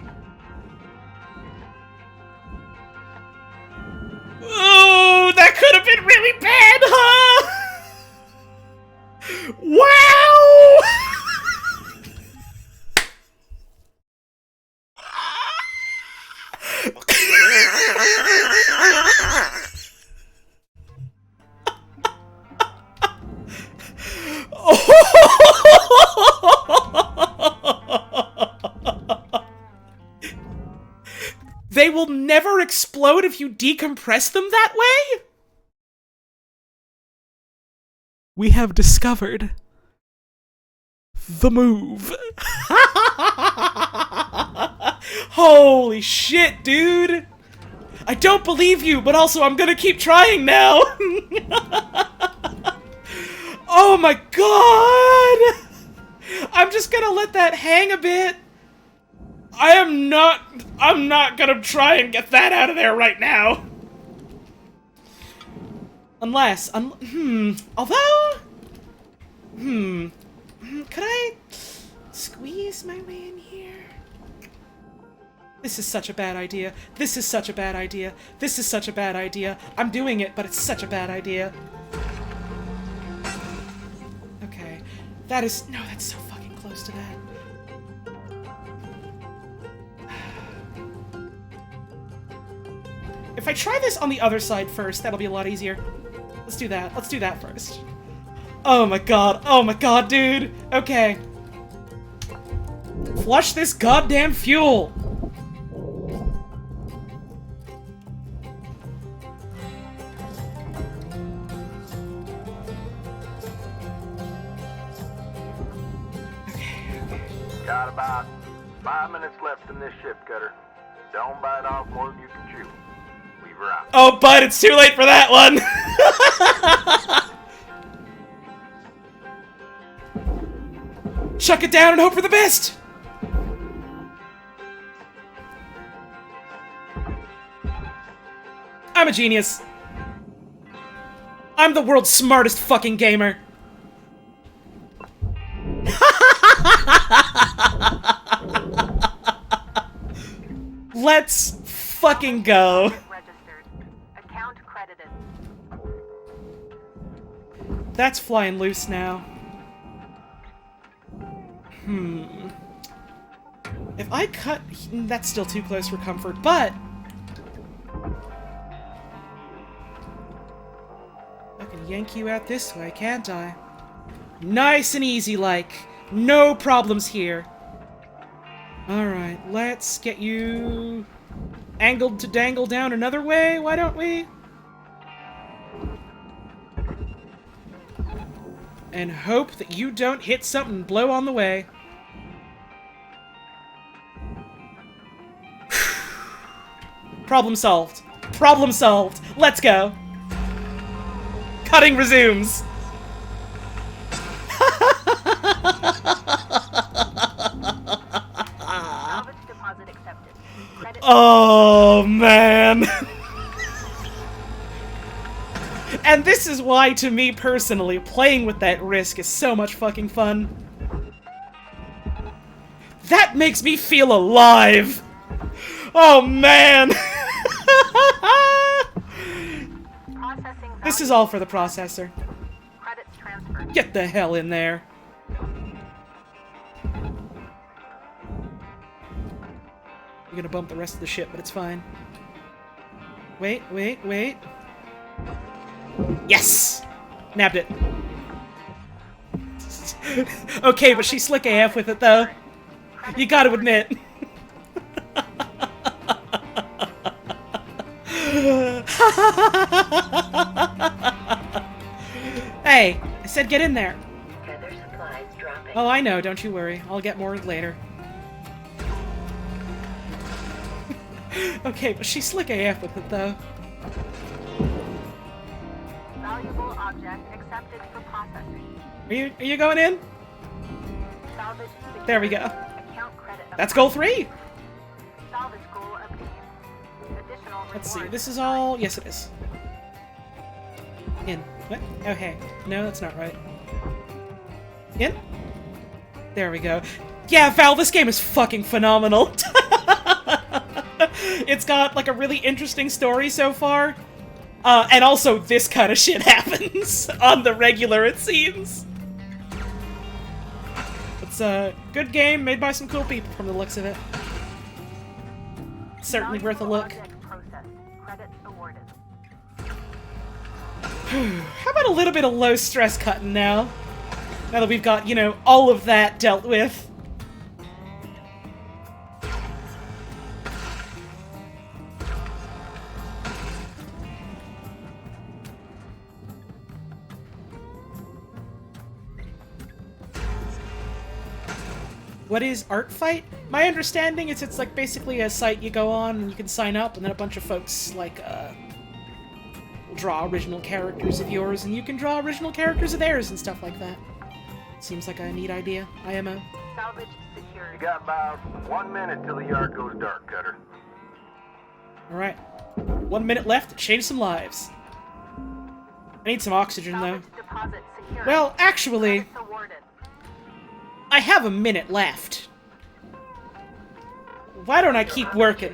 Oh, that could have been really bad, huh? Wow! They will never explode if you decompress them that way? We have discovered the move. Holy shit, dude! I don't believe you, but also I'm gonna keep trying now! Oh my god! I'm just gonna let that hang a bit. I'm not gonna try and get that out of there right now. Unless, although, could I squeeze my way in here? This is such a bad idea. This is such a bad idea. This is such a bad idea. I'm doing it, but it's such a bad idea. Okay. That's so fucking close to that. If I try this on the other side first, that'll be a lot easier. Let's do that. Let's do that first. Oh my god, dude. Okay. Flush this goddamn fuel. Got about 5 minutes left in this ship cutter. Don't bite off more than you can chew. Leave her out. Oh, bud, it's too late for that one. Chuck it down and hope for the best. I'm a genius. I'm the world's smartest fucking gamer. Let's fucking go. Account credited. That's flying loose now. If I cut... That's still too close for comfort, but... I can yank you out this way, can't I? Nice and easy, like. No problems here. Alright, let's get you... angled to dangle down another way, why don't we? And hope that you don't hit something and blow on the way. Problem solved. Problem solved. Let's go. Cutting resumes. Salvage deposit accepted. Credit. Oh, man. And this is why, to me personally, playing with that risk is so much fucking fun. That makes me feel alive! Oh, man! This is all for the processor. Credits transferred. Get the hell in there. You're gonna bump the rest of the ship, but it's fine. Wait, wait, wait. Yes! Nabbed it. Okay, but she's slick AF with it, though. You gotta admit. Hey, I said get in there. Feather supplies dropping. Oh, I know, don't you worry. I'll get more later. Okay, but she's slick AF with it, though. Valuable object accepted for processing. Are you going in? Salvage There we go. account credit. That's goal 3! Salvage goal obtained. Additional Let's see, reward. this is all... Yes, it is. In. What? Okay. No, that's not right. In? There we go. Yeah, Val, this game is fucking phenomenal. It's got, like, a really interesting story so far. And also, this kind of shit happens on the regular, it seems. It's a good game made by some cool people from the looks of it. Certainly worth a look. How about a little bit of low stress cutting now? Now that we've got, you know, all of that dealt with. What is Art Fight? My understanding is it's like basically a site you go on and you can sign up, and then a bunch of folks like will draw original characters of yours, and you can draw original characters of theirs and stuff like that. Seems like a neat idea. IMO. Salvage security. You got about 1 minute till the yard goes dark, Cutter. All right, 1 minute left to change some lives. I need some oxygen though. Salvage deposit secure. Well, actually, Credits awarded. I have a minute left. Why don't I keep working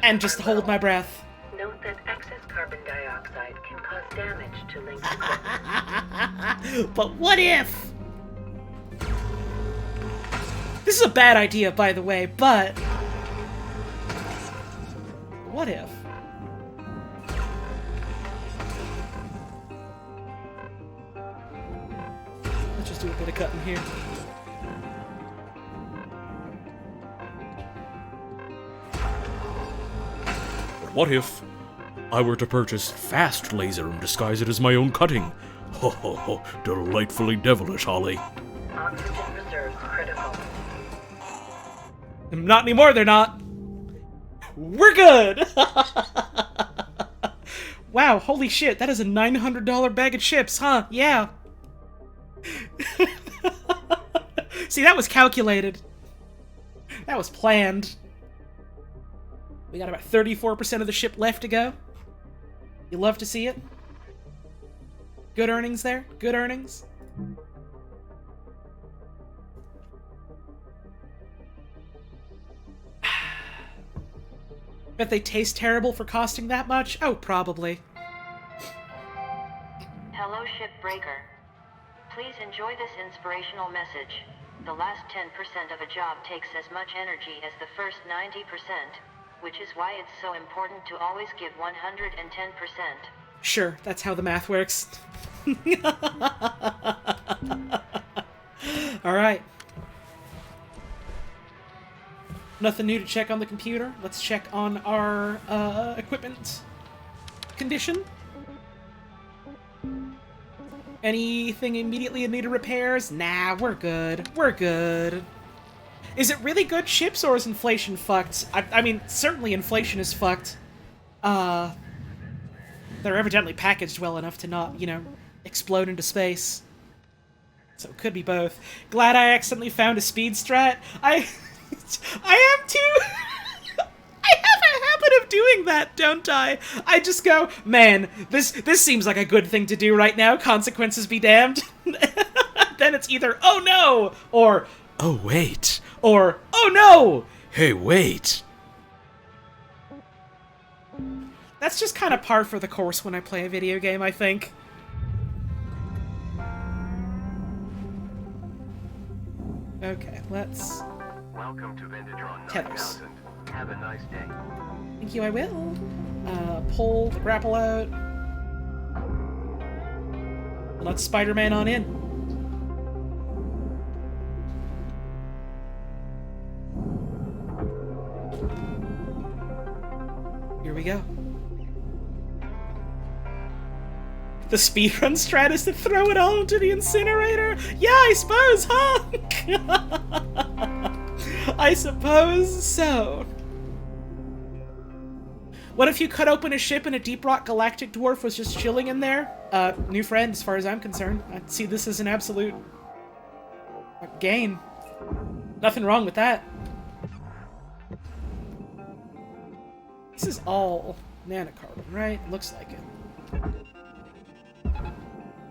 and just hold my breath? Note that excess carbon dioxide can cause damage to linked equipment. But what if? This is a bad idea, by the way, but... what if? Let's just do a bit of cutting here. What if I were to purchase fast laser and disguise it as my own cutting? Ho ho ho, delightfully devilish, Holly. Oxygen reserves critical. Not anymore, they're not. We're good! Wow, holy shit, that is a $900 bag of chips, huh? Yeah. See, that was calculated. That was planned. We got about 34% of the ship left to go. You love to see it. Good earnings there. Good earnings. Bet they taste terrible for costing that much? Oh, probably. Hello, Shipbreaker. Please enjoy this inspirational message. The last 10% of a job takes as much energy as the first 90%, which is why it's so important to always give 110%. Sure, that's how the math works. Alright. Nothing new to check on the computer. Let's check on our equipment condition. Anything immediately in need of repairs? Nah, we're good. We're good. Is it really good ships, or is inflation fucked? I mean, certainly inflation is fucked. They're evidently packaged well enough to not, you know, explode into space. So it could be both. Glad I accidentally found a speed strat. I am too. I have a habit of doing that, don't I? I just go, man, this seems like a good thing to do right now. Consequences be damned. Then it's either, oh no, or, Oh, wait. or, oh no! Hey, wait. That's just kind of par for the course when I play a video game, I think. Okay, let's... Welcome to Vintatron Tethers. 9000. Have a nice day. Thank you, I will. Pull the grapple out. Let's Spider-Man on in. Here we go. The speedrun strat is to throw it all into the incinerator? Yeah, I suppose, huh? I suppose so. What if you cut open a ship and a Deep Rock Galactic Dwarf was just chilling in there? New friend, as far as I'm concerned. I'd see this as an absolute gain. Nothing wrong with that. This is all nanocarbon, right? Looks like it.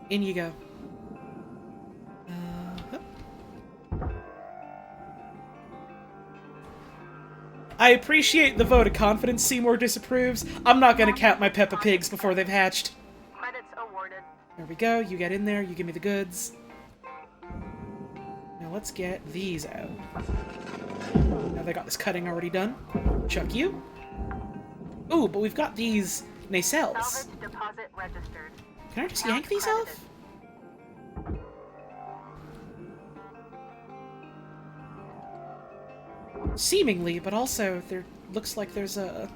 In you go. I appreciate the vote of confidence Seymour disapproves. I'm not gonna count my Peppa Pigs before they've hatched. Credits awarded. There we go. You get in there. You give me the goods. Now let's get these out. Now they got this cutting already done. Chuck you. Ooh, but we've got these nacelles. Salvage deposit registered. Can I just yank these off? Seemingly, but also there looks like there's a...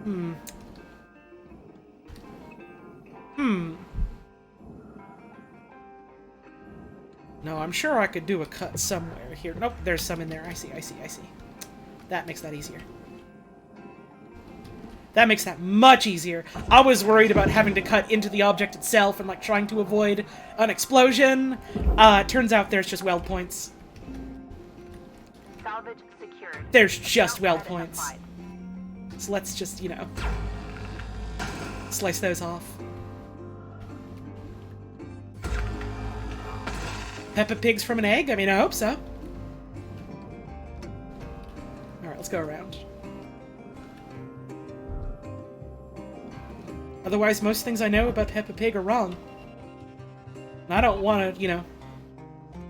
No, I'm sure I could do a cut somewhere here. Nope, there's some in there. I see. That makes that easier. That makes that much easier. I was worried about having to cut into the object itself and, like, trying to avoid an explosion. Turns out there's just weld points. Salvage secured. There's just weld points. So let's just, you know, slice those off. Peppa Pigs from an egg? I mean, I hope so. Alright, let's go around. Otherwise, most things I know about Peppa Pig are wrong. And I don't want to, you know...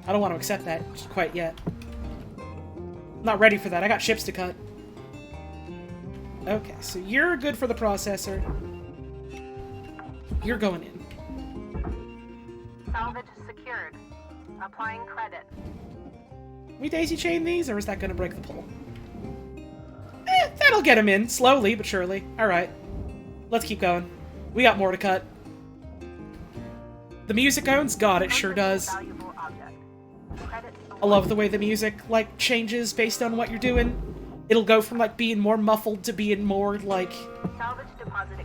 I don't want to accept that just quite yet. I'm not ready for that. I got ships to cut. Okay, so you're good for the processor. You're going in. Salvage secured. Applying credit. We daisy chain these, or is that going to break the pole? That'll get him in, slowly but surely. Alright. Let's keep going. We got more to cut. The music owns? God, it sure does. I love the way the music, like, changes based on what you're doing. It'll go from, like, being more muffled to being more, like,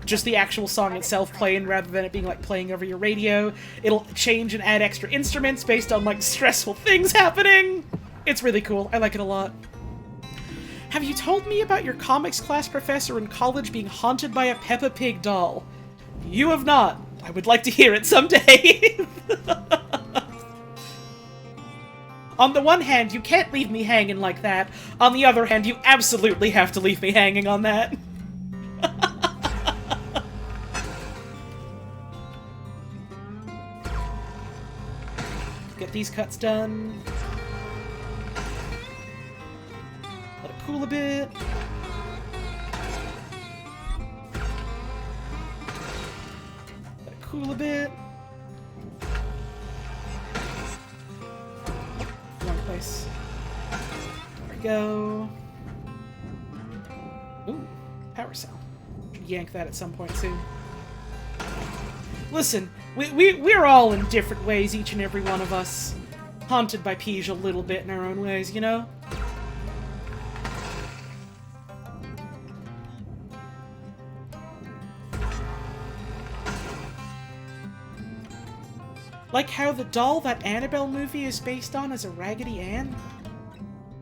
just the actual song itself playing rather than it being, like, playing over your radio. It'll change and add extra instruments based on, like, stressful things happening. It's really cool. I like it a lot. Have you told me about your comics class professor in college being haunted by a Peppa Pig doll? You have not. I would like to hear it someday. On the one hand, you can't leave me hanging like that. On the other hand, you absolutely have to leave me hanging on that. Get these cuts done. Let it cool a bit. Let it cool a bit. Wrong place. There we go. Ooh, power cell. Should yank that at some point soon. Listen, we're all in different ways, each and every one of us. Haunted by Peej a little bit in our own ways, you know? Like how the doll that Annabelle movie is based on is a Raggedy Ann?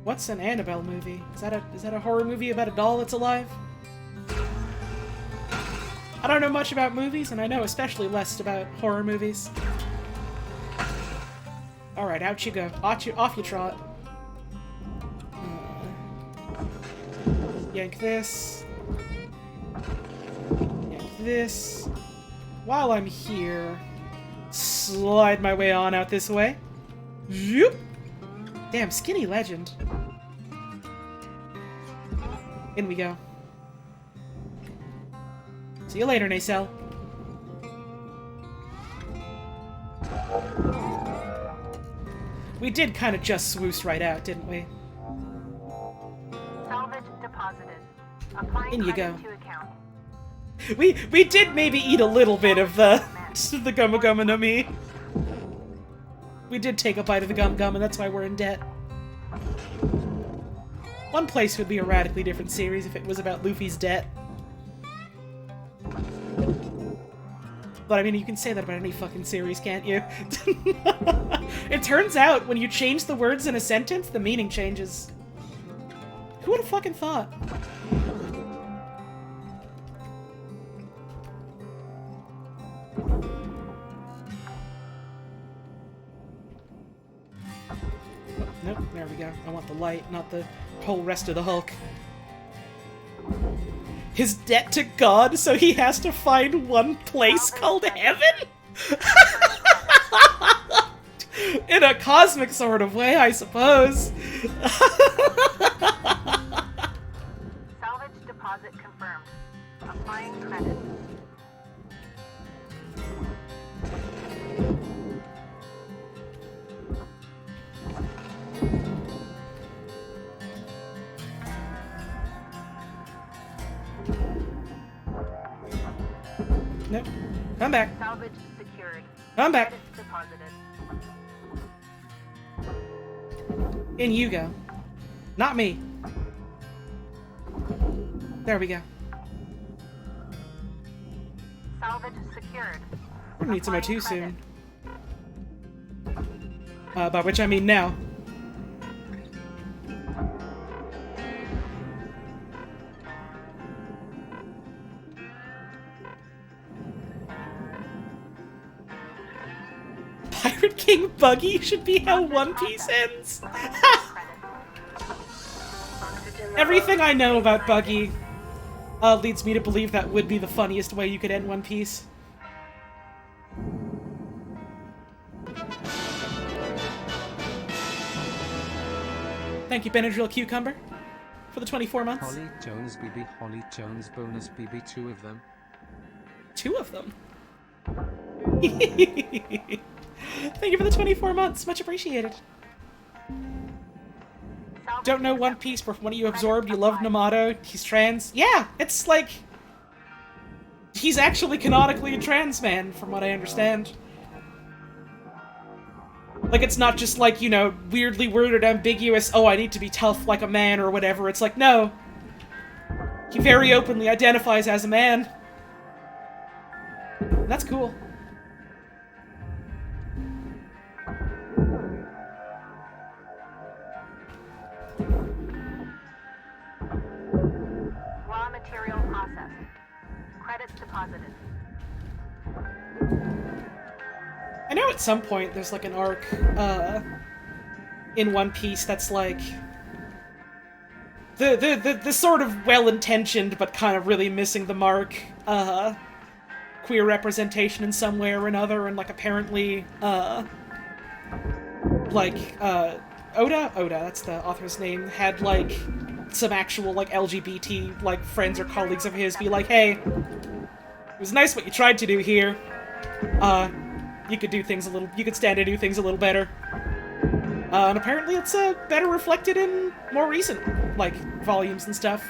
What's an Annabelle movie? Is that a horror movie about a doll that's alive? I don't know much about movies, and I know especially less about horror movies. Alright, out you go. Off you trot. Yank this. Yank this. While I'm here, slide my way on out this way. Zoop! Damn, skinny legend. In we go. See you later, Nacelle. We did kind of just swoosh right out, didn't we? Salvage deposited. Applying In you credit go. to account. We did maybe eat a little bit of the Gumma Gumma no Mi. We did take a bite of the Gum Gum, and that's why we're in debt. One Place would be a radically different series if it was about Luffy's debt. But I mean, you can say that about any fucking series, can't you? It turns out, when you change the words in a sentence, the meaning changes. Who would have fucking thought? Nope, there we go. I want the light, not the whole rest of the Hulk. His debt to God, so he has to find one place called heaven? In a cosmic sort of way, I suppose. Salvage deposit confirmed. Applying credit. Nope. Come back. Salvage secured. Come back. Credits deposited. In you go. Not me. There we go. Salvage secured. We're gonna need some Applying O2 credit. soon. By which I mean now. Pirate King Buggy should be how One Piece ends. Everything I know about Buggy leads me to believe that would be the funniest way you could end One Piece. Thank you, Benadryl Cucumber, for the 24 months. Holly Jones BB, Holly Jones bonus BB, 2 of them. 2 of them? Thank you for the 24 months. Much appreciated. Don't know One Piece, but from what you absorbed, you love Namato. He's trans. Yeah, it's like... he's actually canonically a trans man, from what I understand. Like, it's not just like, you know, weirdly worded, ambiguous, oh, I need to be tough like a man or whatever. It's like, no. He very openly identifies as a man. And that's cool. Raw material processed. Credits deposited. I know at some point there's like an arc, in One Piece that's like... the sort of well-intentioned but kind of really missing the mark, queer representation in some way or another, and like apparently, Oda, that's the author's name, had like some actual like LGBT like friends or colleagues of his be like, hey, it was nice what you tried to do here. You could do things you could stand to do things a little better. And apparently it's better reflected in more recent like volumes and stuff.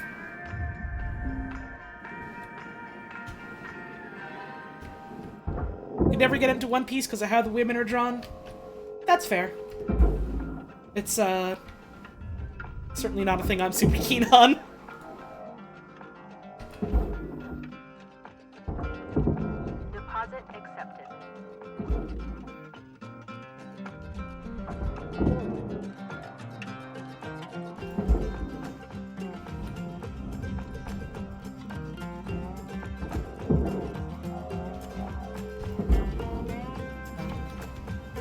You never get into One Piece because of how the women are drawn. That's fair. It's certainly not a thing I'm super keen on. Deposit accepted.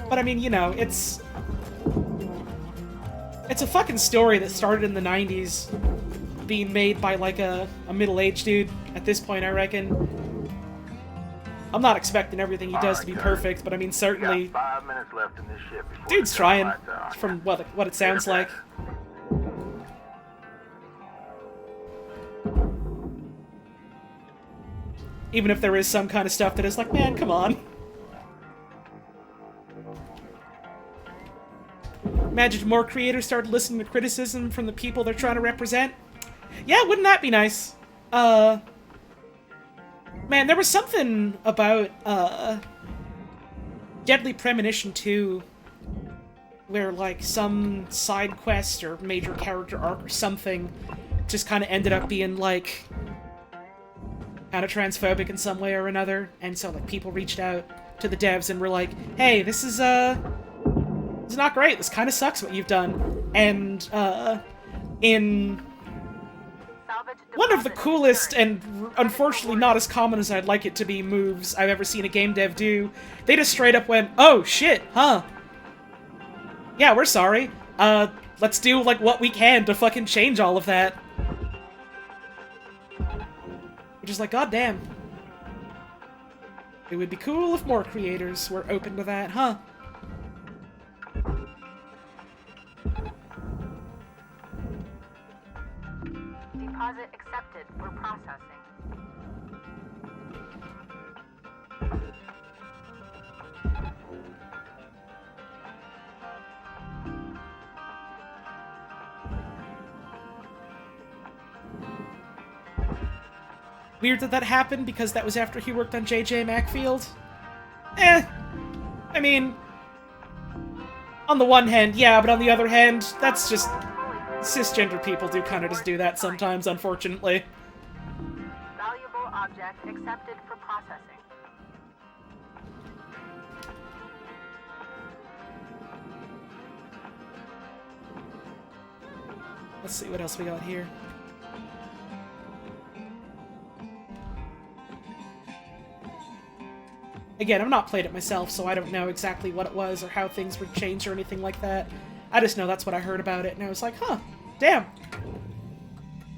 But I mean, you know, it's a fucking story that started in the 90s, being made by like a middle-aged dude at this point, I reckon. I'm not expecting everything he does to be perfect, but I mean, certainly, Got 5 minutes left in this ship before dude's the trying, lights are on. from what it sounds like. Even if there is some kind of stuff that is like, man, come on. Imagine more creators started listening to criticism from the people they're trying to represent. Yeah, wouldn't that be nice? Man, there was something about, Deadly Premonition 2, where, like, some side quest or major character arc or something just kind of ended up being, like, kind of transphobic in some way or another, and so, like, people reached out to the devs and were like, hey, this is not great, this kind of sucks what you've done. And, in one of the coolest and unfortunately not as common as I'd like it to be moves I've ever seen a game dev do, they just straight up went, oh shit, huh? Yeah, we're sorry. let's do, like, what we can to fucking change all of that. Which is like, goddamn. It would be cool if more creators were open to that, huh? Deposit accepted for processing. Weird that that happened because that was after he worked on J.J. Macfield. I mean, on the one hand, yeah, but on the other hand, that's just... cisgender people do kind of just do that sometimes, unfortunately. Valuable object accepted for processing. Let's see what else we got here. Again, I've not played it myself, so I don't know exactly what it was or how things were changed or anything like that. I just know that's what I heard about it, and I was like, huh, damn.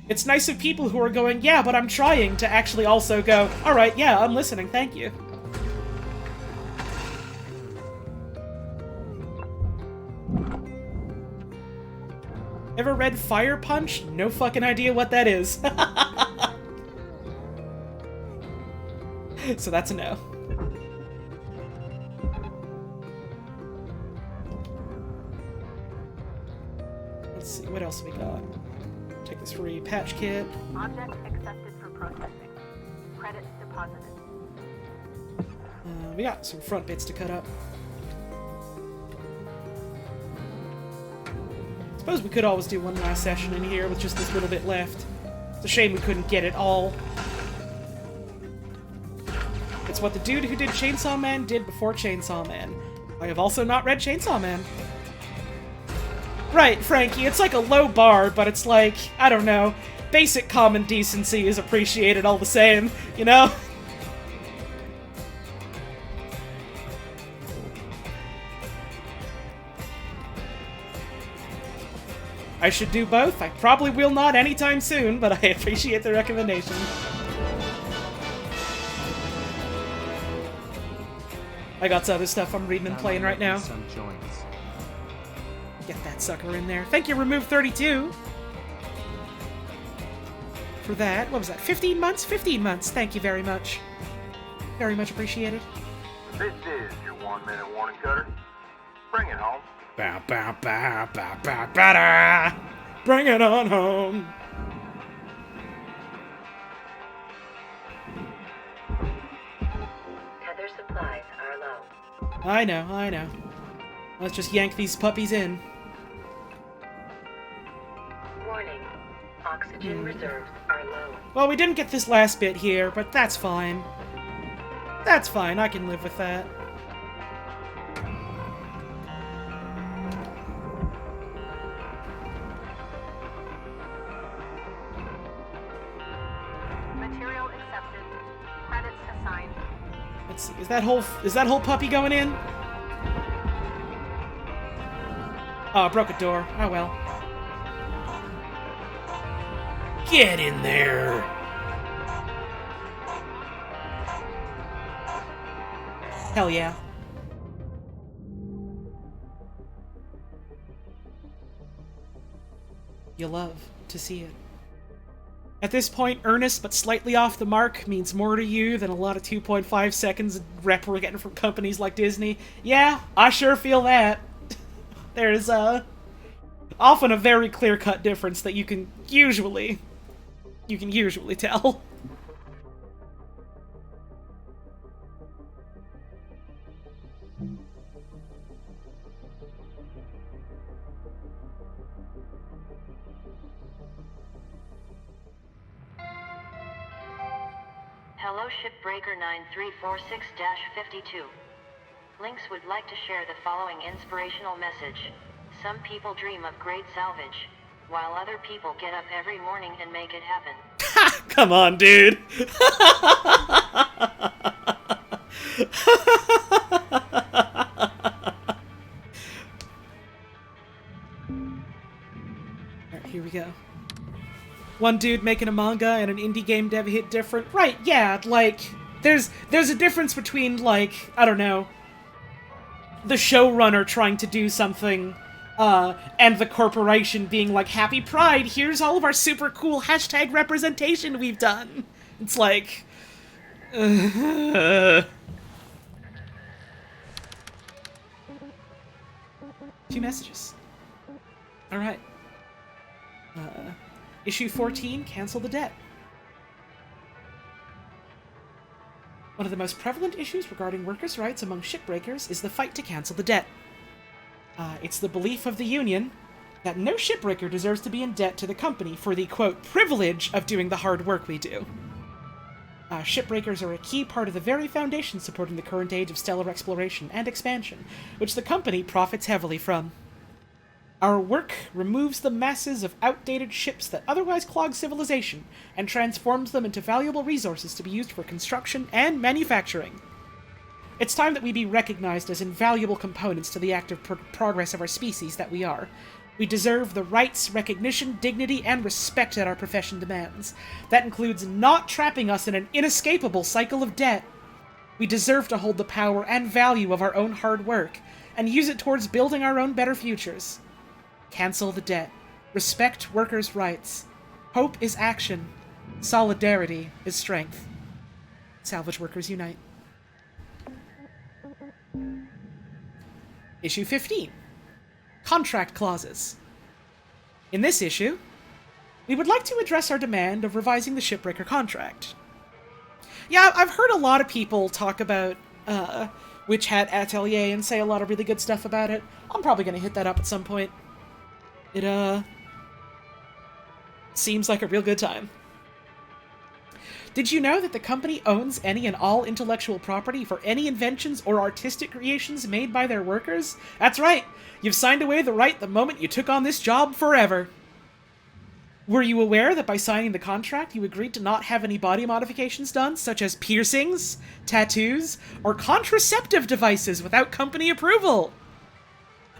It's nice of people who are going, yeah, but I'm trying, to actually also go, alright, yeah, I'm listening, thank you. Ever read Fire Punch? No fucking idea what that is. So that's a no. Let's see, what else we got? Take this free patch kit. Object accepted for processing. Credits deposited. We got some front bits to cut up. Suppose we could always do one last session in here with just this little bit left. It's a shame we couldn't get it all. It's what the dude who did Chainsaw Man did before Chainsaw Man. I have also not read Chainsaw Man. Right, Frankie, it's like a low bar, but it's like, I don't know, basic common decency is appreciated all the same, you know? I should do both. I probably will not anytime soon, but I appreciate the recommendation. I got some other stuff I'm reading and playing right now. Get that sucker in there. Thank you, Remove 32. For that, what was that, 15 months? 15 months, thank you very much. Very much appreciated. This is your 1-minute warning cutter. Bring it home. Bow, bow, bow, bow, bow, bow, da. Bring it on home. Tether supplies are low. I know. Let's just yank these puppies in. Warning. Oxygen reserves are low. Well, we didn't get this last bit here, but that's fine. That's fine, I can live with that. Material accepted. Credits assigned. Let's see, is that whole puppy going in? Oh, I broke a door. Oh well. Get in there! Hell yeah. You love to see it. At this point, earnest but slightly off the mark means more to you than a lot of 2.5 seconds rep we're getting from companies like Disney. Yeah, I sure feel that. There's often a very clear-cut difference that you can usually tell. Hello Shipbreaker 9346-52. Lynx would like to share the following inspirational message. Some people dream of great salvage, while other people get up every morning and make it happen. Come on, dude. we go. One dude making a manga and an indie game dev hit different. Right, yeah, like, there's a difference between, like, I don't know, the showrunner trying to do something, and the corporation being like, Happy Pride, here's all of our super cool hashtag representation we've done. It's like... 2 messages. Alright. Issue 14, cancel the debt. One of the most prevalent issues regarding workers' rights among shipbreakers is the fight to cancel the debt. It's the belief of the union that no shipbreaker deserves to be in debt to the company for the, quote, privilege of doing the hard work we do. Shipbreakers are a key part of the very foundation supporting the current age of stellar exploration and expansion, which the company profits heavily from. Our work removes the masses of outdated ships that otherwise clog civilization and transforms them into valuable resources to be used for construction and manufacturing. It's time that we be recognized as invaluable components to the active progress of our species that we are. We deserve the rights, recognition, dignity, and respect that our profession demands. That includes not trapping us in an inescapable cycle of debt. We deserve to hold the power and value of our own hard work, and use it towards building our own better futures. Cancel the debt. Respect workers' rights. Hope is action. Solidarity is strength. Salvage Workers Unite. Issue 15. Contract Clauses. In this issue, we would like to address our demand of revising the Shipbreaker contract. Yeah, I've heard a lot of people talk about Witch Hat Atelier and say a lot of really good stuff about it. I'm probably going to hit that up at some point. It, seems like a real good time. Did you know that the company owns any and all intellectual property for any inventions or artistic creations made by their workers? That's right! You've signed away the right the moment you took on this job forever. Were you aware that by signing the contract, you agreed to not have any body modifications done, such as piercings, tattoos, or contraceptive devices without company approval?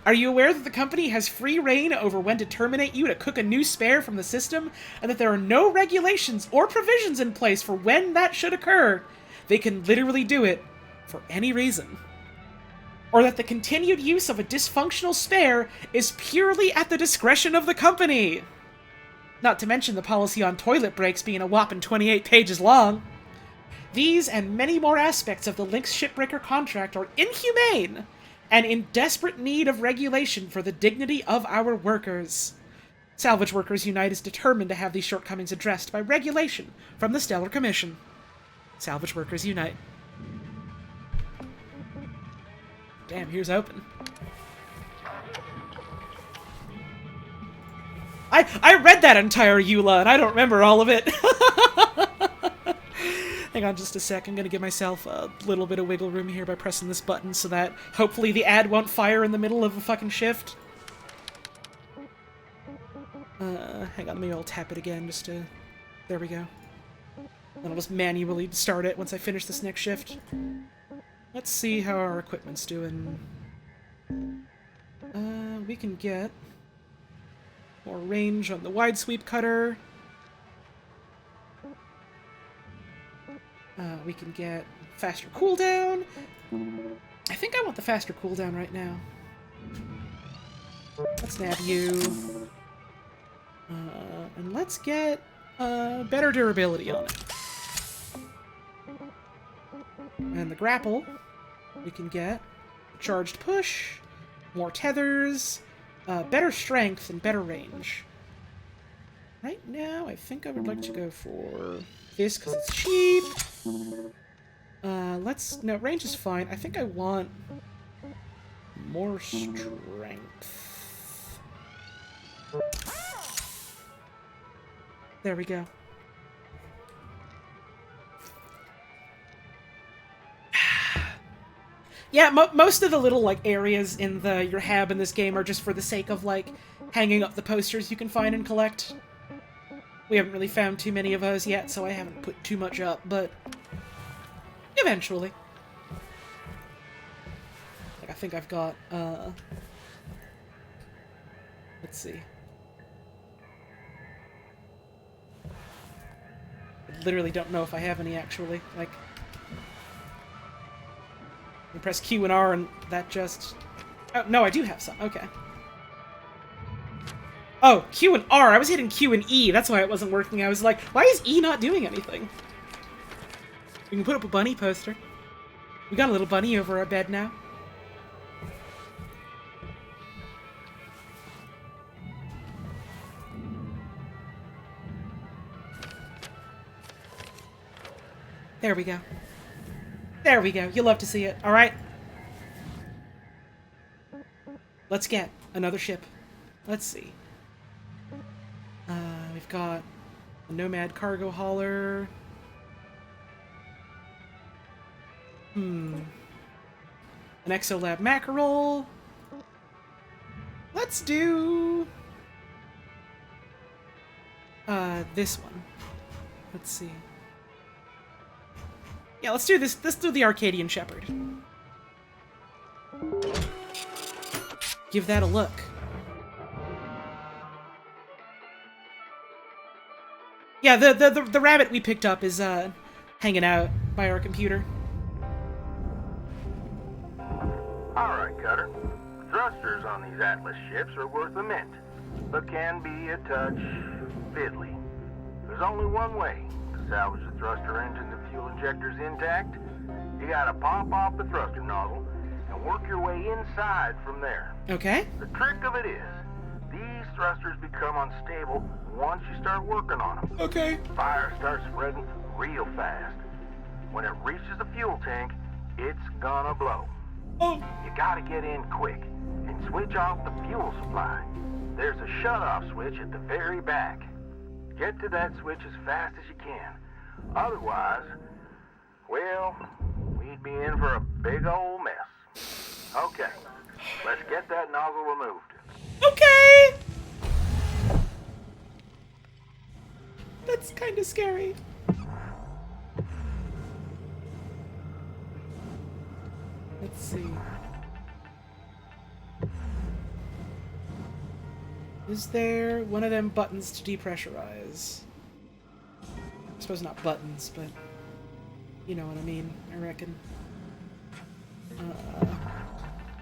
Are you aware that the company has free reign over when to terminate you to cook a new spare from the system, and that there are no regulations or provisions in place for when that should occur? They can literally do it for any reason. Or that the continued use of a dysfunctional spare is purely at the discretion of the company. Not to mention the policy on toilet breaks being a whopping 28 pages long. These and many more aspects of the Lynx Shipbreaker contract are inhumane and in desperate need of regulation for the dignity of our workers. Salvage Workers Unite is determined to have these shortcomings addressed by regulation from the Stellar Commission. Salvage Workers Unite. Damn, here's open. I read that entire EULA, and I don't remember all of it. Hang on just a sec, I'm gonna give myself a little bit of wiggle room here by pressing this button so that hopefully the ad won't fire in the middle of a fucking shift. Hang on, maybe I'll tap it again just to... There we go. Then I'll just manually start it once I finish this next shift. Let's see how our equipment's doing. We can get more range on the wide sweep cutter. We can get faster cooldown. I think I want the faster cooldown right now. Let's nab you. And let's get better durability on it. And the grapple, we can get charged push, more tethers, better strength, and better range. Right now, I think I would like to go for this because it's cheap. No, range is fine. I think I want more strength. There we go. Yeah, most of the little, like, areas in your hab in this game are just for the sake of, like, hanging up the posters you can find and collect. We haven't really found too many of those yet, so I haven't put too much up, but eventually. Like, I think I've got, let's see. I literally don't know if I have any, actually. Like, you press Q and R and that just... Oh, no, I do have some. Okay. Oh, Q and R. I was hitting Q and E. That's why it wasn't working. I was like, why is E not doing anything? We can put up a bunny poster. We got a little bunny over our bed now. There we go. There we go. You'll love to see it. All right. Let's get another ship. Let's see. We've got a Nomad cargo hauler. An Exolab mackerel. Let's do... this one. Let's see. Yeah, let's do this. Let's do the Arcadian Shepherd. Give that a look. Yeah, the rabbit we picked up is hanging out by our computer. Alright, Cutter. Thrusters on these Atlas ships are worth a mint, but can be a touch fiddly. There's only one way to salvage the thruster engine and fuel injectors intact. You gotta pop off the thruster nozzle and work your way inside from there. Okay. The trick of it is, these thrusters become unstable once you start working on them. Okay. Fire starts spreading real fast. When it reaches the fuel tank, it's gonna blow. Oh. You gotta get in quick and switch off the fuel supply. There's a shut-off switch at the very back. Get to that switch as fast as you can. Otherwise, well, we'd be in for a big old mess. Okay, let's get that nozzle removed. Okay! That's kind of scary. Let's see. Is there one of them buttons to depressurize? I suppose not buttons, but you know what I mean, I reckon.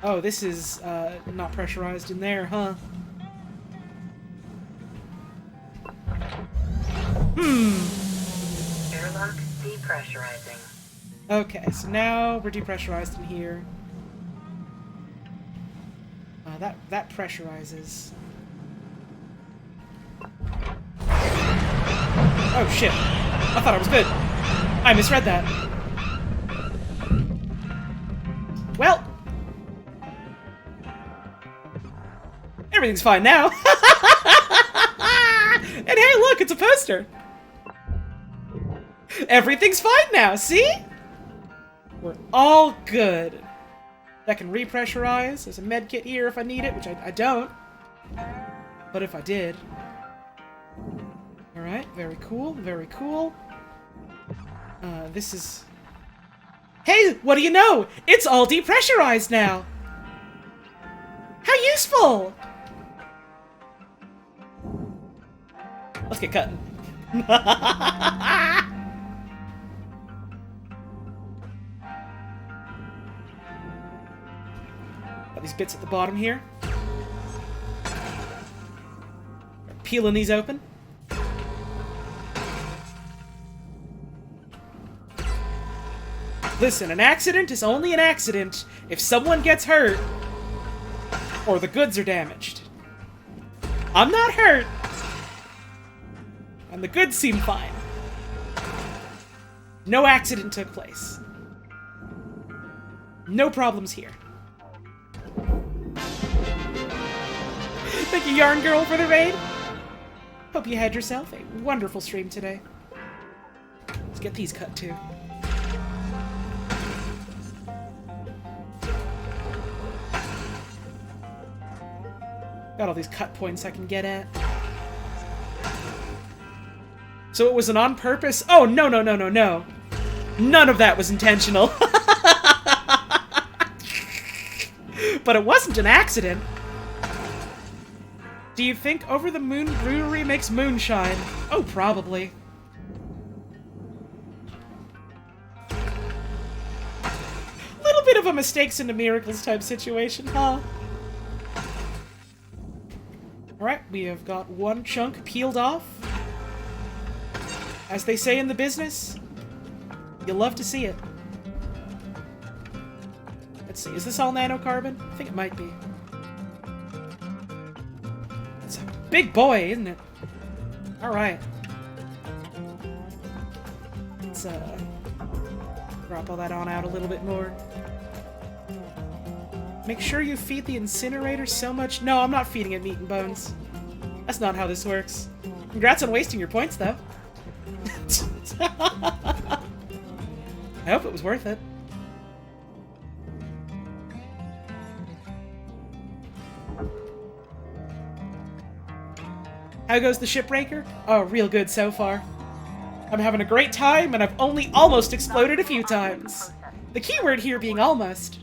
Oh, this is not pressurized in there, huh? Airlock depressurizing. Okay, so now we're depressurized in here. That pressurizes. Oh shit! I thought I was good. I misread that. Well, everything's fine now. And hey, look, it's a poster. Everything's fine now. See? We're all good. That can repressurize. There's a med kit here if I need it, which I don't. But if I did. Alright, very cool, very cool. This is... Hey, what do you know? It's all depressurized now! How useful! Let's get cutting. Got these bits at the bottom here. Peeling these open. Listen, an accident is only an accident if someone gets hurt or the goods are damaged. I'm not hurt, and the goods seem fine. No accident took place. No problems here. Thank you, Yarn Girl, for the raid. Hope you had yourself a wonderful stream today. Let's get these cut too. Got all these cut points I can get at. So it was an on-purpose... Oh, no, no, no, no, no. None of that was intentional. But it wasn't an accident. Do you think Over the Moon Brewery makes moonshine? Oh, probably. of a mistakes into miracles type situation, huh? Alright, we have got one chunk peeled off. As they say in the business, you'll love to see it. Let's see, is this all nanocarbon? I think it might be. It's a big boy, isn't it? Alright. Let's, drop all that on out a little bit more. Make sure you feed the incinerator so much... No, I'm not feeding it meat and bones. That's not how this works. Congrats on wasting your points, though. I hope it was worth it. How goes the Shipbreaker? Oh, real good so far. I'm having a great time, and I've only almost exploded a few times. The keyword here being almost.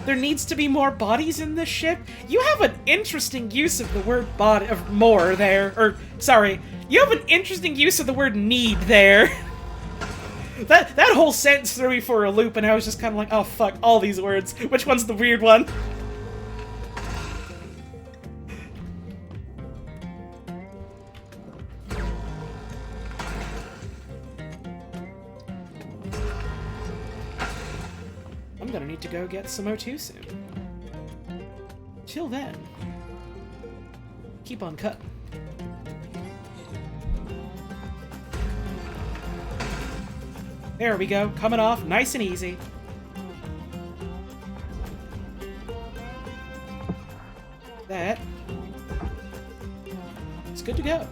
There needs to be more bodies in this ship? You have an interesting use of the word body, of more there. Or, sorry, you have an interesting use of the word need there. That whole sentence threw me for a loop, and I was just kind of like, oh fuck, all these words. Which one's the weird one? I'm gonna need to go get some O2 soon. Till then, keep on cutting. There we go, coming off nice and easy. That is good to go.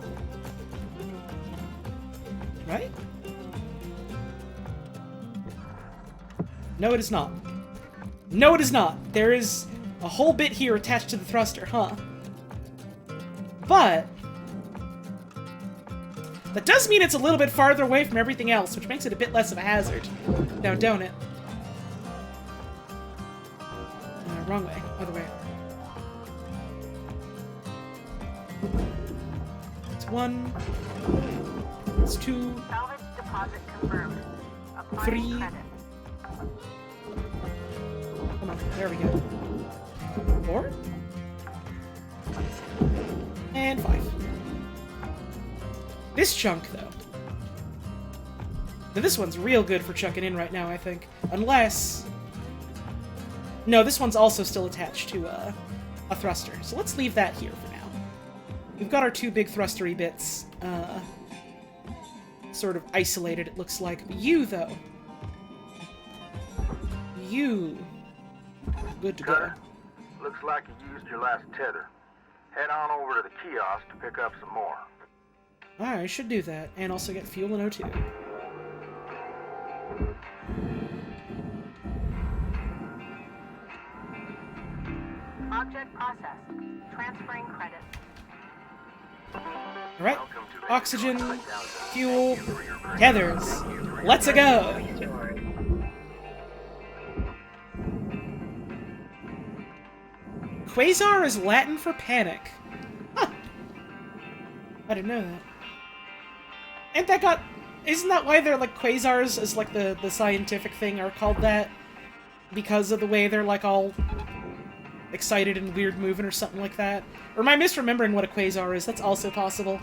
Right? No, it is not. No, it is not. There is a whole bit here attached to the thruster, huh? But that does mean it's a little bit farther away from everything else, which makes it a bit less of a hazard. Now, don't it? Wrong way. Other way. It's 1. It's 2. Salvage deposit confirmed. Applying 3. credit. Come on, there we go. 4. And 5. This chunk, though. Now, this one's real good for chucking in right now, I think. Unless... No, this one's also still attached to a thruster. So let's leave that here for now. We've got our 2 big thrustery bits, sort of isolated, it looks like. But you, though. You. Good to go. Cutter, looks like you used your last tether. Head on over to the kiosk to pick up some more. Alright, I should do that. And also get fuel and O2. Object processed. Transferring credits. Alright. Oxygen, fuel, tethers. Let's go! Quasar is Latin for panic. Huh. I didn't know that. Ain't that got... Isn't that why they're like quasars as like the scientific thing are called that? Because of the way they're like all excited and weird moving or something like that? Or am I misremembering what a quasar is? That's also possible.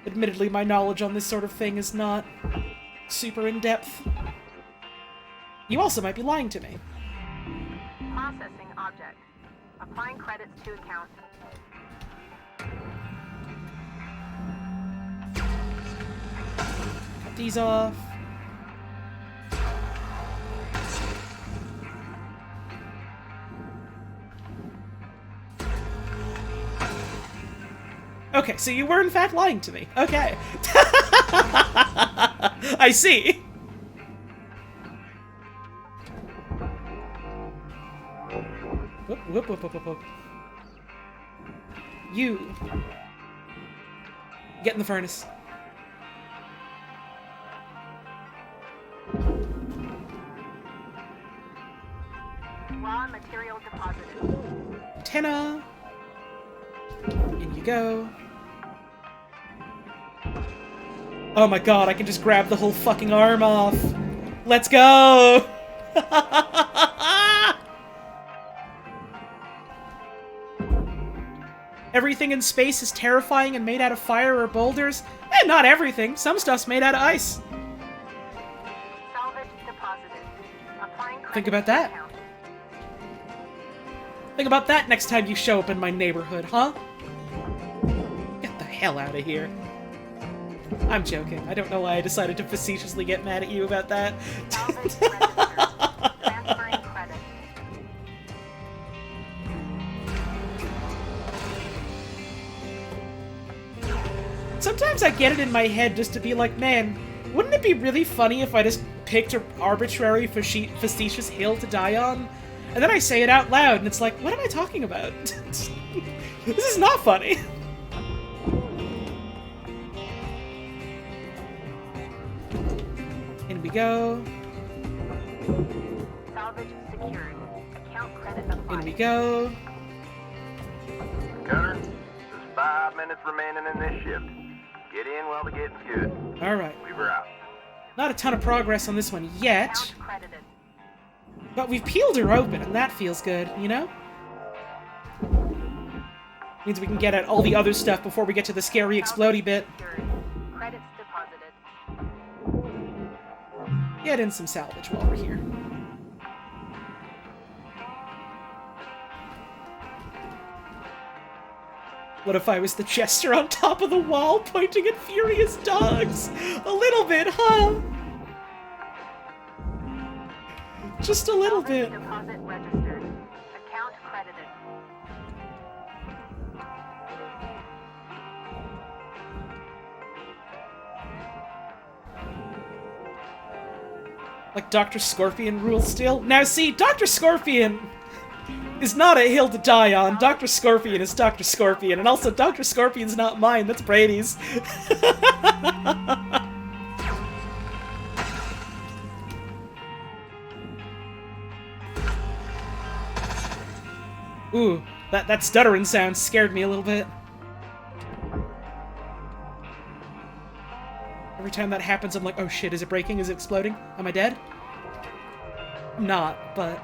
Admittedly, my knowledge on this sort of thing is not super in-depth. You also might be lying to me. Processing object. Applying credits to account. Cut these off. Okay, so you were in fact lying to me. Okay. I see. Whoop, whoop, whoop, whoop, whoop, whoop. You. Get in the furnace. Raw material deposited. Antenna. In you go. Oh my god, I can just grab the whole fucking arm off. Let's go! Everything in space is terrifying and made out of fire or boulders. Eh, not everything. Some stuff's made out of ice. Salvage deposited. Applying Think credit about that. account. Think about that next time you show up in my neighborhood, huh? Get the hell out of here. I'm joking. I don't know why I decided to facetiously get mad at you about that. Salvage registered. Transferring credit. Sometimes I get it in my head just to be like, man, wouldn't it be really funny if I just picked an arbitrary facetious hill to die on? And then I say it out loud, and it's like, what am I talking about? This is not funny. In we go. Salvage secured. Account credit applied. In we go. Gunner, there's 5 minutes remaining in this shift. Get in while the getting's good. Alright. Weaver out. Not a ton of progress on this one yet, Account credited. but we've peeled her open, and that feels good, you know? Means we can get at all the other stuff before we get to the scary explodey bit. Secured. Credits deposited. Get in some salvage while we're here. What if I was the jester on top of the wall pointing at furious dogs? A little bit, huh? Just a little bit. Deposit registered. Account credited. Like Dr. Scorpion rules still? Now see, Dr. Scorpion is not a hill to die on. Dr. Scorpion is Dr. Scorpion, and also Dr. Scorpion's not mine, that's Brady's. Ooh, that stuttering sound scared me a little bit. Every time that happens, I'm like, oh shit, is it breaking? Is it exploding? Am I dead? I'm not, but...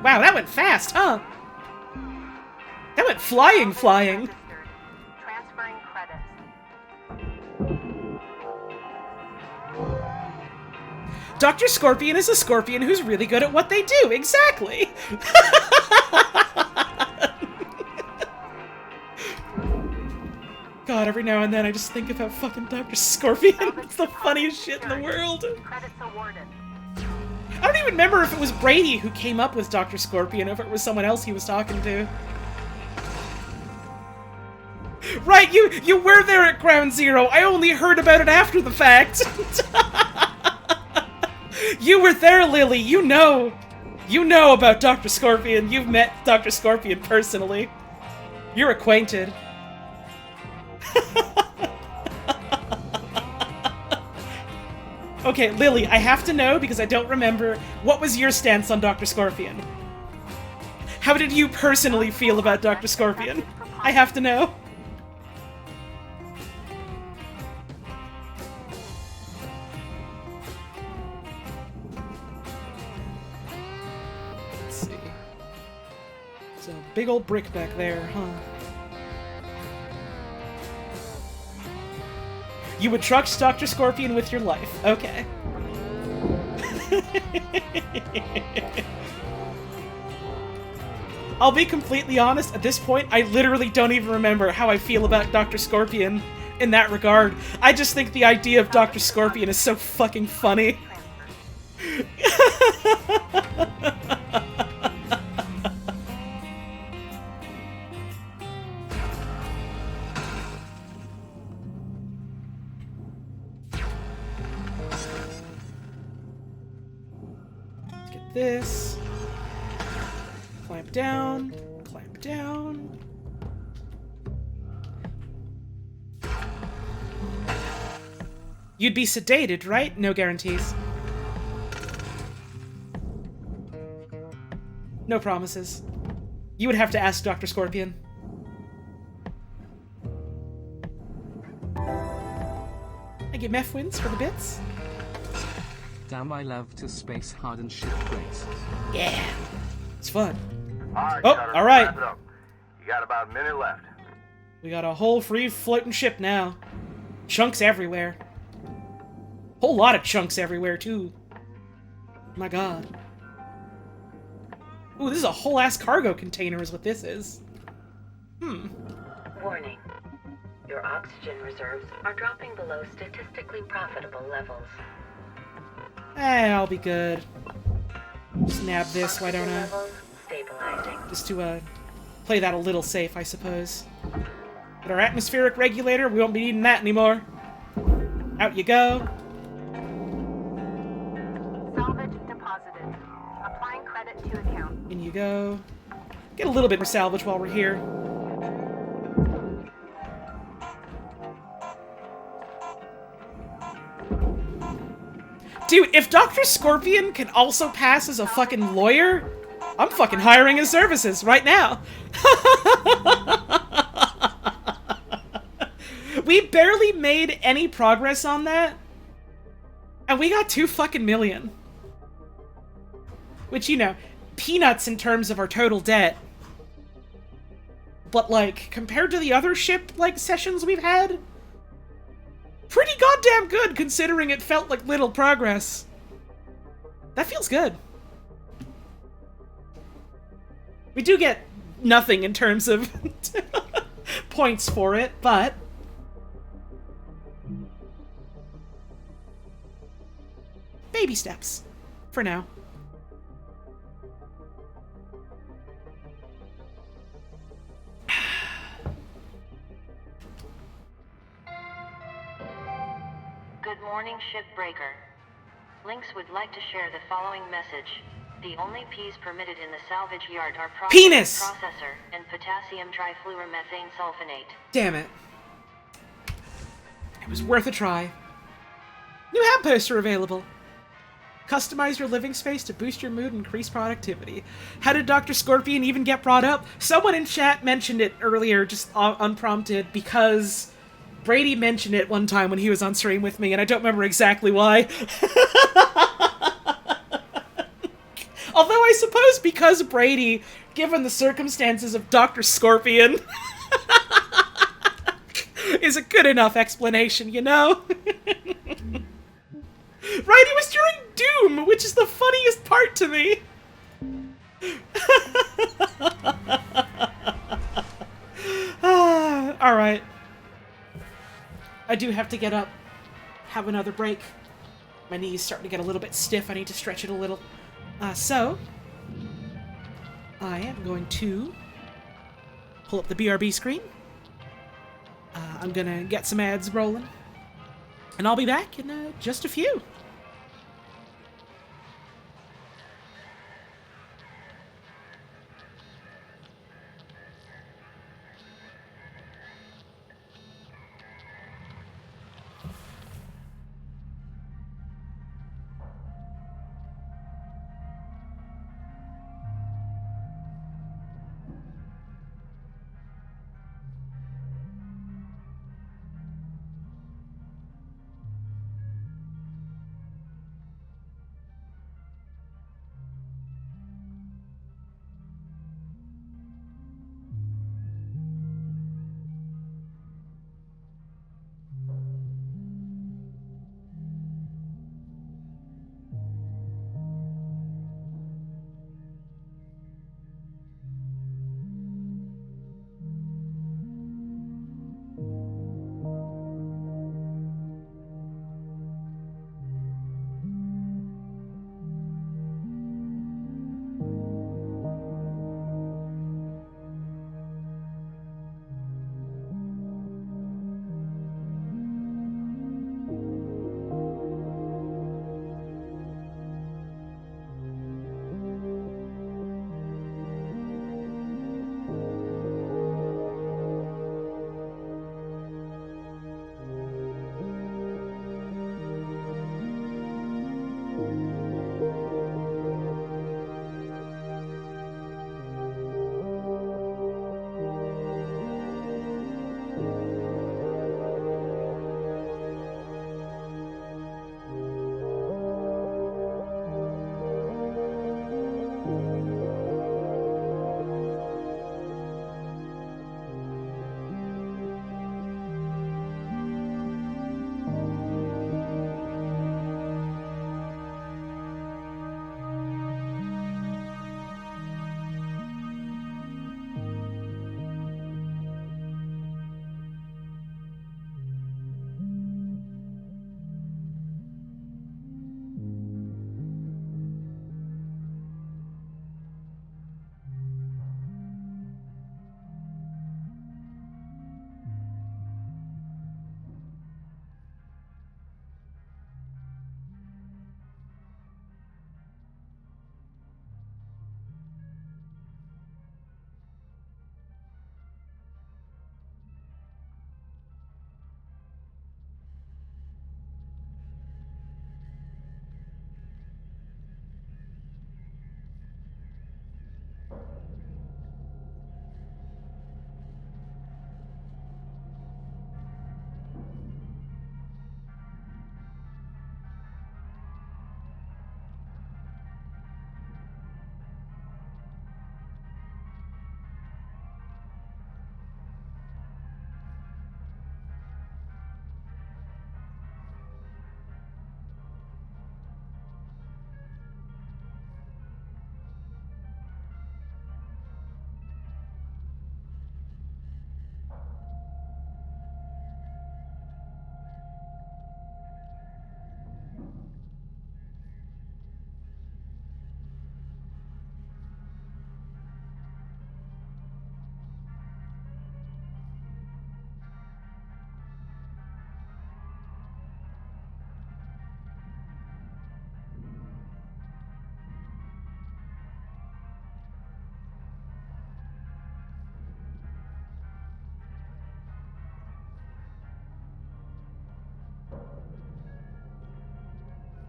Wow, that went fast, huh? That went flying. Registered. Transferring credits. Dr. Scorpion is a scorpion who's really good at what they do, exactly! God, every now and then I just think about fucking Dr. Scorpion. It's the funniest shit in the world. Credits awarded. I don't even remember if it was Brady who came up with Dr. Scorpion, or if it was someone else he was talking to. Right, you were there at Ground Zero. I only heard about it after the fact. You were there, Lily. You know about Dr. Scorpion. You've met Dr. Scorpion personally. You're acquainted. Okay, Lily, I have to know, because I don't remember, what was your stance on Dr. Scorpion? How did you personally feel about Dr. Scorpion? I have to know. Let's see. There's a big old brick back there, huh? You would trust Dr. Scorpion with your life. Okay. I'll be completely honest, at this point, I literally don't even remember how I feel about Dr. Scorpion in that regard. I just think the idea of Dr. Scorpion is so fucking funny. This. Clamp down. Clamp down. You'd be sedated, right? No guarantees. No promises. You would have to ask Dr. Scorpion. Thank you, Mefwins, for the bits. Damn, I love to space harden shipwrecks. Yeah, it's fun. Alright, Oh, Cutter, alright. wrap it up. You got about a minute left. We got a whole free floating ship now. Chunks everywhere. Whole lot of chunks everywhere, too. My god. Ooh, this is a whole ass cargo container is what this is. Warning. Your oxygen reserves are dropping below statistically profitable levels. I'll be good. Just nab this, why don't I? Levels stabilizing. Just to, play that a little safe, I suppose. But our atmospheric regulator, we won't be needing that anymore. Out you go. Salvage deposited. Applying credit to account. In you go. Get a little bit more salvage while we're here. Dude, if Dr. Scorpion can also pass as a fucking lawyer, I'm fucking hiring his services right now. We barely made any progress on that, and we got 2 fucking million. Which, you know, peanuts in terms of our total debt. But, like, compared to the other ship, like, sessions we've had, pretty goddamn good, considering it felt like little progress. That feels good. We do get nothing in terms of points for it, but baby steps for now. Good morning, Shipbreaker. Lynx would like to share the following message. The only P's permitted in the salvage yard are Penis! processor and potassium trifluoromethane sulfonate. Damn it. It was worth a try. New hab poster available. Customize your living space to boost your mood and increase productivity. How did Dr. Scorpion even get brought up? Someone in chat mentioned it earlier, just unprompted, because Brady mentioned it one time when he was on stream with me, and I don't remember exactly why. Although I suppose because Brady, given the circumstances of Dr. Scorpion, is a good enough explanation, you know? Right, it was during Doom, which is the funniest part to me. Alright. I do have to get up, have another break. My knee's starting to get a little bit stiff. I need to stretch it a little. So, I am going to pull up the BRB screen. I'm gonna get some ads rolling. And I'll be back in just a few.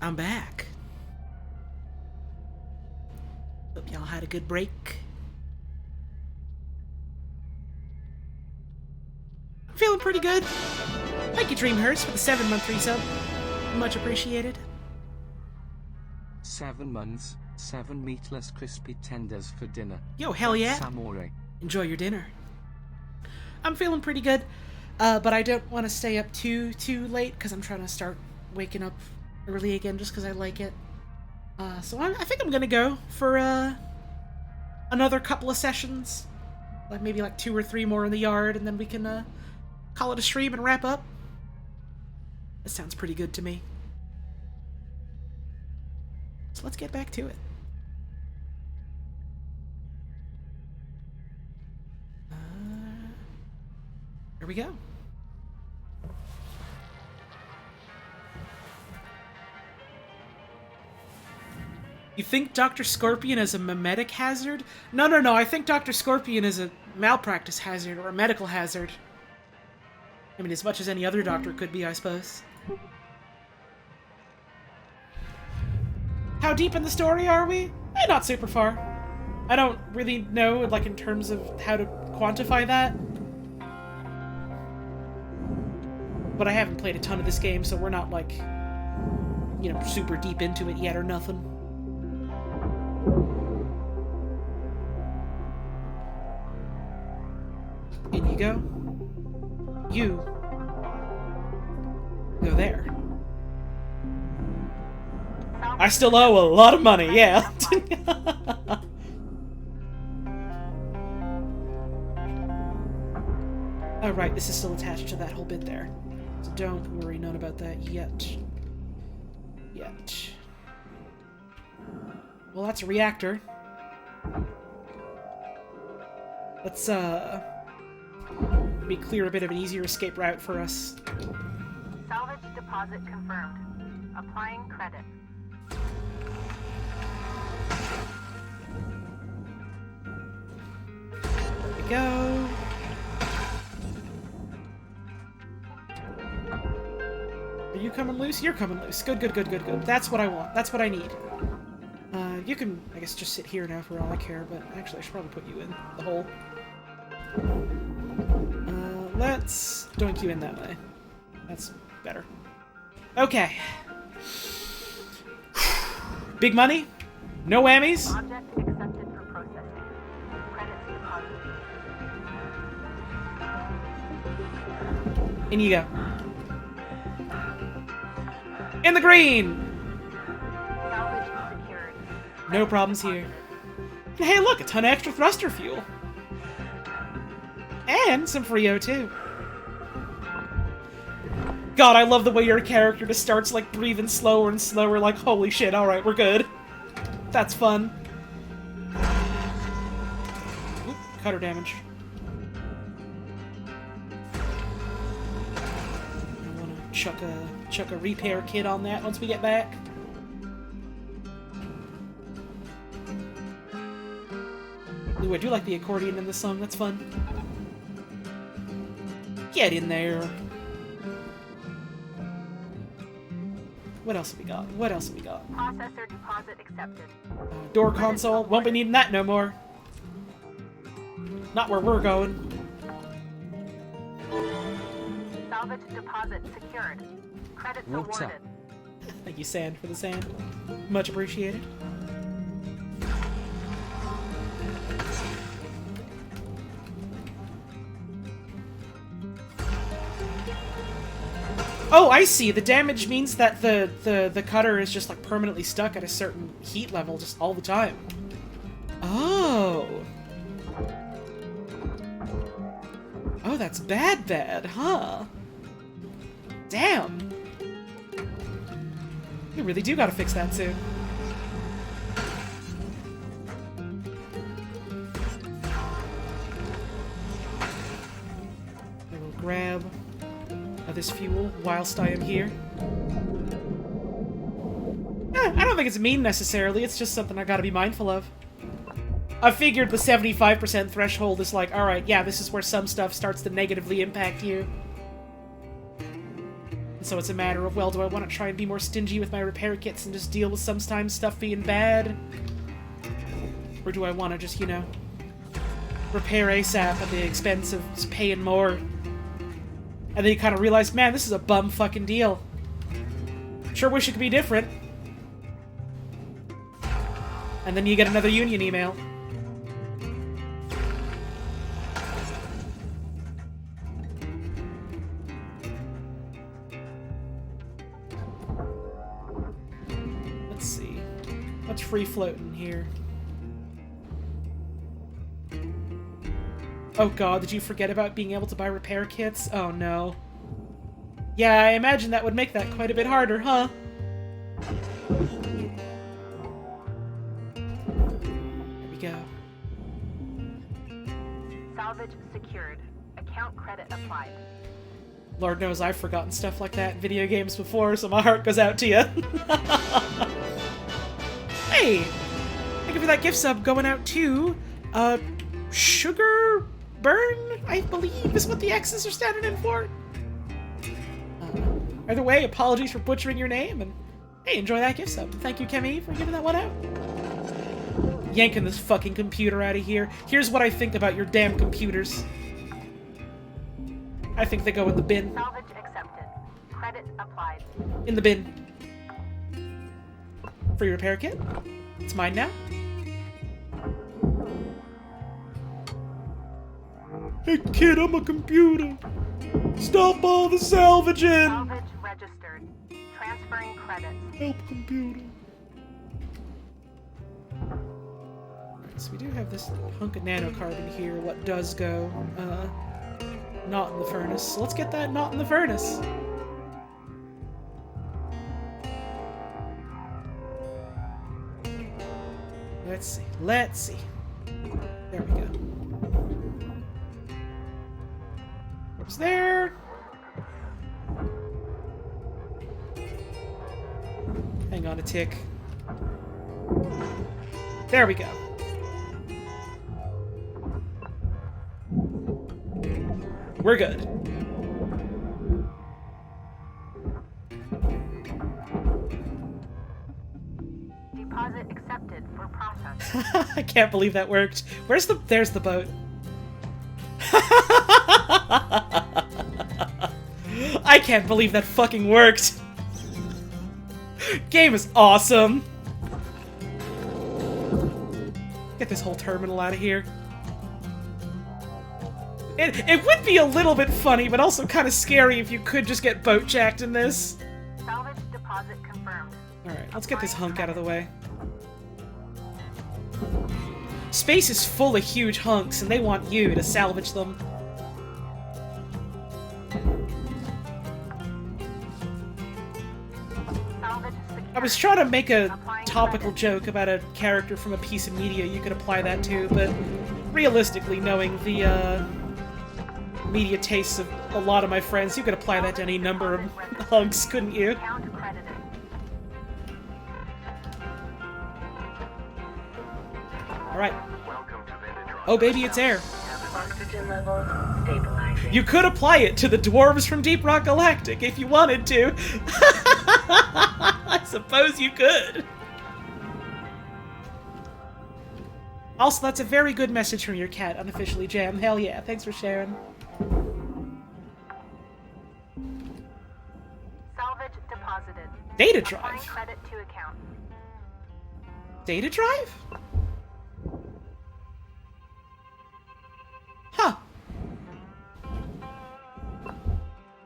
I'm back. Hope y'all had a good break. I'm feeling pretty good. Thank you, Dreamhurst, for the 7-month resub. Much appreciated. 7 months, 7 meatless crispy tenders for dinner. Yo, hell yeah. Samore. Enjoy your dinner. I'm feeling pretty good, but I don't want to stay up too late because I'm trying to start waking up early again just because I like it. So I think I'm gonna go for another couple of sessions, like maybe like 2 or 3 more in the yard, and then we can call it a stream and wrap up. That sounds pretty good to me. So let's get back to it. Here we go. You think Dr. Scorpion is a memetic hazard? No, I think Dr. Scorpion is a malpractice hazard or a medical hazard. I mean, as much as any other doctor could be, I suppose. How deep in the story are we? Not super far. I don't really know, like, in terms of how to quantify that. But I haven't played a ton of this game, so we're not, like, you know, super deep into it yet or nothing. In you go. You go there. I still owe a lot of money, yeah. Oh, right, this is still attached to that whole bit there. So don't worry none about that yet. Well, that's a reactor. Let's, be clear a bit of an easier escape route for us. Salvage deposit confirmed. Applying credit. There we go. Are you coming loose? You're coming loose. Good. That's what I want. That's what I need. You can, I guess, just sit here now for all I care, but actually I should probably put you in the hole. Let's doink you in that way. That's better. Okay. Big money? No whammies? Object accepted for processing. Credits deposited. In you go. In the green! Salvage secured. No problems here. And hey, look, a ton of extra thruster fuel. And some free O2. God, I love the way your character just starts, like, breathing slower and slower, like, holy shit, alright, we're good. That's fun. Oop, cutter damage. I wanna chuck a repair kit on that once we get back. Ooh, I do like the accordion in this song, that's fun. Get in there. What else have we got? Processor deposit accepted. Door console. Won't be needing that no more. Not where we're going. Salvage deposit secured. Credits awarded. Thank you, Sand, for the sand. Much appreciated. Oh, I see. The damage means that the cutter is just, like, permanently stuck at a certain heat level just all the time. Oh. Oh, that's bad, huh? Damn. You really do gotta fix that soon. I will grab this fuel whilst I am here. I don't think it's mean necessarily, it's just something I gotta be mindful of. I figured the 75% threshold is like, alright, yeah, this is where some stuff starts to negatively impact you. So it's a matter of, well, do I want to try and be more stingy with my repair kits and just deal with sometimes stuff being bad? Or do I want to just, you know, repair ASAP at the expense of just paying more? And then you kind of realize, man, this is a bum fucking deal. Sure wish it could be different. And then you get another union email. Let's see. What's free floating here? Oh god, did you forget about being able to buy repair kits? Oh no. Yeah, I imagine that would make that quite a bit harder, huh? There we go. Salvage secured. Account credit applied. Lord knows I've forgotten stuff like that in video games before, so my heart goes out to you. Hey! Thank you for that gift sub going out to, Sugar Burn, I believe is what the X's are standing in for. Either way, apologies for butchering your name, and hey, enjoy that gift sub. Thank you, Kemi, for giving that one out. Yanking this fucking computer out of here. Here's what I think about your damn computers. I think they go in the bin. Salvage accepted. Credit applied. In the bin. Free repair kit. It's mine now. Hey kid, I'm a computer. Stop all the salvaging. Salvage registered. Transferring credits. Help computer. Alright, so we do have this hunk of nanocarbon here. What does go? Not in the furnace. So let's get that not in the furnace. Let's see. Let's see. There we go. What's there? Hang on a tick. There we go. We're good. Deposit accepted for process. I can't believe that worked. Where's the... There's the boat. I can't believe that fucking worked. Game is awesome. Get this whole terminal out of here. It would be a little bit funny, but also kind of scary if you could just get boat jacked in this. Salvage deposit confirmed. Alright, let's get this hunk out of the way. Space is full of huge hunks, and they want you to salvage them. I was trying to make a topical joke about a character from a piece of media you could apply that to, but realistically, knowing the media tastes of a lot of my friends, you could apply that to any number of hunks, couldn't you? Alright. Oh baby, it's air. Oxygen levels stabilizing. You could apply it to the dwarves from Deep Rock Galactic if you wanted to. I suppose you could. Also, that's a very good message from your cat, unofficially, Jam. Hell yeah, thanks for sharing. Salvage deposited. Data drive. Applying credit to account. Data drive? Huh.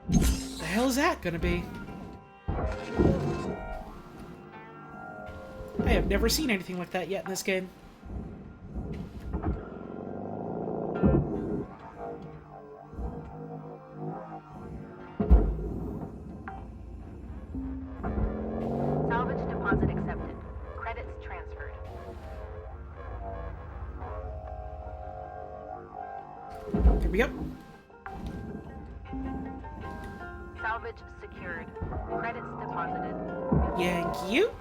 The hell is that gonna be? I have never seen anything like that yet in this game. Salvage deposit accepted. Credits transferred. Here we go. Salvage secured. Credits deposited. Thank you.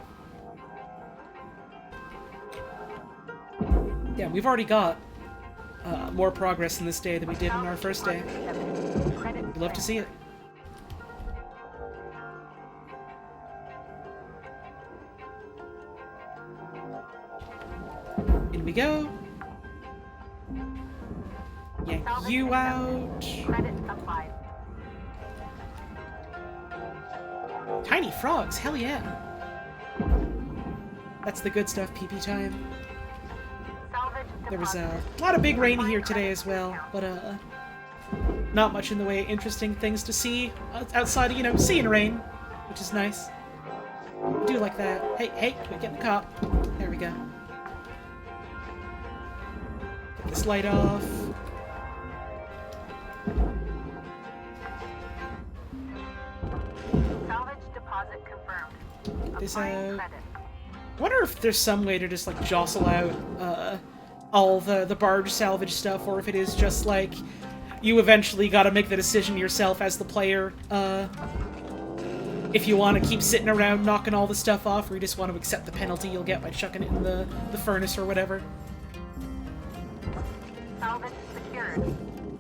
Yeah, we've already got more progress in this day than we did in our first day. We'd love to see it. we go. Yank you out. Credit applied. Tiny frogs, hell yeah. That's the good stuff, PP time. Salvage There was deposit. a lot of big rain here today as well, but not much in the way of interesting things to see outside of, you know, seeing rain, which is nice. I do like that. Hey, can we get the cop? There we go. Get this light off. Salvage deposit confirmed. This Applying out. credit. I wonder if there's some way to just, like, jostle out all the barge salvage stuff, or if it is just, like, you eventually gotta make the decision yourself as the player, if you want to keep sitting around knocking all the stuff off, or you just want to accept the penalty you'll get by chucking it in the furnace or whatever. Salvage secured.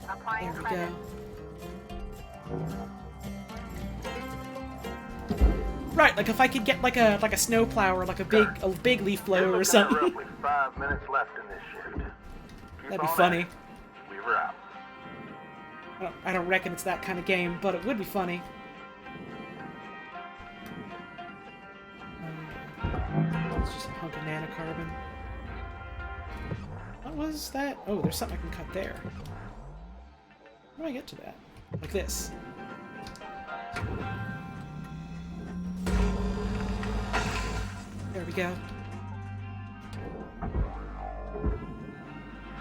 Applying There we credit. go. Right, like if I could get like a snowplow or like a big leaf blower or You're something. looking at roughly 5 minutes left in this shift. Keep That'd be on funny. at it. Weaver out. I don't reckon it's that kind of game, but it would be funny. It's just a hunk of nanocarbon. What was that? Oh, there's something I can cut there. How do I get to that? Like this. There we go.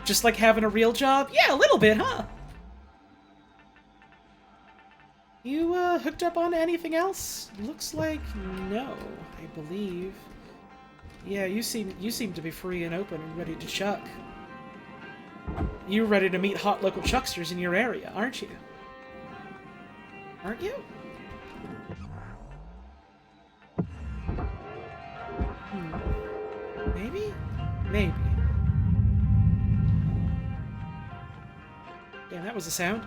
Just like having a real job? Yeah, a little bit, huh? You, hooked up on anything else? Looks like no, I believe. Yeah, you seem to be free and open and ready to chuck. You're ready to meet hot local chucksters in your area, aren't you? Aren't you? Maybe? Maybe. Damn, that was a sound.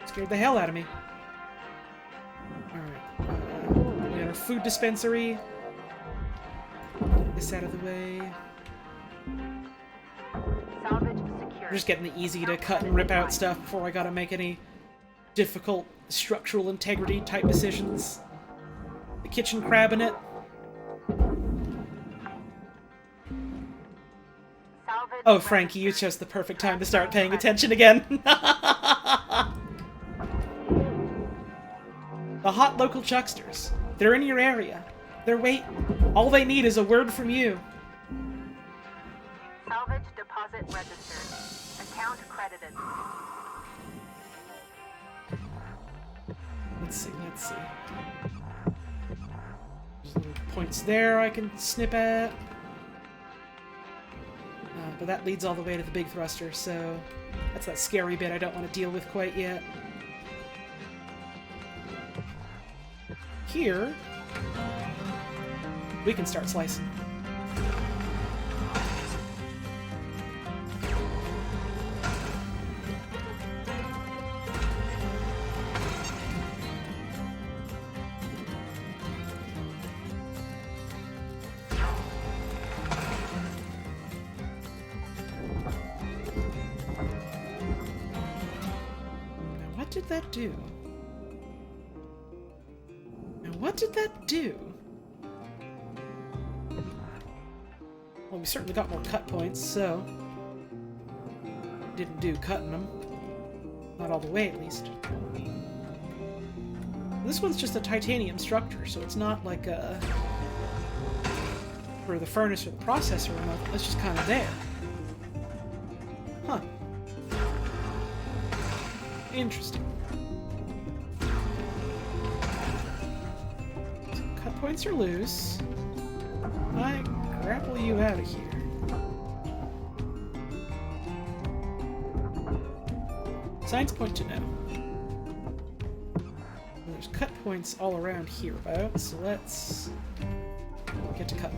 Scared the hell out of me. Alright. We got our food dispensary. Get this out of the way. Salvage secured. We're just getting the easy to cut and rip out stuff before I gotta make any difficult structural integrity type decisions. The kitchen crab in it. Salvage Oh, Frankie, you chose the perfect time to start paying attention again. The hot local chucksters. They're in your area. They're waiting. All they need is a word from you. Salvage deposit registered. Account credited. Let's see. There's little points there I can snip at. But that leads all the way to the big thruster, so that's that scary bit I don't want to deal with quite yet. Here, we can start slicing. What did that do? Now, what did that do? Well, we certainly got more cut points, so... Didn't do cutting them. Not all the way, at least. This one's just a titanium structure, so it's not like a... for the furnace or the processor or nothing. It's just kind of there. Huh. Interesting. So cut points are loose. I grapple you out of here. Signs point to no. There's cut points all around hereabouts, so let's get to cut.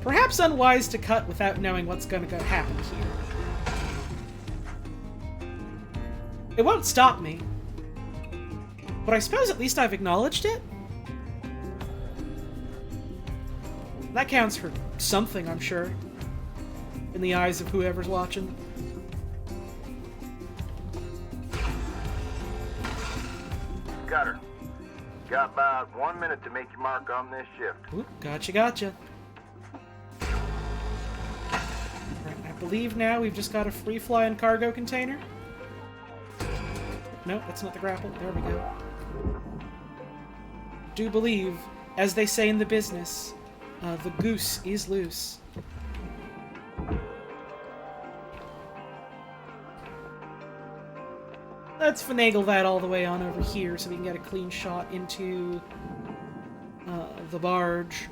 Perhaps unwise to cut without knowing what's going to happen here. It won't stop me. But I suppose at least I've acknowledged it? That counts for something, I'm sure. In the eyes of whoever's watching. Cutter, got about 1 minute to make your mark on this shift. Oop, gotcha. Right, I believe now we've just got a free flying cargo container. No, that's not the grapple. There we go. Do believe, as they say in the business, the goose is loose. Let's finagle that all the way on over here so we can get a clean shot into the barge.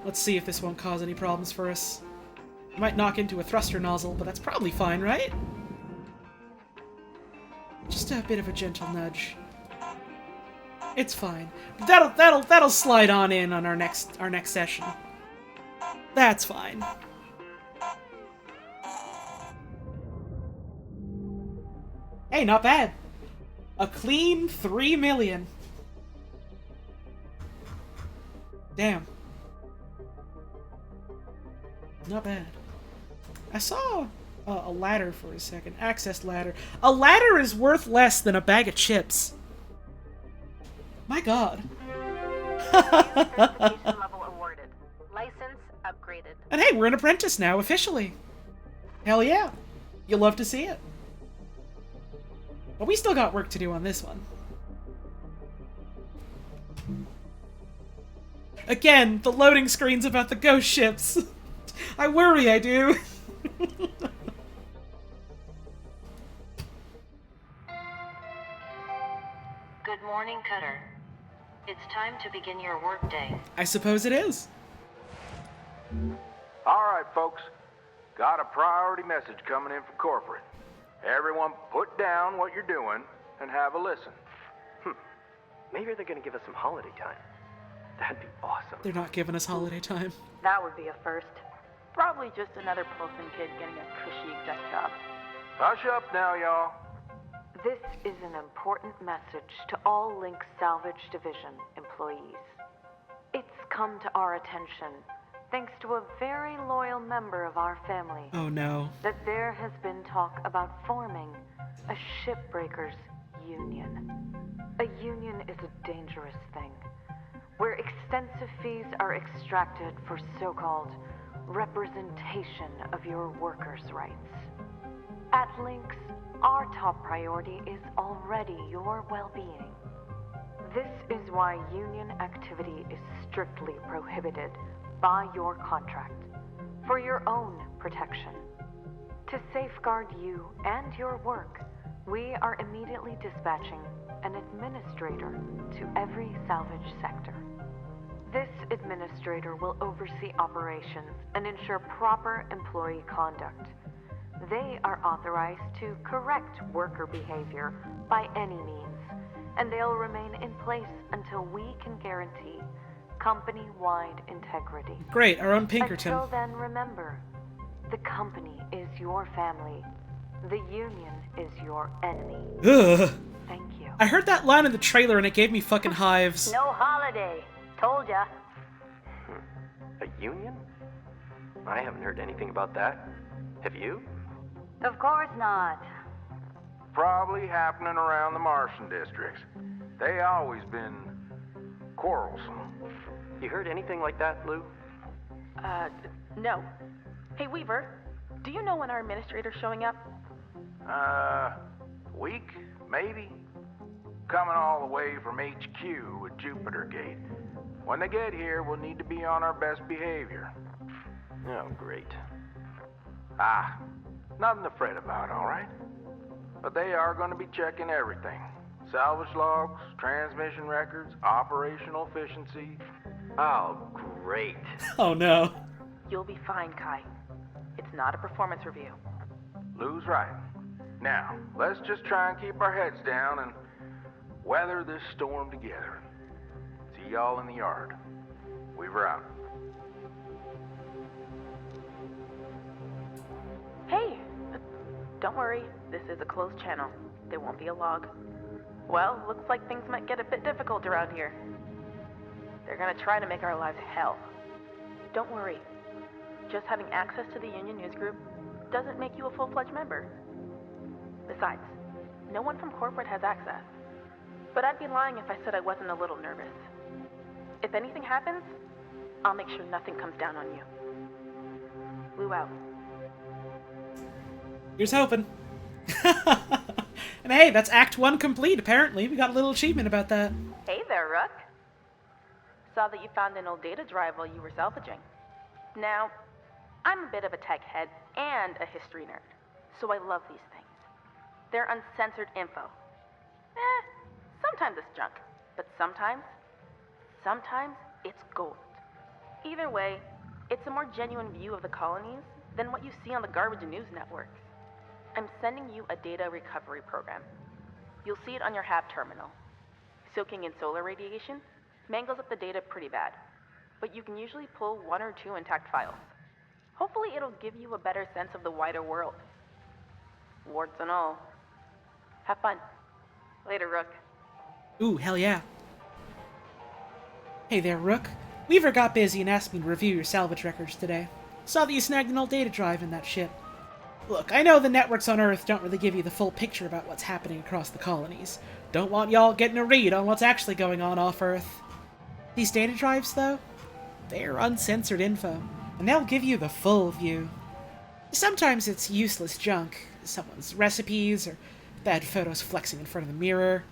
Let's see if this won't cause any problems for us. It might knock into a thruster nozzle, but that's probably fine, right? Just a bit of a gentle nudge. It's fine. That'll slide on in on our next session. That's fine. Hey, not bad. A clean 3 million. Damn. Not bad. I saw a ladder for a second. Access ladder. A ladder is worth less than a bag of chips. My god. Certification level awarded. License upgraded. And hey, we're an apprentice now, officially. Hell yeah. You'll love to see it. But we still got work to do on this one. Again, the loading screen's about the ghost ships. I worry I do. Good morning, Cutter. It's time to begin your workday. I suppose it is. All right, folks. Got a priority message coming in from corporate. Everyone put down what you're doing and have a listen. Maybe they're gonna give us some holiday time. That'd be awesome. They're not giving us holiday time. That would be a first. Probably just another Pilsen kid getting a cushy exec job. Hush up now, y'all. This is an important message to all Link Salvage Division employees. It's come to our attention, thanks to a very loyal member of our family, Oh no. that there has been talk about forming a Shipbreakers union. A union is a dangerous thing, where extensive fees are extracted for so-called representation of your workers' rights. At Lynx, our top priority is already your well-being. This is why union activity is strictly prohibited by your contract, for your own protection. To safeguard you and your work, we are immediately dispatching an administrator to every salvage sector. This administrator will oversee operations and ensure proper employee conduct. They are authorized to correct worker behavior by any means, and they'll remain in place until we can guarantee company-wide integrity. Great, our own Pinkerton. Until then, remember, the company is your family. The union is your enemy. Ugh. Thank you. I heard that line in the trailer and it gave me fucking hives. No holiday. Told ya. A union? I haven't heard anything about that. Have you? Of course not. Probably happening around the Martian districts. They always been quarrelsome. You heard anything like that, Lou? No. Hey, Weaver, do you know when our administrator's showing up? Week, maybe? Coming all the way from HQ at Jupiter Gate. When they get here, we'll need to be on our best behavior. Oh, great. Nothing to fret about, all right? But they are going to be checking everything. Salvage logs, transmission records, operational efficiency. Oh, great. Oh no. You'll be fine, Kai. It's not a performance review. Lou's right. Now, let's just try and keep our heads down and weather this storm together. See y'all in the yard. Weaver out. Hey, don't worry. This is a closed channel. There won't be a log. Well, looks like things might get a bit difficult around here. They're gonna try to make our lives hell. Don't worry. Just having access to the Union News Group doesn't make you a full-fledged member. Besides, no one from corporate has access. But I'd be lying if I said I wasn't a little nervous. If anything happens, I'll make sure nothing comes down on you. Lou out. Here's hoping. And hey, that's Act 1 complete, apparently. We got a little achievement about that. Hey there, Rook. Saw that you found an old data drive while you were salvaging. Now, I'm a bit of a tech head and a history nerd, so I love these things. They're uncensored info. Sometimes it's junk, but sometimes it's gold. Either way, it's a more genuine view of the colonies than what you see on the garbage news networks. I'm sending you a data recovery program. You'll see it on your HAB terminal. Soaking in solar radiation mangles up the data pretty bad, but you can usually pull 1 or 2 intact files. Hopefully it'll give you a better sense of the wider world. Warts and all. Have fun. Later, Rook. Ooh, hell yeah. Hey there, Rook. Weaver got busy and asked me to review your salvage records today. Saw that you snagged an old data drive in that ship. Look, I know the networks on Earth don't really give you the full picture about what's happening across the colonies. Don't want y'all getting a read on what's actually going on off Earth. These data drives, though, they're uncensored info, and they'll give you the full view. Sometimes it's useless junk, someone's recipes, or bad photos flexing in front of the mirror.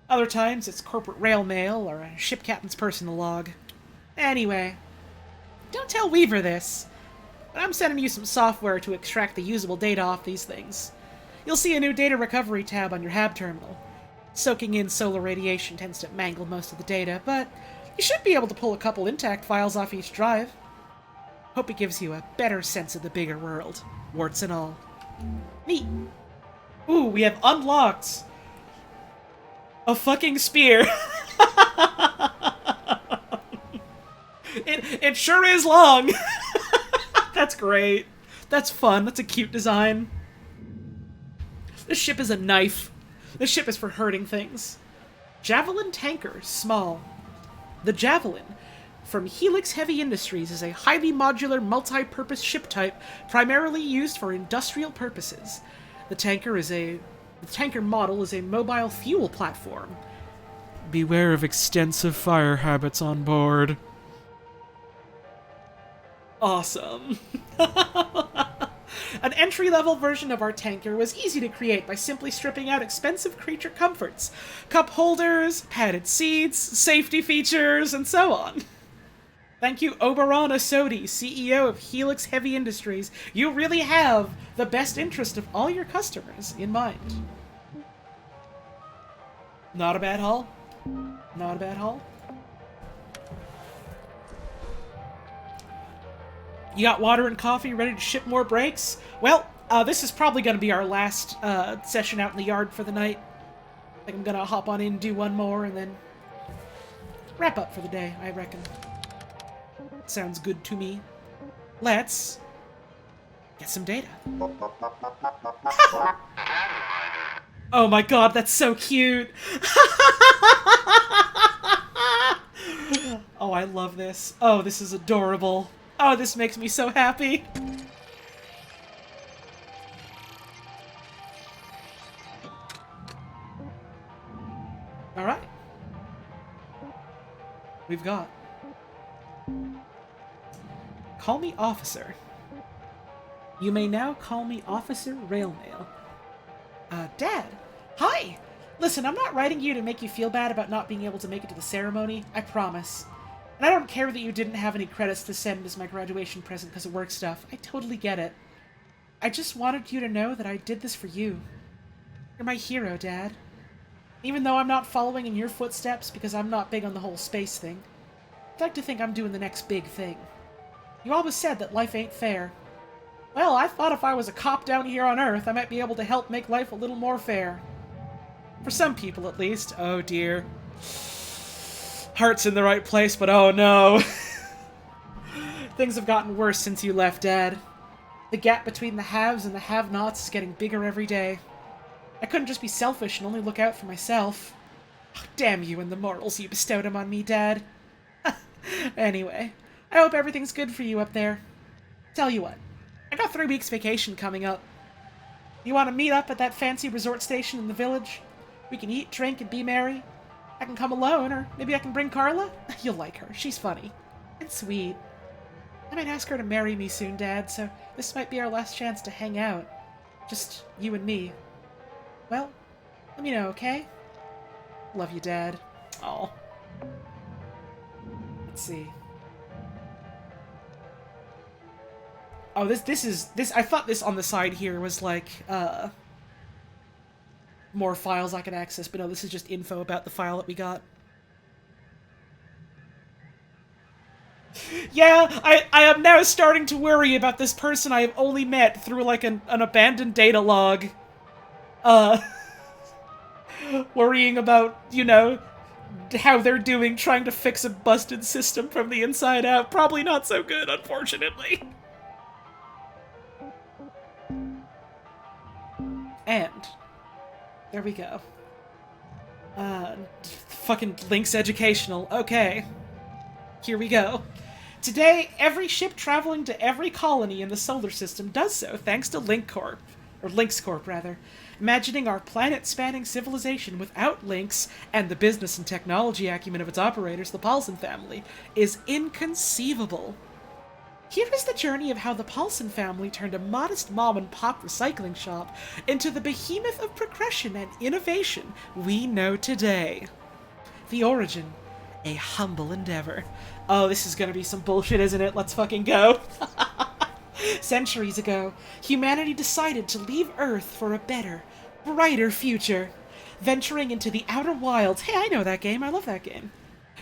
Other times it's corporate rail mail or a ship captain's personal log. Anyway, don't tell Weaver this, but I'm sending you some software to extract the usable data off these things. You'll see a new data recovery tab on your HAB terminal. Soaking in solar radiation tends to mangle most of the data, but you should be able to pull a couple intact files off each drive. Hope it gives you a better sense of the bigger world, warts and all. Neat. Ooh, we have unlocked a fucking spear. It sure is long. That's great. That's fun. That's a cute design. This ship is a knife. This ship is for hurting things. Javelin tanker, small. The Javelin, from Helix Heavy Industries, is a highly modular, multi-purpose ship type primarily used for industrial purposes. The tanker model is a mobile fuel platform. Beware of extensive fire habits on board. Awesome. An entry-level version of our tanker was easy to create by simply stripping out expensive creature comforts, cup holders, padded seats, safety features, and so on. Thank you, Oberon Asodi, CEO of Helix Heavy Industries. You really have the best interest of all your customers in mind. Not a bad haul. Not a bad haul. You got water and coffee ready to ship more breaks? Well, this is probably going to be our last session out in the yard for the night. I think I'm going to hop on in, do one more, and then wrap up for the day, I reckon. Sounds good to me. Let's get some data. Oh my god, that's so cute! Oh, I love this. Oh, this is adorable. Oh, this makes me so happy. Alright. We've got... Call me Officer. You may now call me Officer Railmail. Dad. Hi! Listen, I'm not writing you to make you feel bad about not being able to make it to the ceremony. I promise. And I don't care that you didn't have any credits to send as my graduation present because of work stuff. I totally get it. I just wanted you to know that I did this for you. You're my hero, Dad. Even though I'm not following in your footsteps because I'm not big on the whole space thing, I'd like to think I'm doing the next big thing. You always said that life ain't fair. Well, I thought if I was a cop down here on Earth, I might be able to help make life a little more fair. For some people, at least. Oh, dear. Heart's in the right place, but oh no. Things have gotten worse since you left, Dad. The gap between the haves and the have-nots is getting bigger every day. I couldn't just be selfish and only look out for myself. Damn you and the morals you bestowed on me, Dad. Anyway, I hope everything's good for you up there. Tell you what, I got 3 weeks vacation coming up. You want to meet up at that fancy resort station in the village? We can eat, drink, and be merry. I can come alone, or maybe I can bring Carla? You'll like her. She's funny. And sweet. I might ask her to marry me soon, Dad, so this might be our last chance to hang out. Just you and me. Well, let me know, okay? Love you, Dad. Aw. Let's see. Oh, this I thought this on the side here was like, more files I could access, but no, this is just info about the file that we got. Yeah, I am now starting to worry about this person I have only met through, like, an abandoned data log. Worrying about, you know, how they're doing trying to fix a busted system from the inside out. Probably not so good, unfortunately. And there we go. Fucking Link's educational. Okay. Here we go. Today, every ship traveling to every colony in the solar system does so thanks to Link Corp. Or Lynx Corp, rather. Imagining our planet-spanning civilization without Lynx and the business and technology acumen of its operators, the Paulson family, is inconceivable. Here is the journey of how the Paulson family turned a modest mom-and-pop recycling shop into the behemoth of progression and innovation we know today. The origin, a humble endeavor. Oh, this is gonna be some bullshit, isn't it? Let's fucking go. Centuries ago, humanity decided to leave Earth for a better, brighter future. Venturing into the outer wilds, hey, I know that game, I love that game,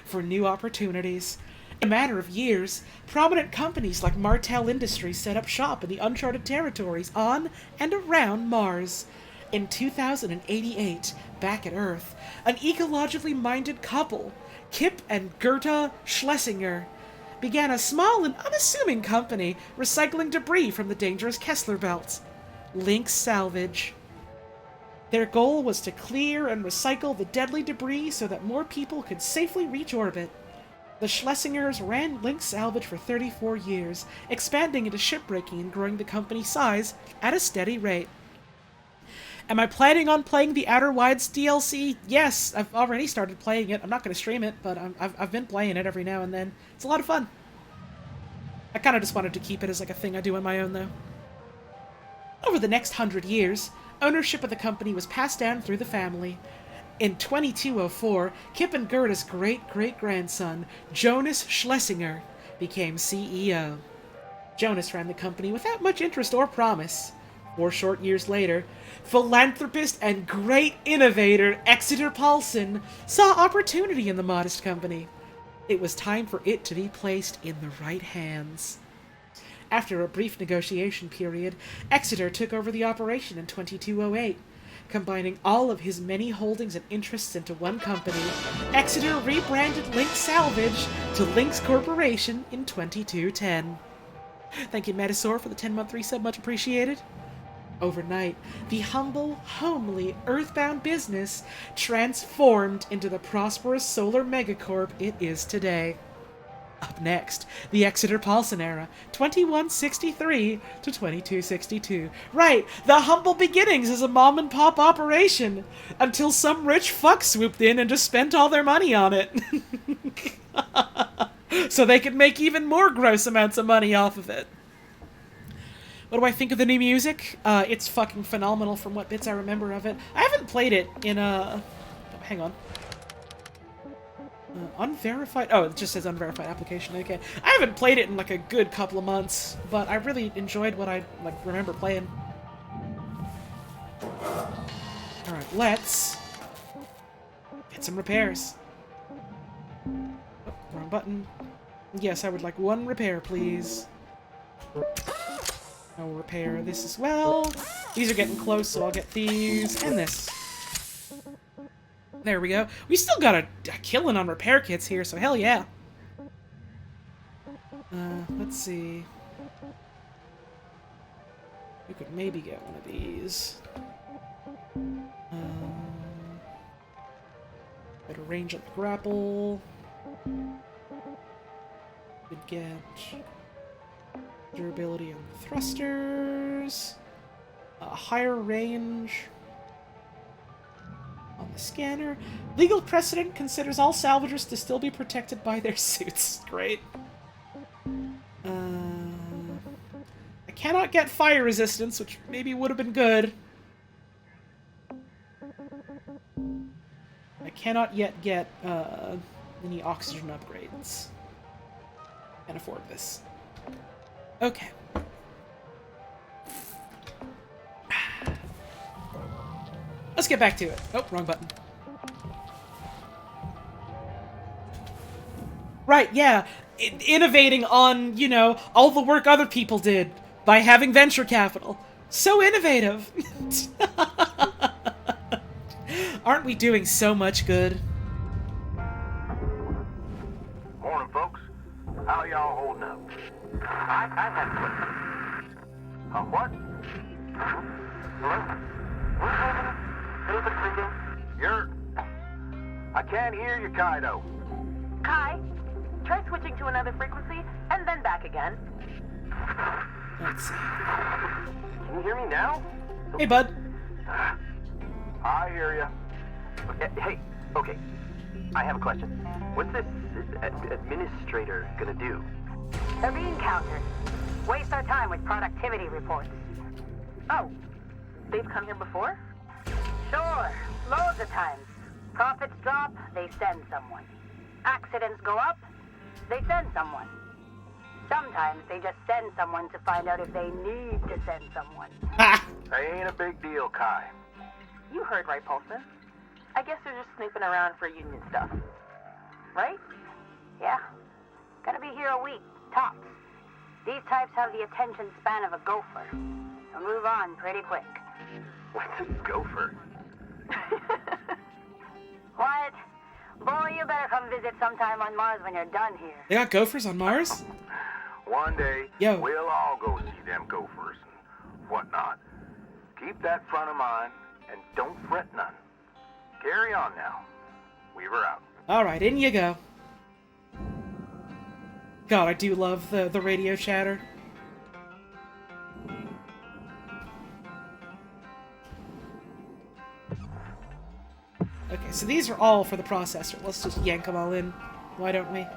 for new opportunities. In a matter of years, prominent companies like Martel Industries set up shop in the uncharted territories on and around Mars. In 2088, back at Earth, an ecologically minded couple, Kip and Gerta Schlesinger, began a small and unassuming company recycling debris from the dangerous Kessler Belt, Link Salvage. Their goal was to clear and recycle the deadly debris so that more people could safely reach orbit. The Schlesingers ran Link Salvage for 34 years, expanding into shipbreaking and growing the company's size at a steady rate. Am I planning on playing the Outer Wilds DLC? Yes, I've already started playing it. I'm not going to stream it, but I've been playing it every now and then. It's a lot of fun. I kind of just wanted to keep it as like a thing I do on my own, though. Over the next 100 years, ownership of the company was passed down through the family. In 2204, Kip and Gerda's great-great-grandson, Jonas Schlesinger, became CEO. Jonas ran the company without much interest or promise. 4 short years later, philanthropist and great innovator Exeter Paulson saw opportunity in the modest company. It was time for it to be placed in the right hands. After a brief negotiation period, Exeter took over the operation in 2208. Combining all of his many holdings and interests into one company, Exeter rebranded Link Salvage to Lynx Corporation in 2210. Thank you, Metasaur, for the 10-month resub, much appreciated. Overnight, the humble, homely, earthbound business transformed into the prosperous solar megacorp it is today. Up next, the Exeter Paulson era, 2163 to 2262. Right, the humble beginnings as a mom-and-pop operation, until some rich fuck swooped in and just spent all their money on it. So they could make even more gross amounts of money off of it. What do I think of the new music? It's fucking phenomenal from what bits I remember of it. I haven't played it in a... hang on. Unverified? Oh, it just says unverified application. Okay. I haven't played it in like a good couple of months, but I really enjoyed what I remember playing. Alright, let's get some repairs. Oh, wrong button. Yes, I would like 1 repair, please. I'll repair this as well. These are getting close, so I'll get these and this. There we go. We still got a killing on repair kits here, so hell yeah. Let's see. We could maybe get one of these. range on the grapple. Good get. Durability on the thrusters. Higher range on the scanner. Legal precedent considers all salvagers to still be protected by their suits. Great. I cannot get fire resistance, which maybe would have been good. I cannot yet get any oxygen upgrades. Can't afford this. Okay. Let's get back to it. Oh, wrong button. Right, yeah. Innovating on, you know, all the work other people did by having venture capital. So innovative. Aren't we doing so much good? Morning, folks. How y'all holding up? I had a question. What? Hello? I can't hear you, Kaido. Kai, try switching to another frequency and then back again. Let's see. Can you hear me now? Hey, bud. I hear you. Hey, okay. I have a question. What's this administrator gonna do? They're being countered. Waste our time with productivity reports. Oh, they've come here before? Sure, loads of times. Profits drop, they send someone. Accidents go up, they send someone. Sometimes they just send someone to find out if they need to send someone. They ain't a big deal, Kai. You heard right, Paulson. I guess they're just snooping around for union stuff. Right? Yeah. Gonna be here a week, tops. These types have the attention span of a gopher. They'll move on pretty quick. What's a gopher? What? Boy, you better come visit sometime on Mars when you're done here. They got gophers on Mars? One day, Yo. we'll all go see them gophers and whatnot. Keep that front of mind, and don't fret none. Carry on now. Weaver out. Alright, in you go. God, I do love the radio chatter. Okay, so these are all for the processor. Let's just yank them all in. Why don't we?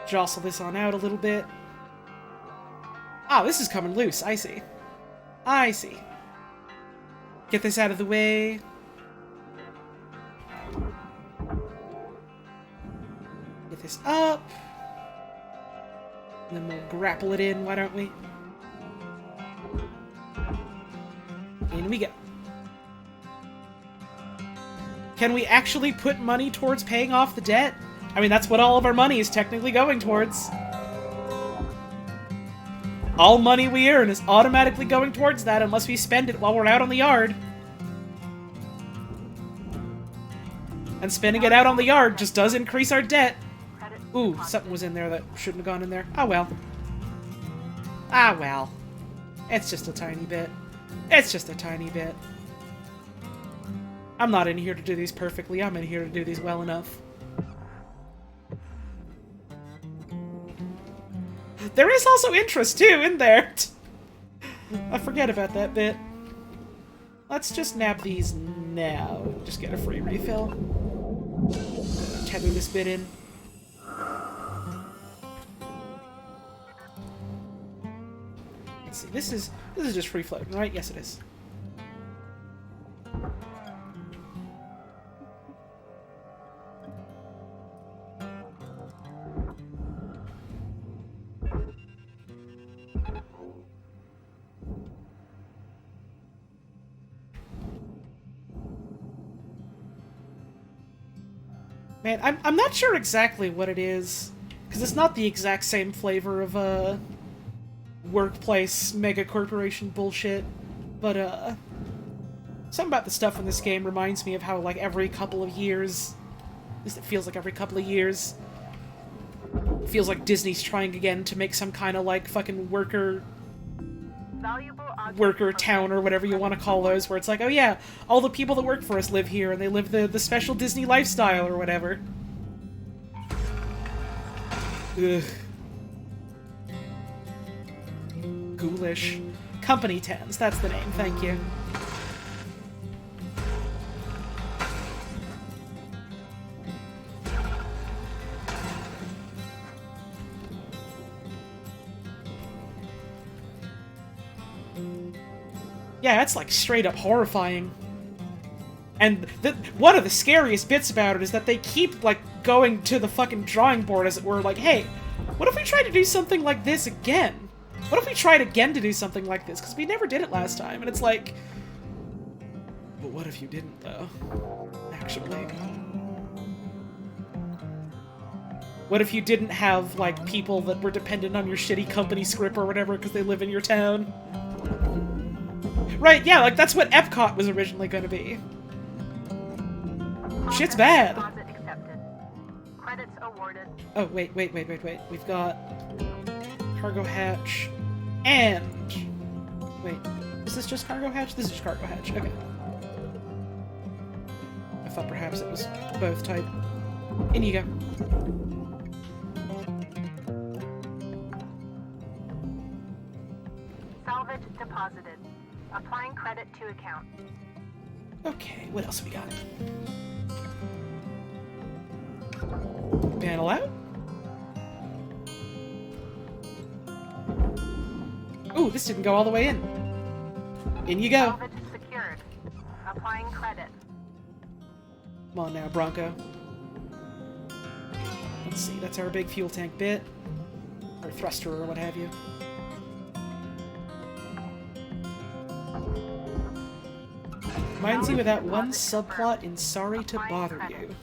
Jostle this on out a little bit. Ah, this is coming loose. I see. I see. Get this out of the way. Get this up. And then we'll grapple it in, why don't we? In we go. Can we actually put money towards paying off the debt? I mean, that's what all of our money is technically going towards. All money we earn is automatically going towards that unless we spend it while we're out on the yard. And spending it out on the yard just does increase our debt. Ooh, something was in there that shouldn't have gone in there. Oh well. Ah well. It's just a tiny bit. It's just a tiny bit. I'm not in here to do these perfectly, I'm in here to do these well enough. There is also interest, too, in there! I forget about that bit. Let's just nab these now. Just get a free refill. Tether this bit in. Let's see, this is just free floating, right? Yes, it is. Man, I'm not sure exactly what it is, because it's not the exact same flavor of, workplace mega corporation bullshit, but, something about the stuff in this game reminds me of how, like, every couple of years, at least it feels like every couple of years, it feels like Disney's trying again to make some kind of, like, fucking worker worker town or whatever you want to call those, where it's like, oh yeah, all the people that work for us live here and they live the special Disney lifestyle or whatever. Ugh. Ghoulish. Company Tens, that's the name, thank you. Yeah, that's like straight up horrifying. And one of the scariest bits about it is that they keep like going to the fucking drawing board, as it were, like, hey, what if we try to do something like this again? What if we tried again to do something like this? Because we never did it last time, and it's like... But what if you didn't, though? Actually. What if you didn't have, like, people that were dependent on your shitty company script or whatever because they live in your town? Right, yeah, like, that's what Epcot was originally going to be. Shit's bad. Oh, wait. We've got cargo hatch and... Wait, is this just cargo hatch? This is just cargo hatch, okay. I thought perhaps it was both type. In you go. Salvage deposited. Applying credit to account. Okay, what else have we got? Panel out? Ooh, this didn't go all the way in. In you go. Salvage secured. Applying credit. Come on now, Bronco. Let's see, that's our big fuel tank bit. Or thruster or what have you. Reminds you of that one subplot in Sorry to Bother You.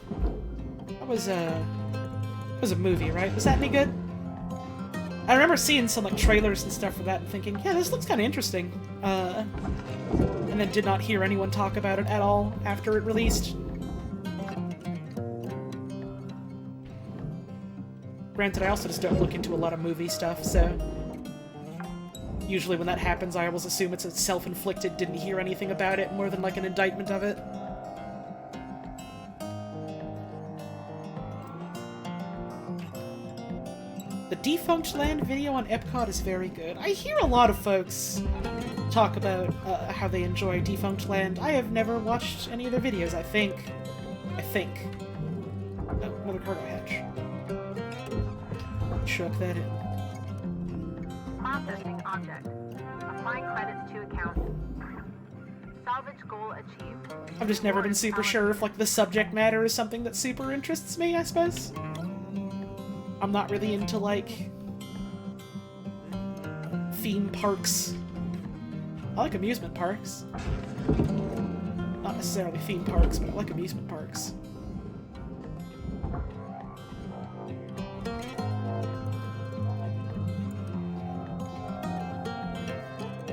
That was a movie, right? Was that any good? I remember seeing some like trailers and stuff for that and thinking, yeah, this looks kind of interesting. And then did not hear anyone talk about it at all after it released. Granted, I also just don't look into a lot of movie stuff, so... Usually when that happens, I always assume it's a self-inflicted, didn't hear anything about it, more than like an indictment of it. The Defunct Land video on Epcot is very good. I hear a lot of folks talk about how they enjoy Defunct Land. I have never watched any of their videos, I think. Oh, another cargo hatch. Chuck that in. Processing object. Applying credits to account. Salvage goal achieved. I've just never been super sure if, like, the subject matter is something that super interests me, I suppose. I'm not really into, like, theme parks. I like amusement parks. Not necessarily theme parks, but I like amusement parks.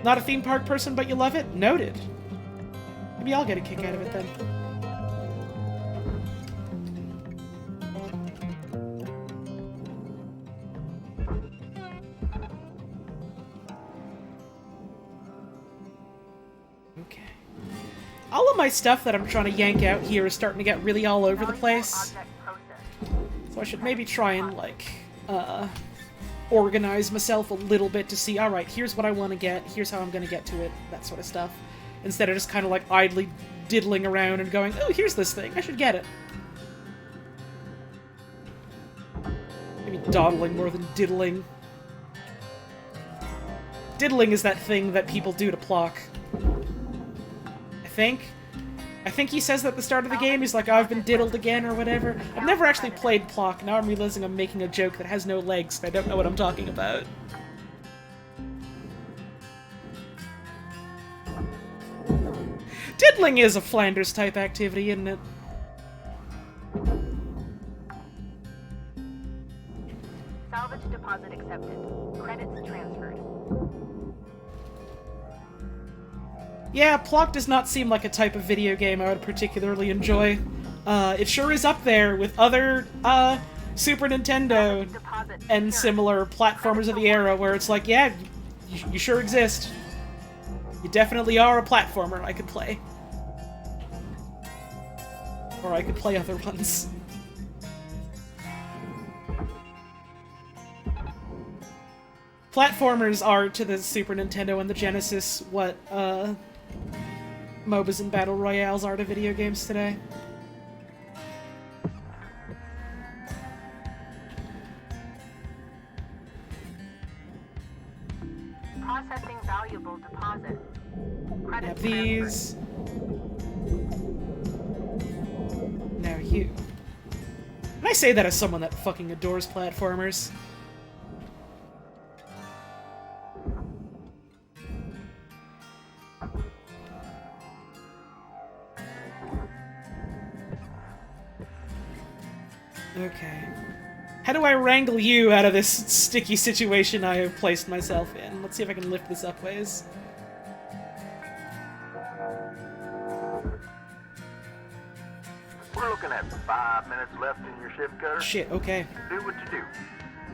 Not a theme park person, but you love it? Noted. Maybe I'll get a kick out of it then. Okay. All of my stuff that I'm trying to yank out here is starting to get really all over the place. So I should maybe try and, like, organize myself a little bit to see, alright, here's what I want to get, here's how I'm going to get to it, that sort of stuff. Instead of just kind of like idly diddling around and going, oh, here's this thing, I should get it. Maybe dawdling more than diddling. Diddling is that thing that people do to Plock. I think he says that at the start of the game, he's like, oh, I've been diddled again, or whatever. I've never actually played Plock, now I'm realizing I'm making a joke that has no legs, and I don't know what I'm talking about. Diddling is a Flanders-type activity, isn't it? Salvage deposit accepted. Credits transferred. Yeah, Plock does not seem like a type of video game I would particularly enjoy. It sure is up there with other, Super Nintendo and similar platformers of the era where it's like, yeah, you sure exist. You definitely are a platformer I could play. Or I could play other ones. Platformers are to the Super Nintendo and the Genesis what MOBAs and Battle Royales are to video games today. Processing valuable deposit. Credit Have these. Now you. And I say that as someone that fucking adores platformers. Okay. How do I wrangle you out of this sticky situation I have placed myself in? Let's see if I can lift this up ways. We're looking at 5 minutes left in your shift, Cutter. Shit, okay. Do what you do.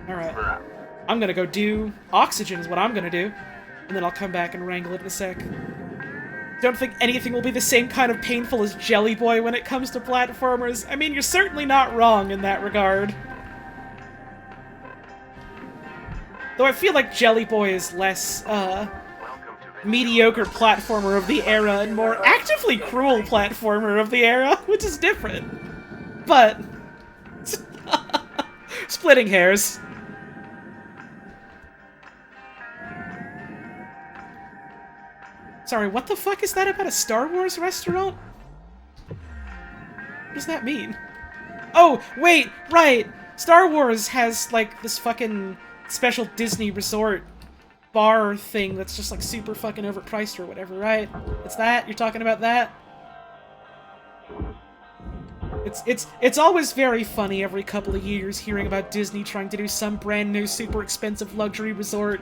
Alright. We're out. I'm gonna go do oxygen is what I'm gonna do. And then I'll come back and wrangle it in a sec. Don't think anything will be the same kind of painful as Jelly Boy when it comes to platformers. I mean, you're certainly not wrong in that regard. Though I feel like Jelly Boy is less, mediocre platformer of the era and more actively cruel platformer of the era, which is different. But... splitting hairs. Sorry, what the fuck is that about a Star Wars restaurant? What does that mean? Oh, wait, right! Star Wars has, like, this fucking special Disney resort bar thing that's just, like, super fucking overpriced or whatever, right? It's that? You're talking about that? It's always very funny every couple of years hearing about Disney trying to do some brand new super expensive luxury resort,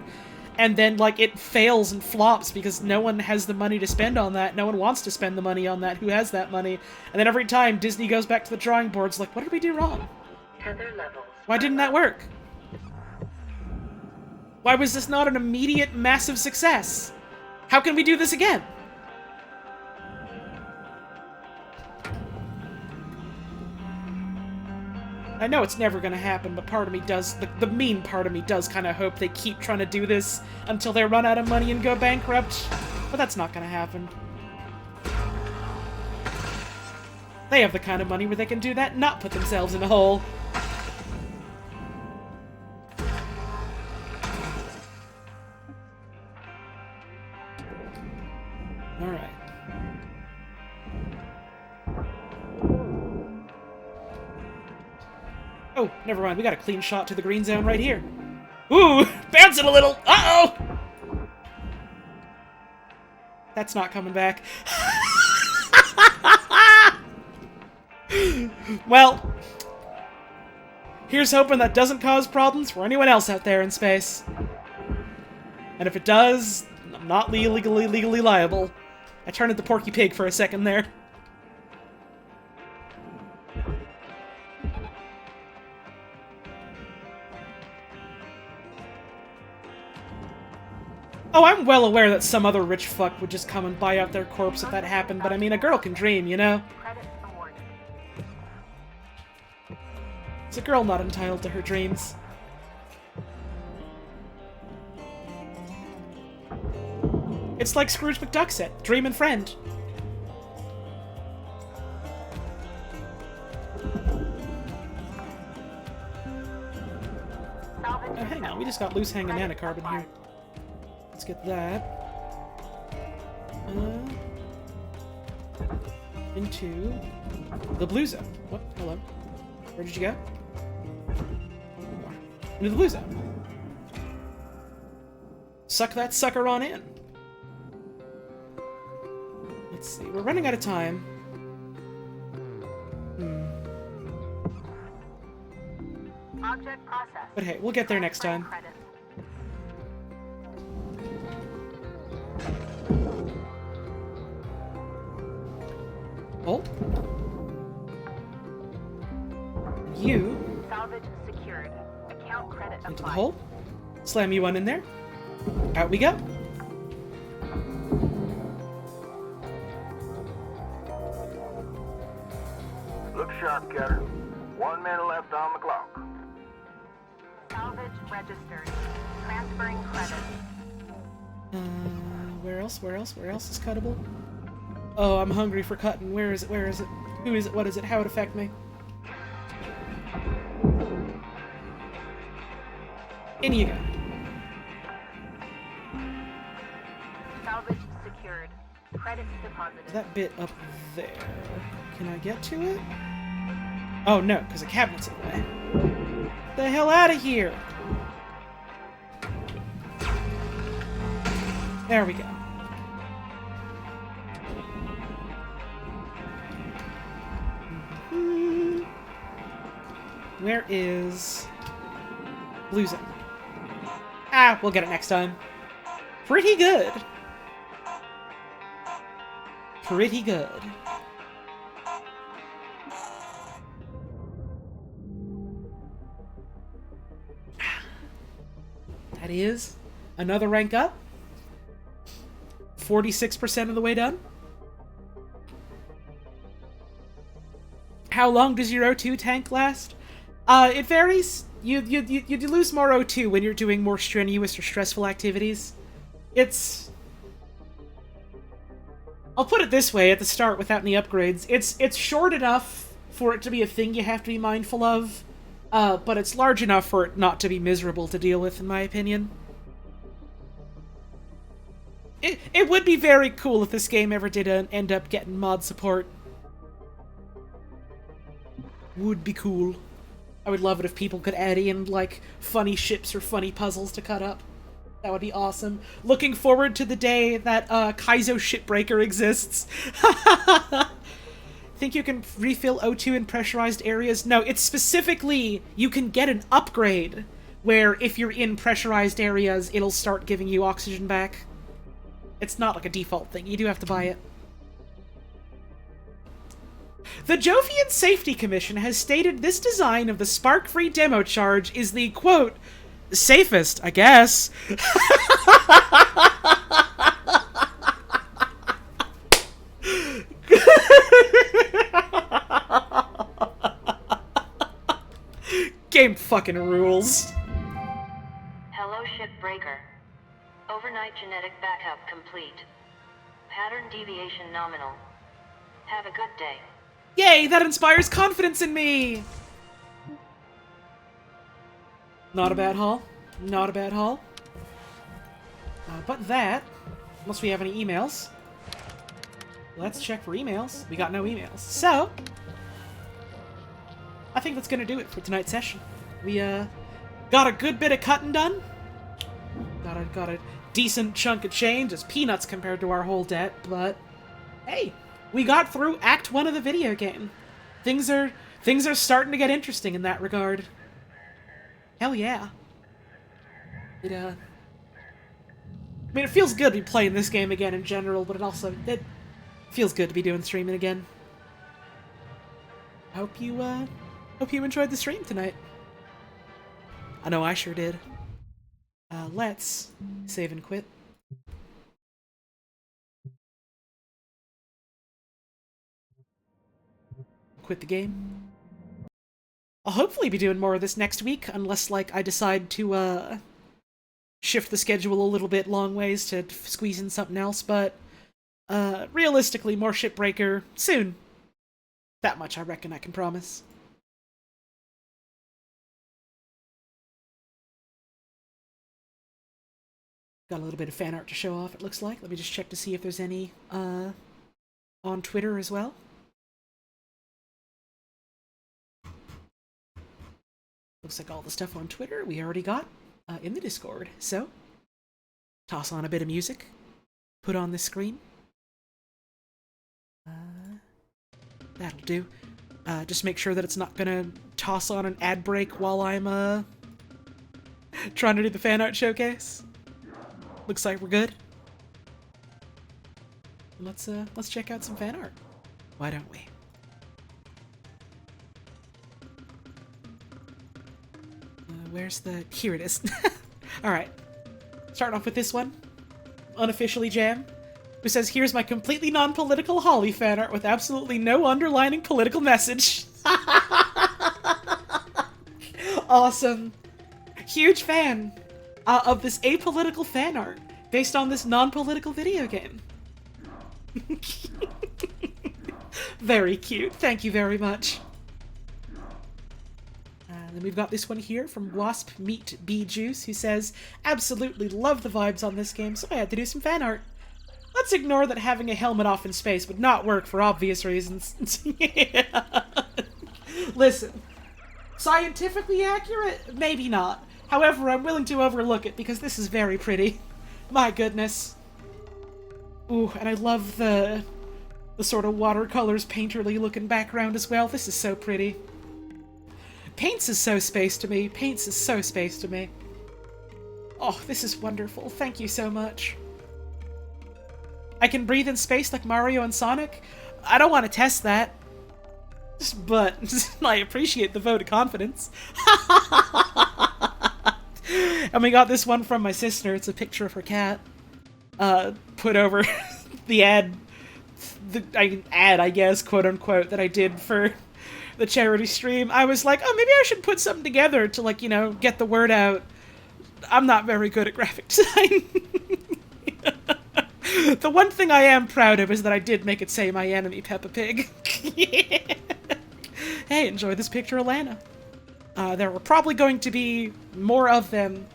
and then, like, it fails and flops because no one has the money to spend on that. No one wants to spend the money on that. Who has that money? And then every time Disney goes back to the drawing boards, like, what did we do wrong? Tether levels. Why didn't that work? Why was this not an immediate, massive success? How can we do this again? I know it's never gonna happen, but part of me does, the mean part of me does kind of hope they keep trying to do this until they run out of money and go bankrupt. But that's not gonna happen. They have the kind of money where they can do that and not put themselves in a hole. Alright. Oh, never mind. We got a clean shot to the green zone right here. Ooh, bouncing a little. Uh-oh! That's not coming back. Well, here's hoping that doesn't cause problems for anyone else out there in space. And if it does, I'm not legally liable. I turned into Porky Pig for a second there. Oh, I'm well aware that some other rich fuck would just come and buy out their corpse if that happened, but I mean, a girl can dream, you know? Is a girl not entitled to her dreams? It's like Scrooge McDuck said, dream and friend. Oh, hang on, we just got loose hanging nanocarbon here. Let's get that. Into the blue zone. What? Hello. Where did you go? Into the blue zone. Suck that sucker on in. Let's see. We're running out of time. Object process. But hey, we'll get there next time. Oh. You. Salvage secured. Account credit Into the applied. hole. Slam you one in there. Out we go. together. 1 minute left on the clock. Salvage registered. Transferring credit. Where else? Where else is cuttable? Oh, I'm hungry for cutting. Where is it? Who is it? What is it? How it affect me? In you go. Salvage secured. Credit deposited. Is that bit up there? Can I get to it? Oh no, because the cabinet's in the way. Get the hell out of here! There we go. Where is Blue Zone? Ah, we'll get it next time. Pretty good. Pretty good. That is another rank up. 46% of the way done. How long does your O2 tank last? It varies. You lose more O2 when you're doing more strenuous or stressful activities. I'll put it this way at the start without any upgrades. It's short enough for it to be a thing you have to be mindful of, but it's large enough for it not to be miserable to deal with, in my opinion. It would be very cool if this game ever did end up getting mod support. Would be cool. I would love it if people could add in, like, funny ships or funny puzzles to cut up. That would be awesome. Looking forward to the day that Kaizo Shipbreaker exists. Think you can refill O2 in pressurized areas? No, it's specifically you can get an upgrade where if you're in pressurized areas, it'll start giving you oxygen back. It's not like a default thing. You do have to buy it. The Jovian Safety Commission has stated this design of the spark-free demo charge is the, quote, safest, I guess. Game fucking rules. Hello, Shipbreaker. Overnight genetic backup complete. Pattern deviation nominal. Have a good day. Yay, that inspires confidence in me! Not a bad haul. Not a bad haul. But that, unless we have any emails. Let's check for emails. We got no emails. So, I think that's gonna do it for tonight's session. We, got a good bit of cutting done. Got a decent chunk of change. It's peanuts compared to our whole debt, but hey, we got through Act 1 of the video game. Things are starting to get interesting in that regard. Hell yeah. I mean, it feels good to be playing this game again in general, but it feels good to be doing streaming again. Hope you enjoyed the stream tonight. I know I sure did. Let's save and quit. Quit the game. I'll hopefully be doing more of this next week, unless, like, I decide to, shift the schedule a little bit long ways to squeeze in something else, but, realistically, more Shipbreaker soon. That much I reckon I can promise. Got a little bit of fan art to show off, it looks like. Let me just check to see if there's any, on Twitter as well. Looks like all the stuff on Twitter we already got in the Discord. So, toss on a bit of music, put on this screen. That'll do. Just make sure that it's not gonna toss on an ad break while I'm trying to do the fan art showcase. Looks like we're good. Let's check out some fan art. Why don't we? Where's the... Here it is. Alright. Starting off with this one. Unofficially Jam. Who says, here's my completely non-political Holly fan art with absolutely no underlining political message. Awesome. Huge fan of this apolitical fan art based on this non-political video game. Very cute. Thank you very much. And then we've got this one here from Wasp Meat Bee Juice, who says, absolutely love the vibes on this game, so I had to do some fan art. Let's ignore that having a helmet off in space would not work for obvious reasons. Yeah. Listen, scientifically accurate? Maybe not. However, I'm willing to overlook it because this is very pretty. My goodness. Ooh, and I love the sort of watercolors painterly looking background as well. This is so pretty. Paints is so space to me. Paints is so space to me. Oh, this is wonderful. Thank you so much. I can breathe in space like Mario and Sonic? I don't want to test that. But I appreciate the vote of confidence. And we got this one from my sister. It's a picture of her cat. Put over the ad, I guess, quote unquote, that I did for the charity stream. I was like, oh, maybe I should put something together to, like, you know, get the word out. I'm not very good at graphic design. The one thing I am proud of is that I did make it say my enemy, Peppa Pig. Yeah. Hey, enjoy this picture of Lana. There were probably going to be more of them,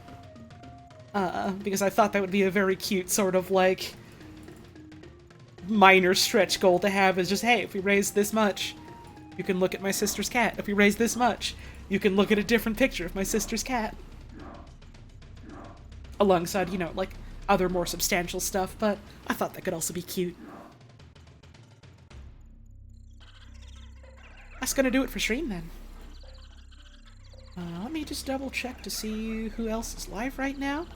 because I thought that would be a very cute sort of, like, minor stretch goal to have, is just, hey, if we raise this much, you can look at my sister's cat. If we raise this much, you can look at a different picture of my sister's cat. Alongside, you know, like, other more substantial stuff, but I thought that could also be cute. That's gonna do it for stream, then. Let me just double check to see who else is live right now.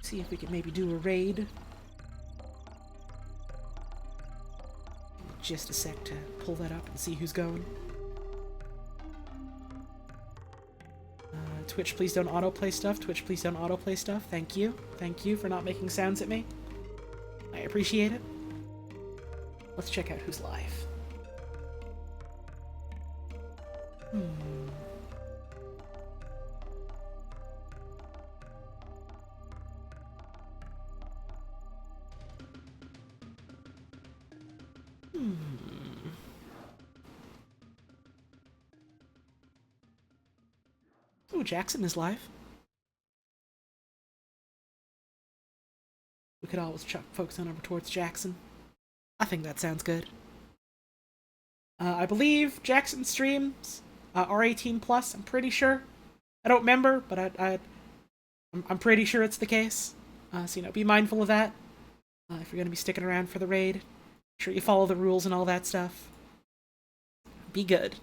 See if we can maybe do a raid. Just a sec to pull that up and see who's going. Twitch, please don't autoplay stuff. Twitch, please don't autoplay stuff. Thank you. Thank you for not making sounds at me. I appreciate it. Let's check out who's live. Oh, Jackson is live. We could always chuck folks on over towards Jackson. I think that sounds good. I believe Jackson streams are 18 plus. I'm pretty sure. I don't remember, but I'm pretty sure it's the case. So, you know, be mindful of that. If you're going to be sticking around for the raid, make sure you follow the rules and all that stuff. Be good.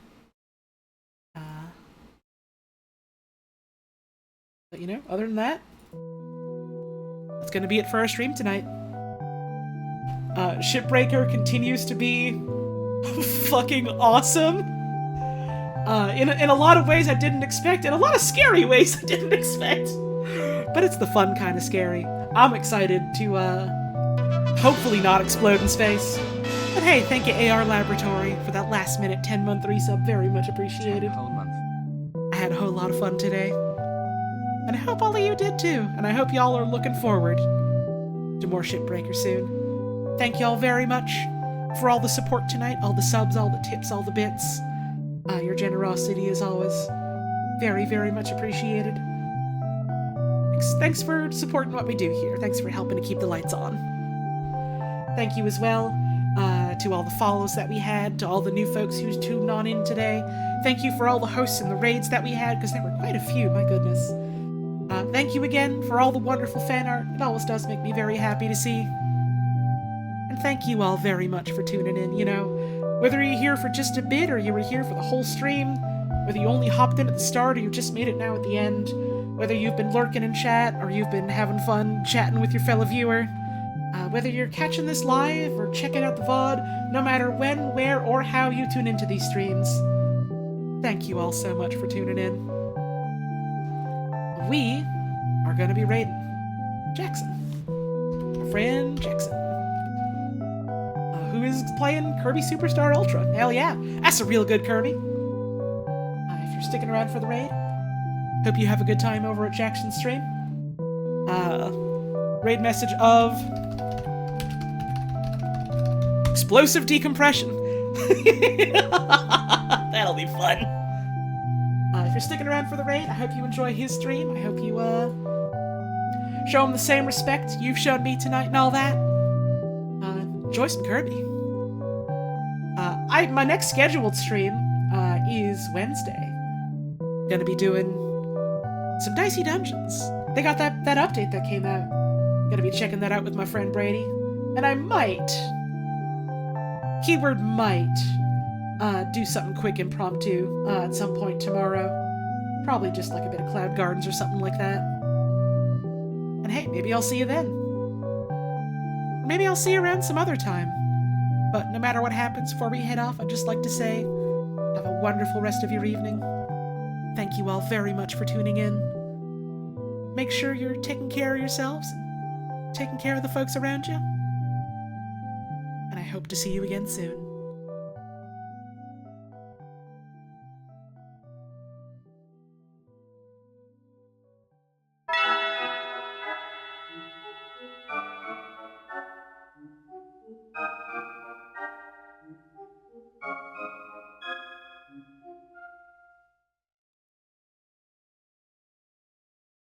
But, you know, other than that, that's going to be it for our stream tonight. Shipbreaker continues to be fucking awesome. In a lot of ways I didn't expect, in a lot of scary ways I didn't expect. But it's the fun kind of scary. I'm excited to, hopefully not explode in space. But hey, thank you AR Laboratory for that last minute 10-month resub. Very much appreciated. I had a whole lot of fun today. And I hope all of you did too. And I hope y'all are looking forward to more Shipbreaker soon. Thank y'all very much for all the support tonight, all the subs, all the tips, all the bits. Your generosity is always very, very much appreciated. Thanks for supporting what we do here. Thanks for helping to keep the lights on. Thank you as well to all the follows that we had, to all the new folks who tuned on in today. Thank you for all the hosts and the raids that we had, because there were quite a few, my goodness. Thank you again for all the wonderful fan art. It always does make me very happy to see. And thank you all very much for tuning in, you know. Whether you're here for just a bit, or you were here for the whole stream, whether you only hopped in at the start, or you just made it now at the end, whether you've been lurking in chat, or you've been having fun chatting with your fellow viewer, whether you're catching this live, or checking out the VOD, no matter when, where, or how you tune into these streams, thank you all so much for tuning in. We are going to be raiding Jackson. Our friend Jackson. Who is playing Kirby Superstar Ultra. Hell yeah. That's a real good Kirby. If you're sticking around for the raid, hope you have a good time over at Jackson's stream. Raid message of explosive decompression. That'll be fun. If you're sticking around for the raid, I hope you enjoy his stream. I hope you show him the same respect you've shown me tonight and all that. Enjoy some Kirby. My next scheduled stream is Wednesday. Gonna be doing some Dicey Dungeons. They got that update that came out. Gonna be checking that out with my friend Brady. And I might, keyword might, do something quick impromptu at some point tomorrow. Probably just like a bit of Cloud Gardens or something like that. And hey, maybe I'll see you then. Maybe I'll see you around some other time. But no matter what happens before we head off, I'd just like to say, have a wonderful rest of your evening. Thank you all very much for tuning in. Make sure you're taking care of yourselves and taking care of the folks around you. And I hope to see you again soon.